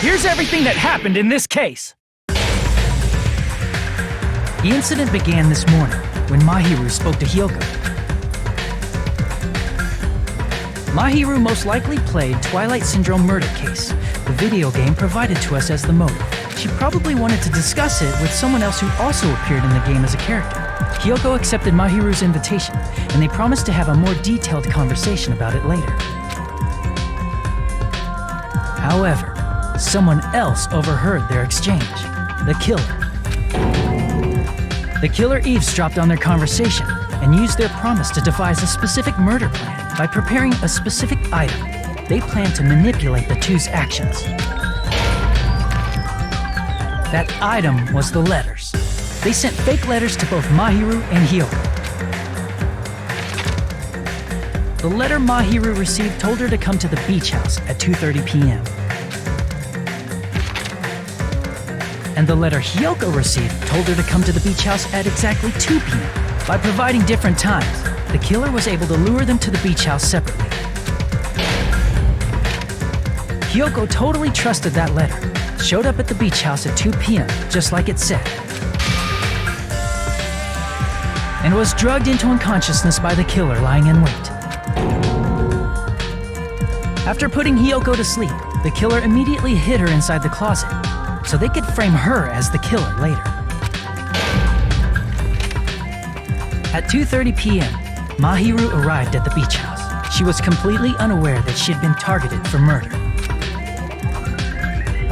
Here's everything that happened in this case. The incident began this morning when Mahiru spoke to Hyoko. Mahiru most likely played Twilight Syndrome Murder Case, the video game provided to us as the motive. She probably wanted to discuss it with someone else who also appeared in the game as a character. Hyoko accepted Mahiru's invitation, and they promised to have a more detailed conversation about it later. However, someone else overheard their exchange. The killer. The killer eavesdropped on their conversation and used their promise to devise a specific murder plan by preparing a specific item. They planned to manipulate the two's actions. That item was the letters. They sent fake letters to both Mahiru and Hyoko. The letter Mahiru received told her to come to the beach house at 2:30 p.m. And the letter Hyoko received told her to come to the beach house at exactly 2 p.m. By providing different times, the killer was able to lure them to the beach house separately. Hyoko totally trusted that letter, showed up at the beach house at 2 p.m., just like it said. and was drugged into unconsciousness by the killer lying in wait. After putting Hiyoko to sleep, the killer immediately hid her inside the closet, so they could frame her as the killer later. At 2:30 p.m., Mahiru arrived at the beach house. She was completely unaware that she had been targeted for murder.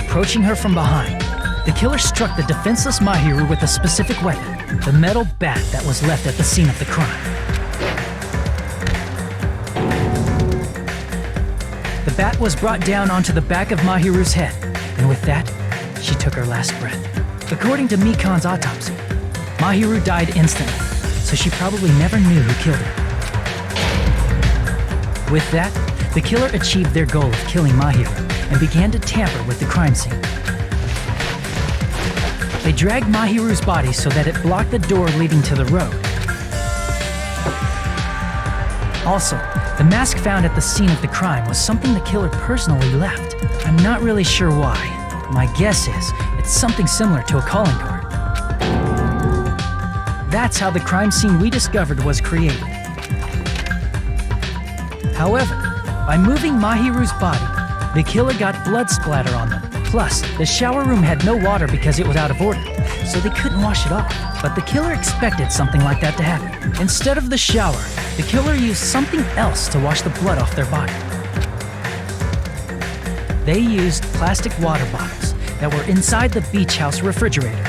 Approaching her from behind, the killer struck the defenseless Mahiru with a specific weapon, the metal bat that was left at the scene of the crime. The bat was brought down onto the back of Mahiru's head, and with that, she took her last breath. According to Mikan's autopsy, Mahiru died instantly, so she probably never knew who killed her. With that, the killer achieved their goal of killing Mahiru and began to tamper with the crime scene. They dragged Mahiru's body so that it blocked the door leading to the road. Also, the mask found at the scene of the crime was something the killer personally left. I'm not really sure why. My guess is it's something similar to a calling card. That's how the crime scene we discovered was created. However, by moving Mahiru's body, the killer got blood splatter on them. Plus, the shower room had no water because it was out of order, so they couldn't wash it off. But the killer expected something like that to happen. Instead of the shower, the killer used something else to wash the blood off their body. They used plastic water bottles that were inside the beach house refrigerator.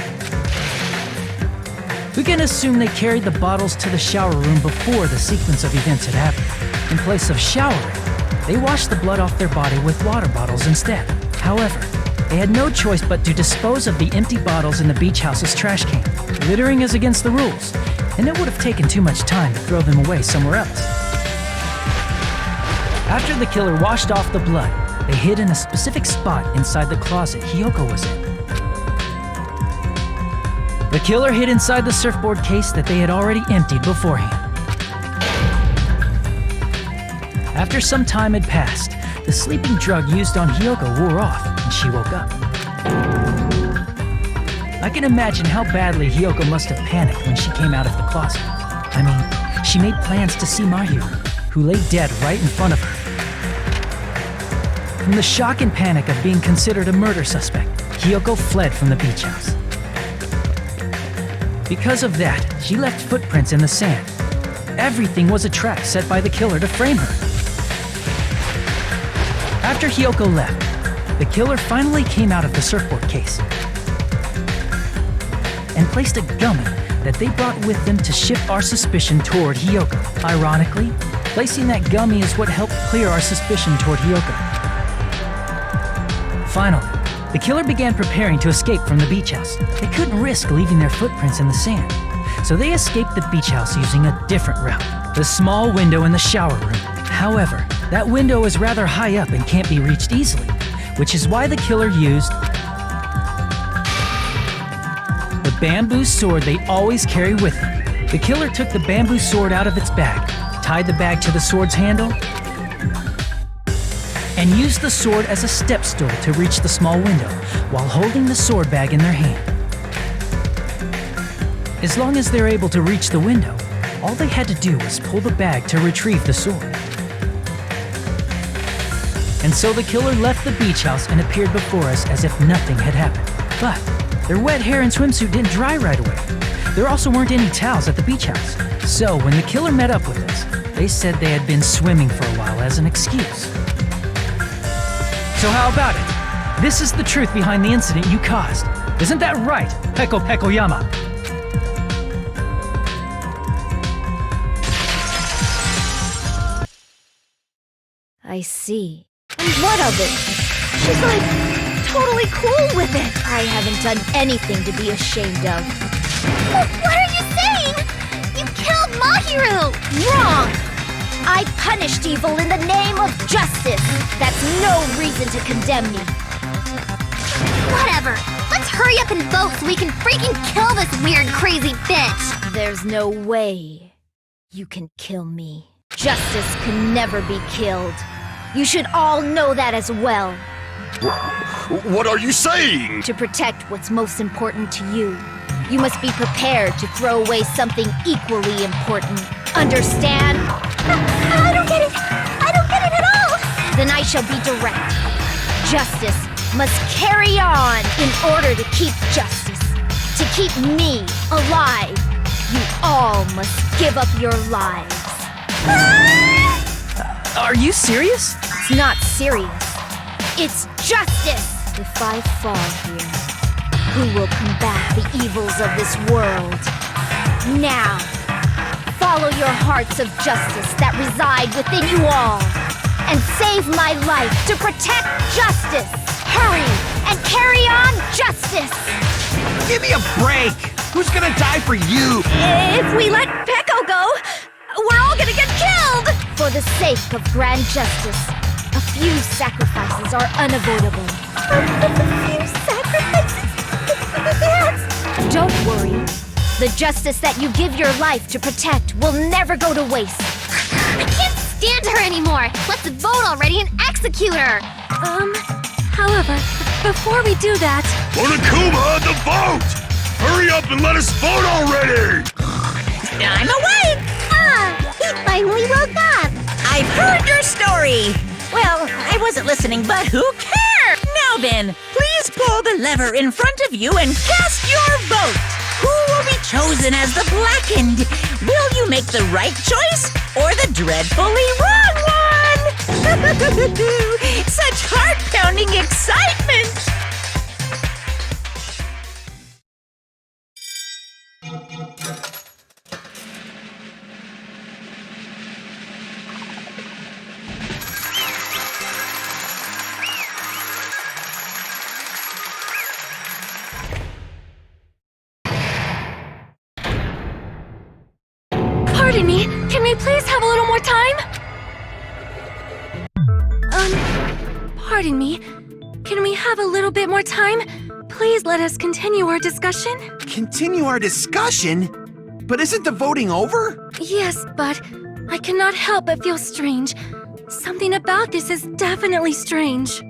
We can assume they carried the bottles to the shower room before the sequence of events had happened. In place of showering, they washed the blood off their body with water bottles instead. However, they had no choice but to dispose of the empty bottles in the beach house's trash can. Littering is against the rules, and it would have taken too much time to throw them away somewhere else. After the killer washed off the blood, they hid in a specific spot inside the closet Hiyoko was in. The killer hid inside the surfboard case that they had already emptied beforehand. After some time had passed, the sleeping drug used on Hiyoko wore off, and she woke up. I can imagine how badly Hiyoko must have panicked when she came out of the closet. I mean, she made plans to see Mahiru, who lay dead right in front of her. From the shock and panic of being considered a murder suspect, Hiyoko fled from the beach house. Because of that, she left footprints in the sand. Everything was a trap set by the killer to frame her. After Hiyoko left, the killer finally came out of the surfboard case and placed a gummy that they brought with them to shift our suspicion toward Hiyoko. Ironically, placing that gummy is what helped clear our suspicion toward Hiyoko. Finally, the killer began preparing to escape from the beach house. They couldn't risk leaving their footprints in the sand, so they escaped the beach house using a different route, the small window in the shower room. However, that window is rather high up and can't be reached easily, which is why the killer used the bamboo sword they always carry with them. The killer took the bamboo sword out of its bag, tied the bag to the sword's handle, and used the sword as a step stool to reach the small window while holding the sword bag in their hand. As long as they're able to reach the window, all they had to do was pull the bag to retrieve the sword. And so the killer left the beach house and appeared before us as if nothing had happened. But their wet hair and swimsuit didn't dry right away. There also weren't any towels at the beach house. So when the killer met up with us, they said they had been swimming for a while as an excuse. So how about it? This is the truth behind the incident you caused. Isn't that right, Peko Pekoyama? I see. And what of it? She's like, totally cool with it. I haven't done anything to be ashamed of. What are you saying? You killed Mahiru! Wrong! I punished evil in the name of justice. That's no reason to condemn me. Whatever. Let's hurry up and vote so we can freaking kill this weird, crazy bitch. There's no way you can kill me. Justice can never be killed. You should all know that as well. What are you saying? To protect what's most important to you. you must be prepared to throw away something equally important. Understand? I don't get it. I don't get it at all. Then I shall be direct. Justice must carry on in order to keep justice. To keep me alive, you all must give up your lives. Are you serious? It's not serious. It's justice. If I fall here, who will combat the evils of this world? Now, follow your hearts of justice that reside within you all, and save my life to protect justice. Hurry and carry on justice. Give me a break! Who's gonna die for you? If we let Peko go, we're all gonna get killed! For the sake of grand justice, a few sacrifices are unavoidable. A few sacrifices? That's... Don't worry. The justice that you give your life to protect will never go to waste. I can't stand her anymore. Let's vote already and execute her. However, before we do that... Monokuma, the vote! Hurry up and let us vote already! I'm awake! He finally woke up. I've heard your story! Well, I wasn't listening, but who cares? Now then, please pull the lever in front of you and cast your vote! Who will be chosen as the blackened? Will you make the right choice or the dreadfully wrong one? Such heart-pounding excitement! Pardon me, can we please have a little more time? Pardon me, can we have a little bit more time? Please let us continue our discussion. Continue our discussion? But isn't the voting over? Yes, but I cannot help but feel strange. Something about this is definitely strange.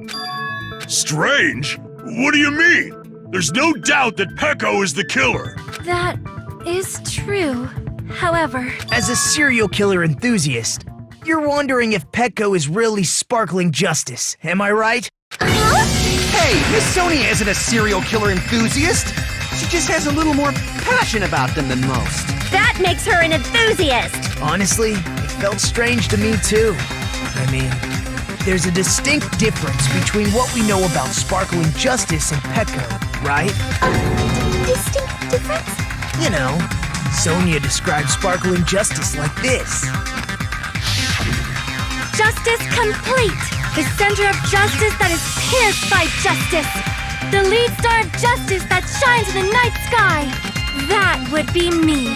Strange? What do you mean? There's no doubt that Peko is the killer. That is true. However, As a serial killer enthusiast, you're wondering if Petco is really sparkling justice, am I right? Hey, Miss Sonia isn't a serial killer enthusiast. She just has a little more passion about them than most. That makes her an enthusiast! Honestly, it felt strange to me too. I mean, there's a distinct difference between what we know about sparkling justice and Petco, right? Distinct difference? You know, Sonia describes sparkling justice like this. justice complete. The center of justice that is pierced by justice. The lead star of justice that shines in the night sky. That would be me.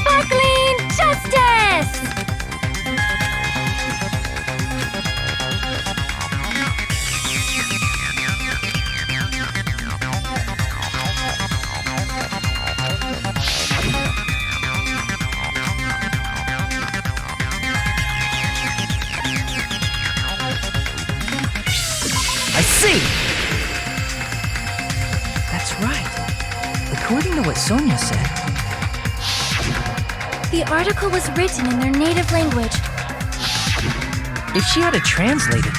Sparkling justice! I see! That's right. According to what Sonia said. The article was written in their native language. If she had to translate it,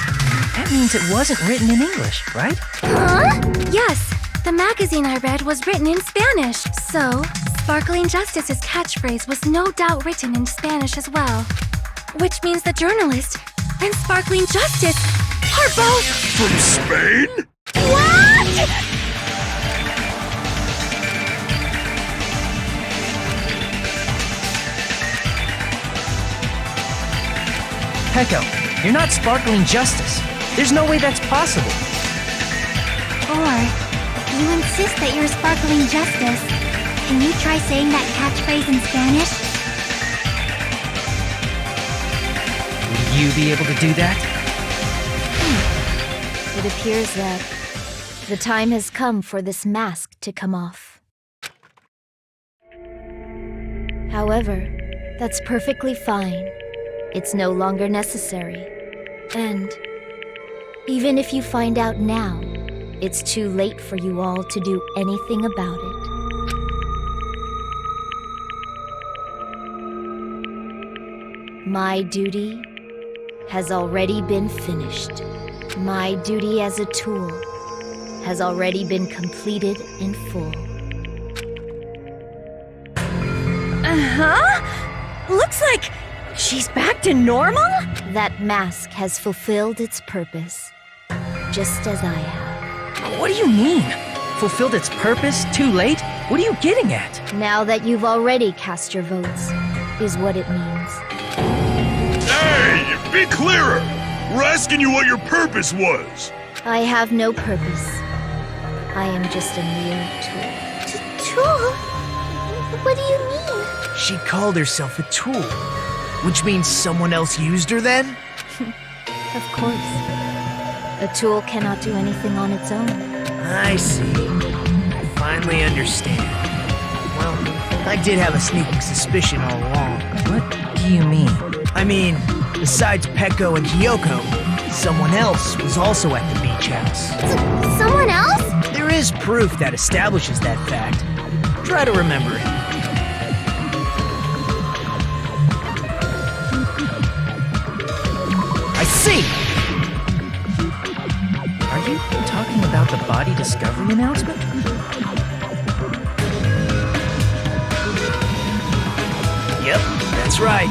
that means it wasn't written in English, right? Huh? Yes. The magazine I read was written in Spanish. So, Sparkling Justice's catchphrase was no doubt written in Spanish as well. Which means the journalist and Sparkling Justice are both... From Spain? What?! Peko, you're not Sparkling Justice. There's no way that's possible. Or, you insist that you're Sparkling Justice. Can you try saying that catchphrase in Spanish? Will you be able to do that? It appears that the time has come for this mask to come off. However, that's perfectly fine. It's no longer necessary. And even if you find out now, it's too late for you all to do anything about it. My duty has already been finished. My duty as a tool has already been completed in full. Looks like she's back to normal? That mask has fulfilled its purpose, just as I have. What do you mean? Fulfilled its purpose? Too late? What are you getting at? Now that you've already cast your votes, is what it means. Hey, be clearer! We're asking you what your purpose was. I have no purpose. I am just a mere tool. Tool? What do you mean? She called herself a tool, which means someone else used her then? Of course. A tool cannot do anything on its own. I see. I finally understand. Well, I did have a sneaking suspicion all along. What do you mean? I mean, besides Peko and Hiyoko, someone else was also at the beach house. Someone else? There is proof that establishes that fact. Try to remember it. I see! Are you talking about the body discovery announcement? Yep, that's right.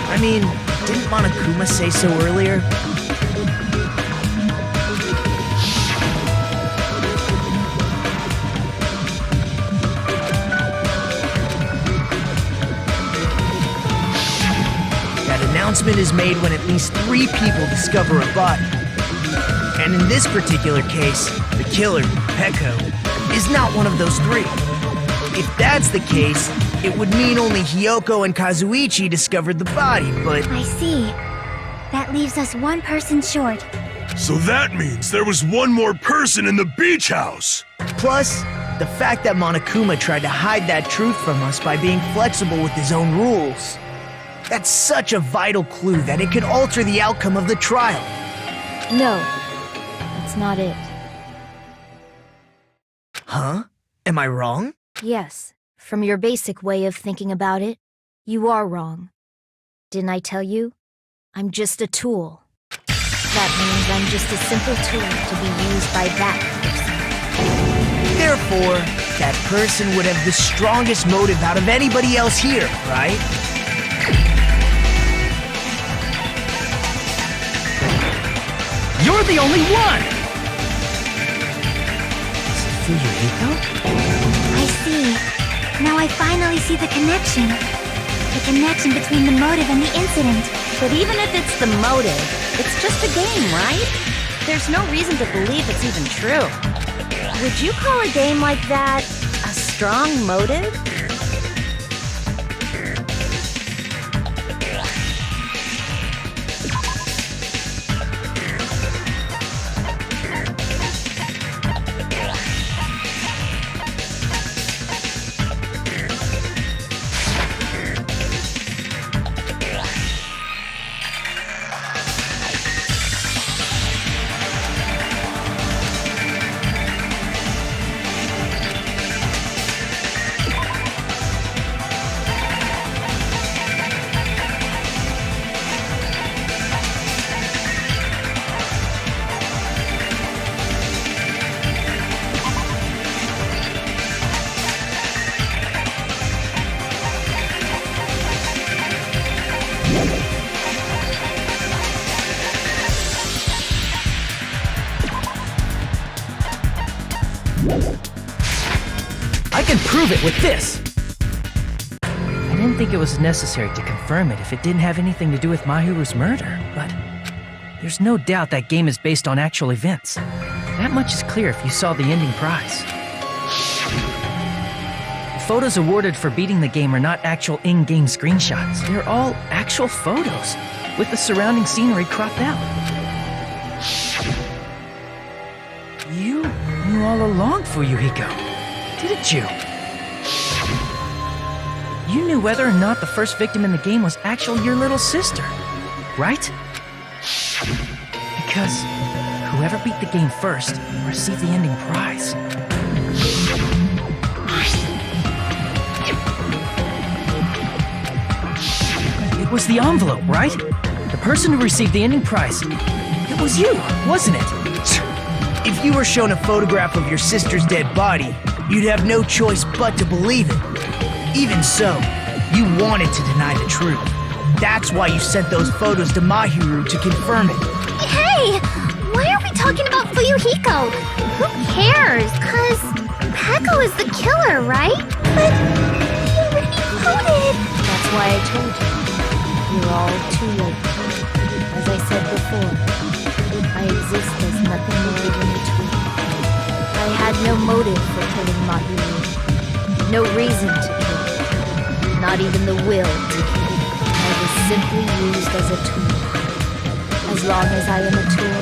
I mean, didn't Monokuma say so earlier? That announcement is made when at least 3 people discover a body. And in this particular case, the killer, Peko, is not one of those 3. If that's the case, it would mean only Hiyoko and Kazuichi discovered the body, but... I see. That leaves us one person short. So that means there was one more person in the beach house. Plus, the fact that Monokuma tried to hide that truth from us by being flexible with his own rules. That's such a vital clue that it could alter the outcome of the trial. No, that's not it. Huh? Am I wrong? Yes, from your basic way of thinking about it, you are wrong. Didn't I tell you? I'm just a tool. That means I'm just a simple tool to be used by that person. Therefore, that person would have the strongest motive out of anybody else here, right? You're the only one! Is it Fuyuhiko? I see. Now I finally see the connection. The connection between the motive and the incident. But even if it's the motive, it's just a game, right? There's no reason to believe it's even true. Would you call a game like that a strong motive? I can prove it with this! I didn't think it was necessary to confirm it if it didn't have anything to do with Mahiru's murder, but there's no doubt that game is based on actual events. That much is clear if you saw the ending prize. The photos awarded for beating the game are not actual in-game screenshots. They're all actual photos, with the surrounding scenery cropped out. You knew all along, Fuyuhiko, didn't you? You knew whether or not the first victim in the game was actually your little sister, right? Because whoever beat the game first received the ending prize. was the envelope, right? The person who received the ending prize. It was you, wasn't it? If you were shown a photograph of your sister's dead body, you'd have no choice but to believe it. Even so, you wanted to deny the truth. That's why you sent those photos to Mahiru to confirm it. Hey! Why are we talking about Fuyuhiko? Who cares? 'Cause Peko is the killer, right? But he already voted! That's why I told you. You're all too late. As I said before, I exist as nothing more than a tool. I had no motive for killing Mahiru. No reason to kill. Not even the will to kill. I was simply used as a tool. As long as I am a tool,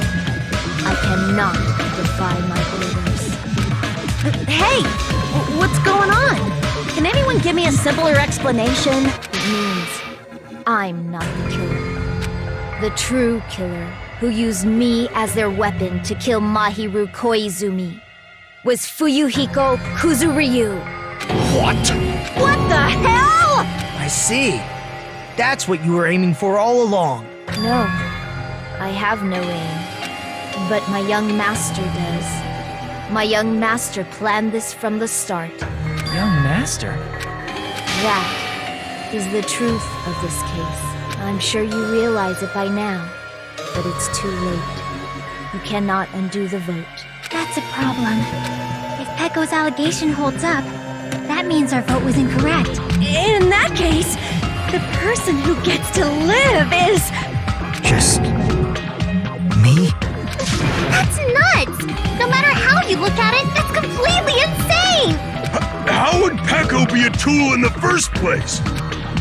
I cannot defy my orders. Hey! What's going on? Can anyone give me a simpler explanation? It means I'm not the killer. The true killer, who used me as their weapon to kill Mahiru Koizumi, was Fuyuhiko Kuzuryu. What? What the hell? I see. That's what you were aiming for all along. No, I have no aim. But my young master does. My young master planned this from the start. Young master? That is the truth of this case. I'm sure you realize it by now, but it's too late. You cannot undo the vote. That's a problem. If Peko's allegation holds up, that means our vote was incorrect. In that case, the person who gets to live is... Just... me? That's nuts! No matter how you look at it, that's completely insane! How would Peko be a tool in the first place?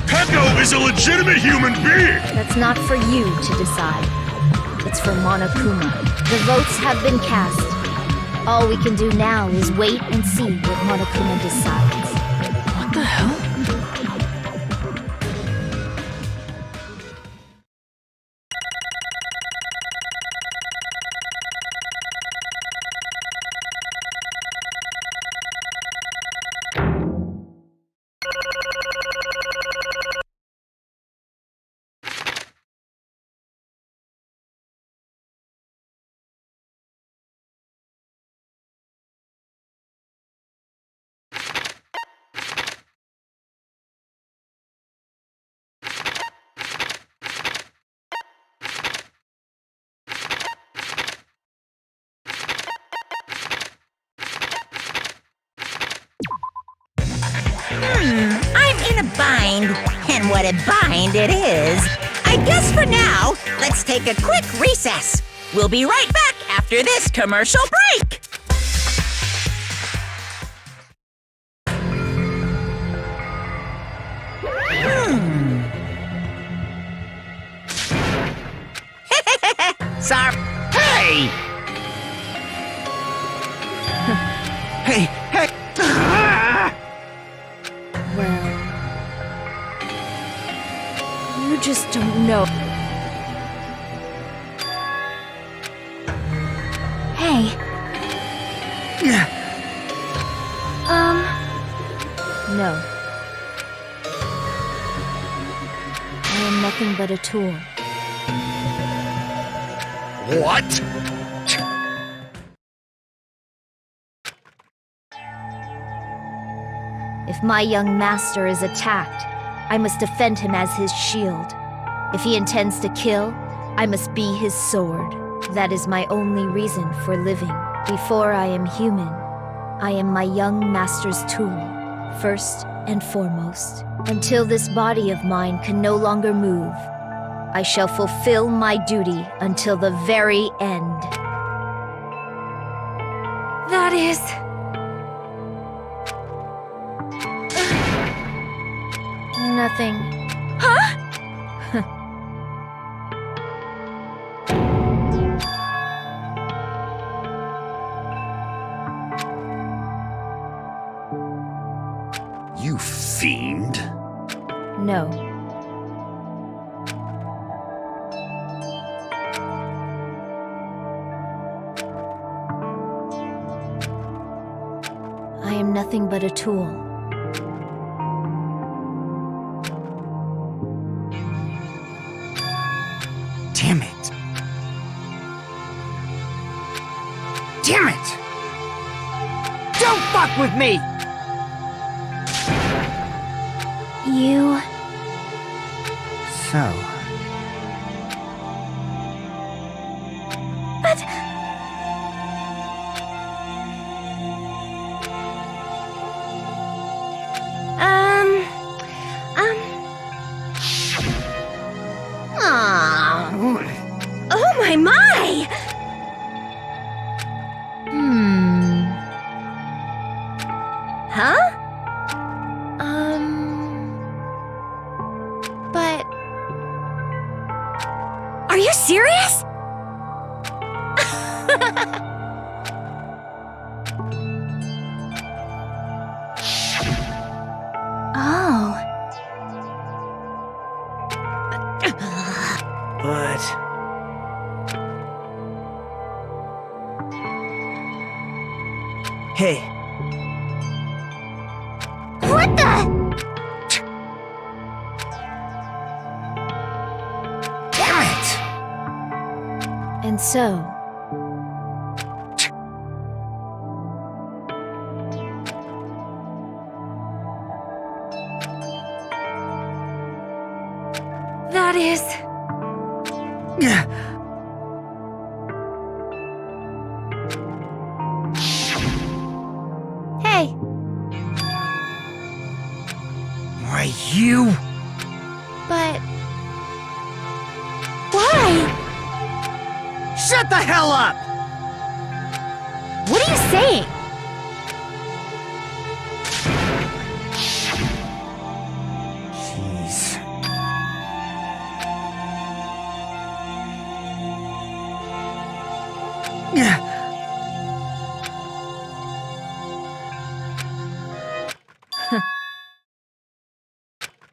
Peko is a legitimate human being! That's not for you to decide. It's for Monokuma. The votes have been cast. All we can do now is wait and see what Monokuma decides. What the hell? I'm in a bind, and what a bind it is. I guess for now, let's take a quick recess. We'll be right back after this commercial break. Sorry. Hey! Hey, hey! Well, you just don't know. Hey, No. I am nothing but a tool. What? If my young master is attacked, I must defend him as his shield. If he intends to kill, I must be his sword. That is my only reason for living. Before I am human, I am my young master's tool, first and foremost. Until this body of mine can no longer move, I shall fulfill my duty until the very end. That is... Nothing. You fiend. No. I am nothing but a tool. Damn it. Damn it! Don't fuck with me! You... So... But... Oh my my! Huh? But Are you serious? Oh... But... Hey, What the... Damn it! and so That is... Hey, Why, you... but Why? Shut the hell up! What are you saying? Jeez.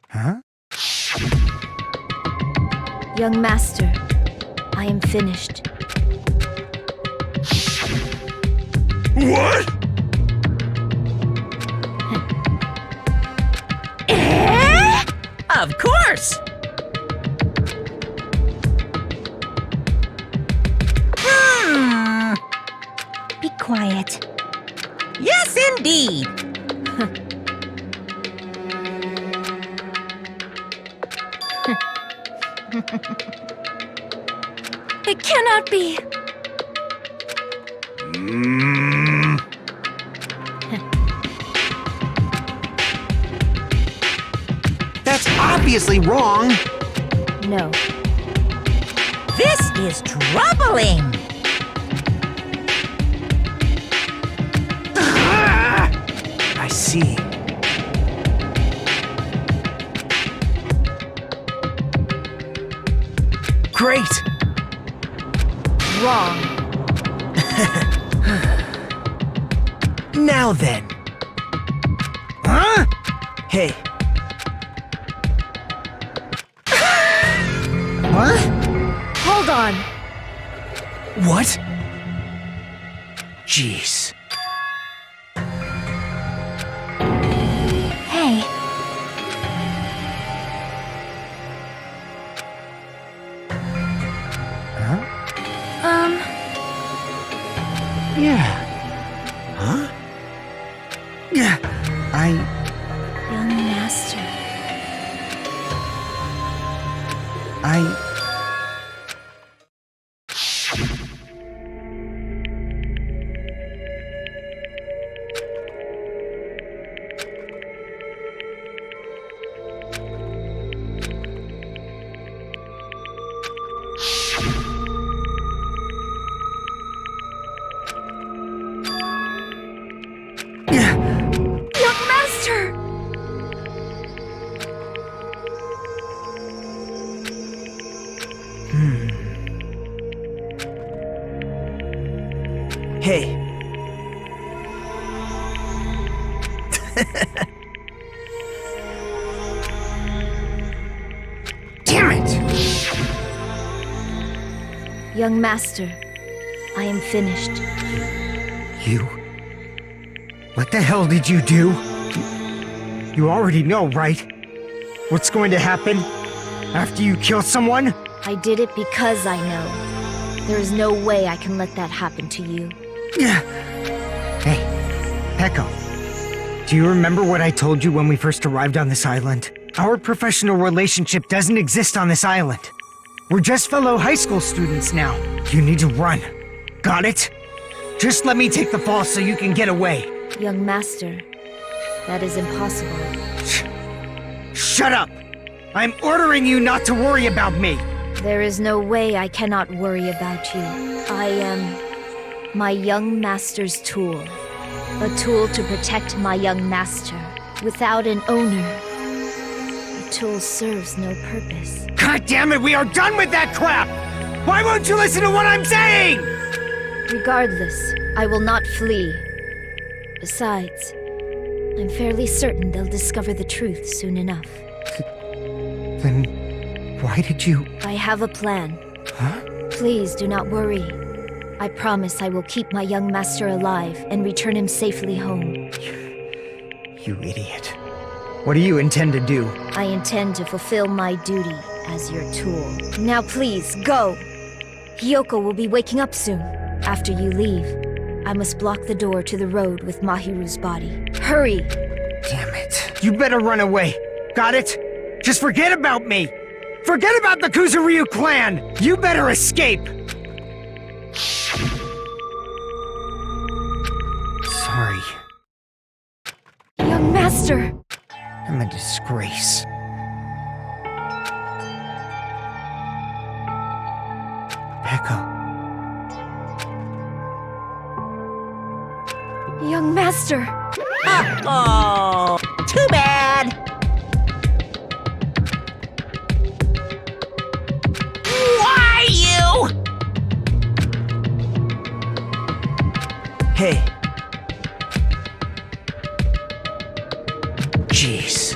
Huh? young master, I am finished. What? Of course! Be quiet. Yes, indeed! It cannot be. That's obviously wrong. No, This is troubling! I see. Great! wrong. Now then. Huh? Hey, What? Hold on. what? Jeez. Hey, Yeah. Huh? Yeah. Young master. Young master! Hey. Damn it! Young master, I am finished. You? What the hell did you do? You already know, right? What's going to happen after you kill someone? I did it because I know. There is no way I can let that happen to you. Hey, Peko. Do you remember what I told you when we first arrived on this island? Our professional relationship doesn't exist on this island. We're just fellow high school students now. You need to run. Got it? Just let me take the fall so you can get away. Young master, that is impossible. Shut up! I'm ordering you not to worry about me! There is no way I cannot worry about you. I am my young master's tool. A tool to protect my young master. Without an owner, the tool serves no purpose. God damn it, we are done with that crap! Why won't you listen to what I'm saying? Regardless, I will not flee. Besides, I'm fairly certain they'll discover the truth soon enough. Then why did you... I have a plan. Huh? Please do not worry. I promise I will keep my young master alive and return him safely home. You idiot. What do you intend to do? I intend to fulfill my duty as your tool. Now please, go! Hiyoko will be waking up soon. After you leave, I must block the door to the road with Mahiru's body. Hurry! Damn it. You better run away. Got it? Just forget about me! Forget about the Kuzuryu clan! You better escape! Sorry. Young master! I'm a disgrace. Peko. Young master! Uh-oh! Too bad! Why you? Hey, Jeez.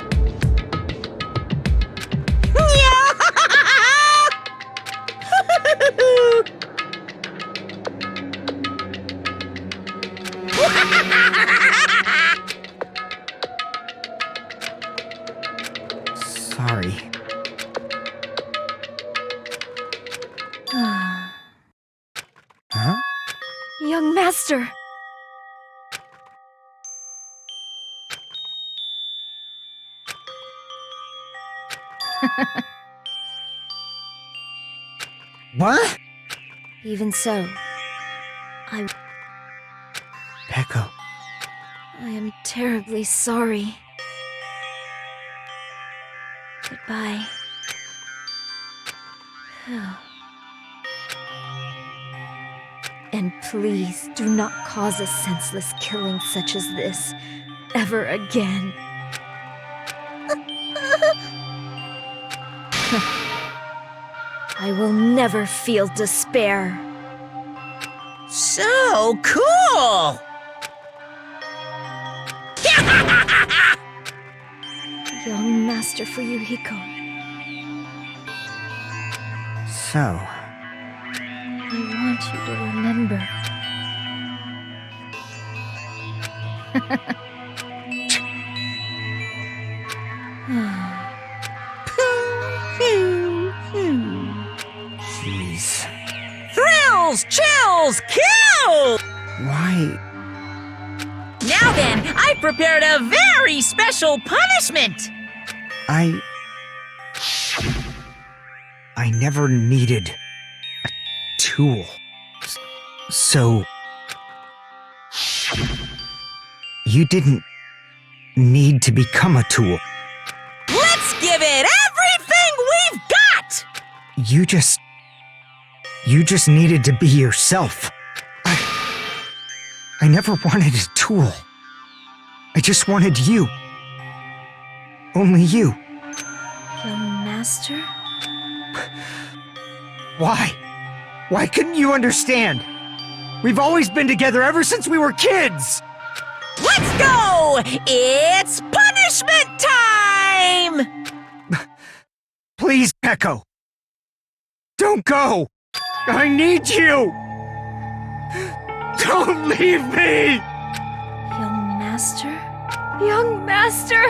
Sorry. Huh? Young master! What? Even so, Peko. I am terribly sorry. Goodbye. And please do not cause a senseless killing such as this ever again. I will never feel despair. So cool! Young Master Fuyuhiko, So, I want you to remember. jeez. Thrills, chills, kills! Why? Now then, I prepared a very special punishment! I never needed a tool. So... You didn't need to become a tool. Let's give it everything we've got! You just needed to be yourself. I never wanted a tool. I just wanted you. Only you. Young Master? Why? Why couldn't you understand? We've always been together ever since we were kids! Let's go! It's punishment time! Please, Peko. Don't go! I need you! Don't leave me! Young Master? Young Master!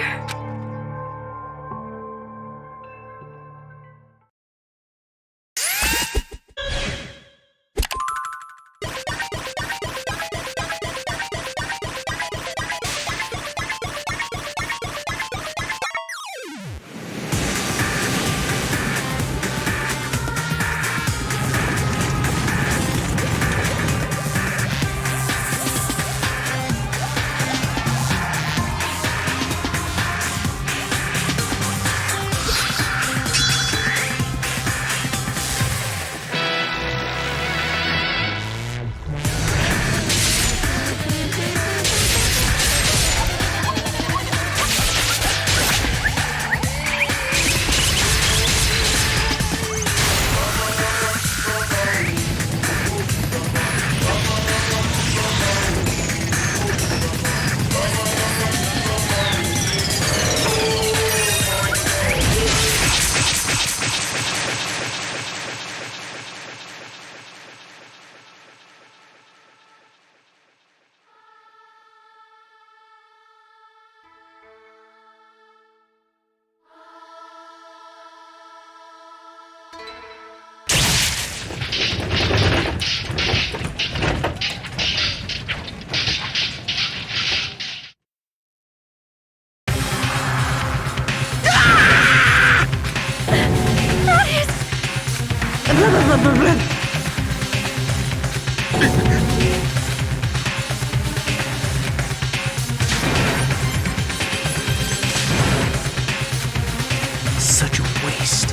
Such a waste.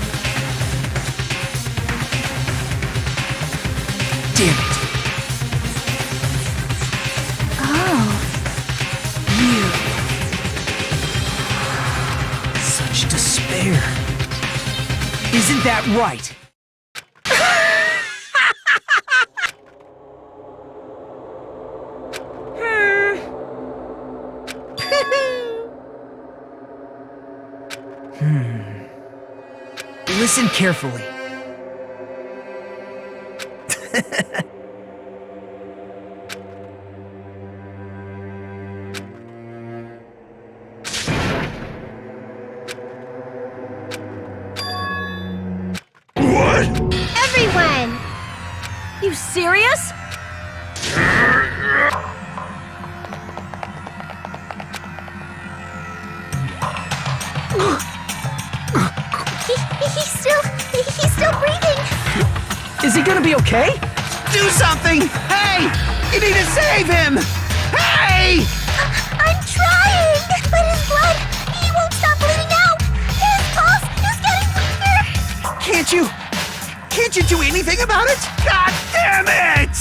Damn it. Oh. Such despair. Isn't that right? Listen carefully. What? Everyone! You serious? He's still breathing! Is he gonna be okay? Do something! Hey! You need to save him! Hey! I'm trying! But his blood, he won't stop bleeding out! His pulse is getting weaker! Can't you do anything about it? God damn it!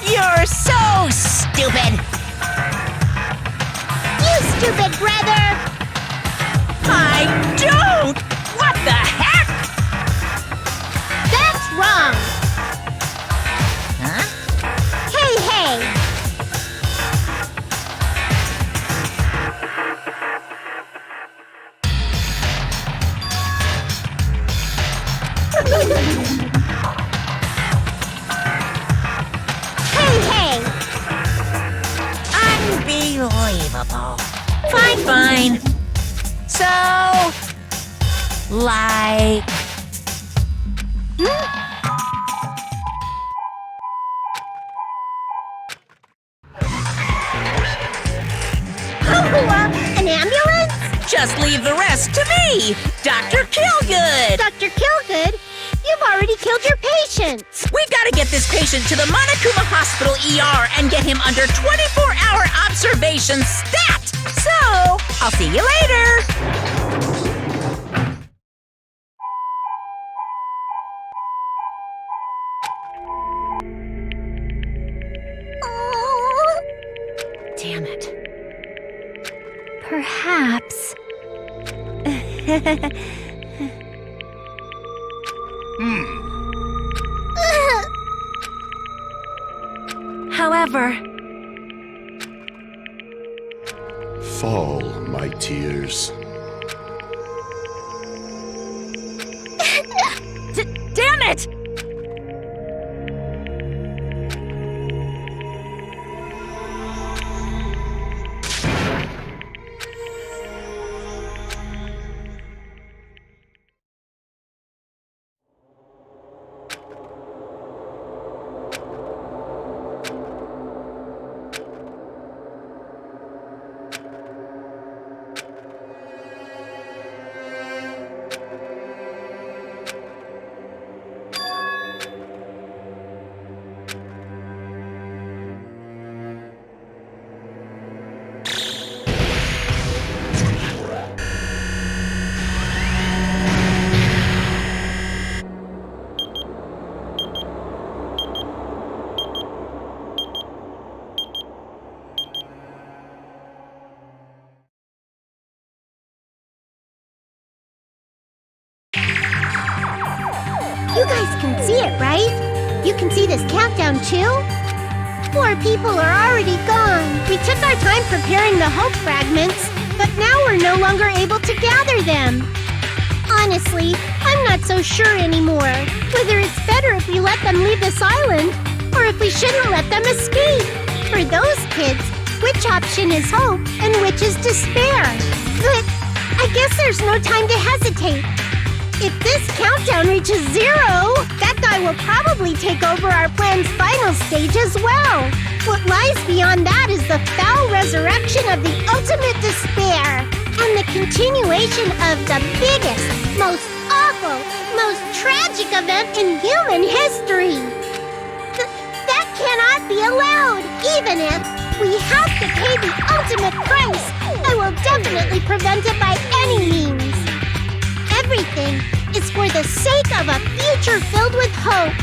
You're so stupid! You stupid brother! I don't! What the heck? That's wrong! Huh? Hey! Hey! Unbelievable. Fine. So, like... An ambulance? Just leave the rest to me, Dr. Killgood. Dr. Killgood, you've already killed your patients! We've got to get this patient to the Monokuma Hospital ER and get him under 24-hour observation stat. So, I'll see you later. Oh, Damn it. perhaps. However, Fall, my tears. Damn it! You guys can see it, right? You can see this countdown too? 4 people are already gone. We took our time preparing the hope fragments, but now we're no longer able to gather them. Honestly, I'm not so sure anymore whether it's better if we let them leave this island or if we shouldn't let them escape. For those kids, which option is hope and which is despair? But I guess there's no time to hesitate. If this countdown reaches 0, that guy will probably take over our plan's final stage as well. What lies beyond that is the foul resurrection of the ultimate despair, and the continuation of the biggest, most awful, most tragic event in human history. That cannot be allowed, even if we have to pay the ultimate price. I will definitely prevent it by any means. Everything is for the sake of a future filled with hope.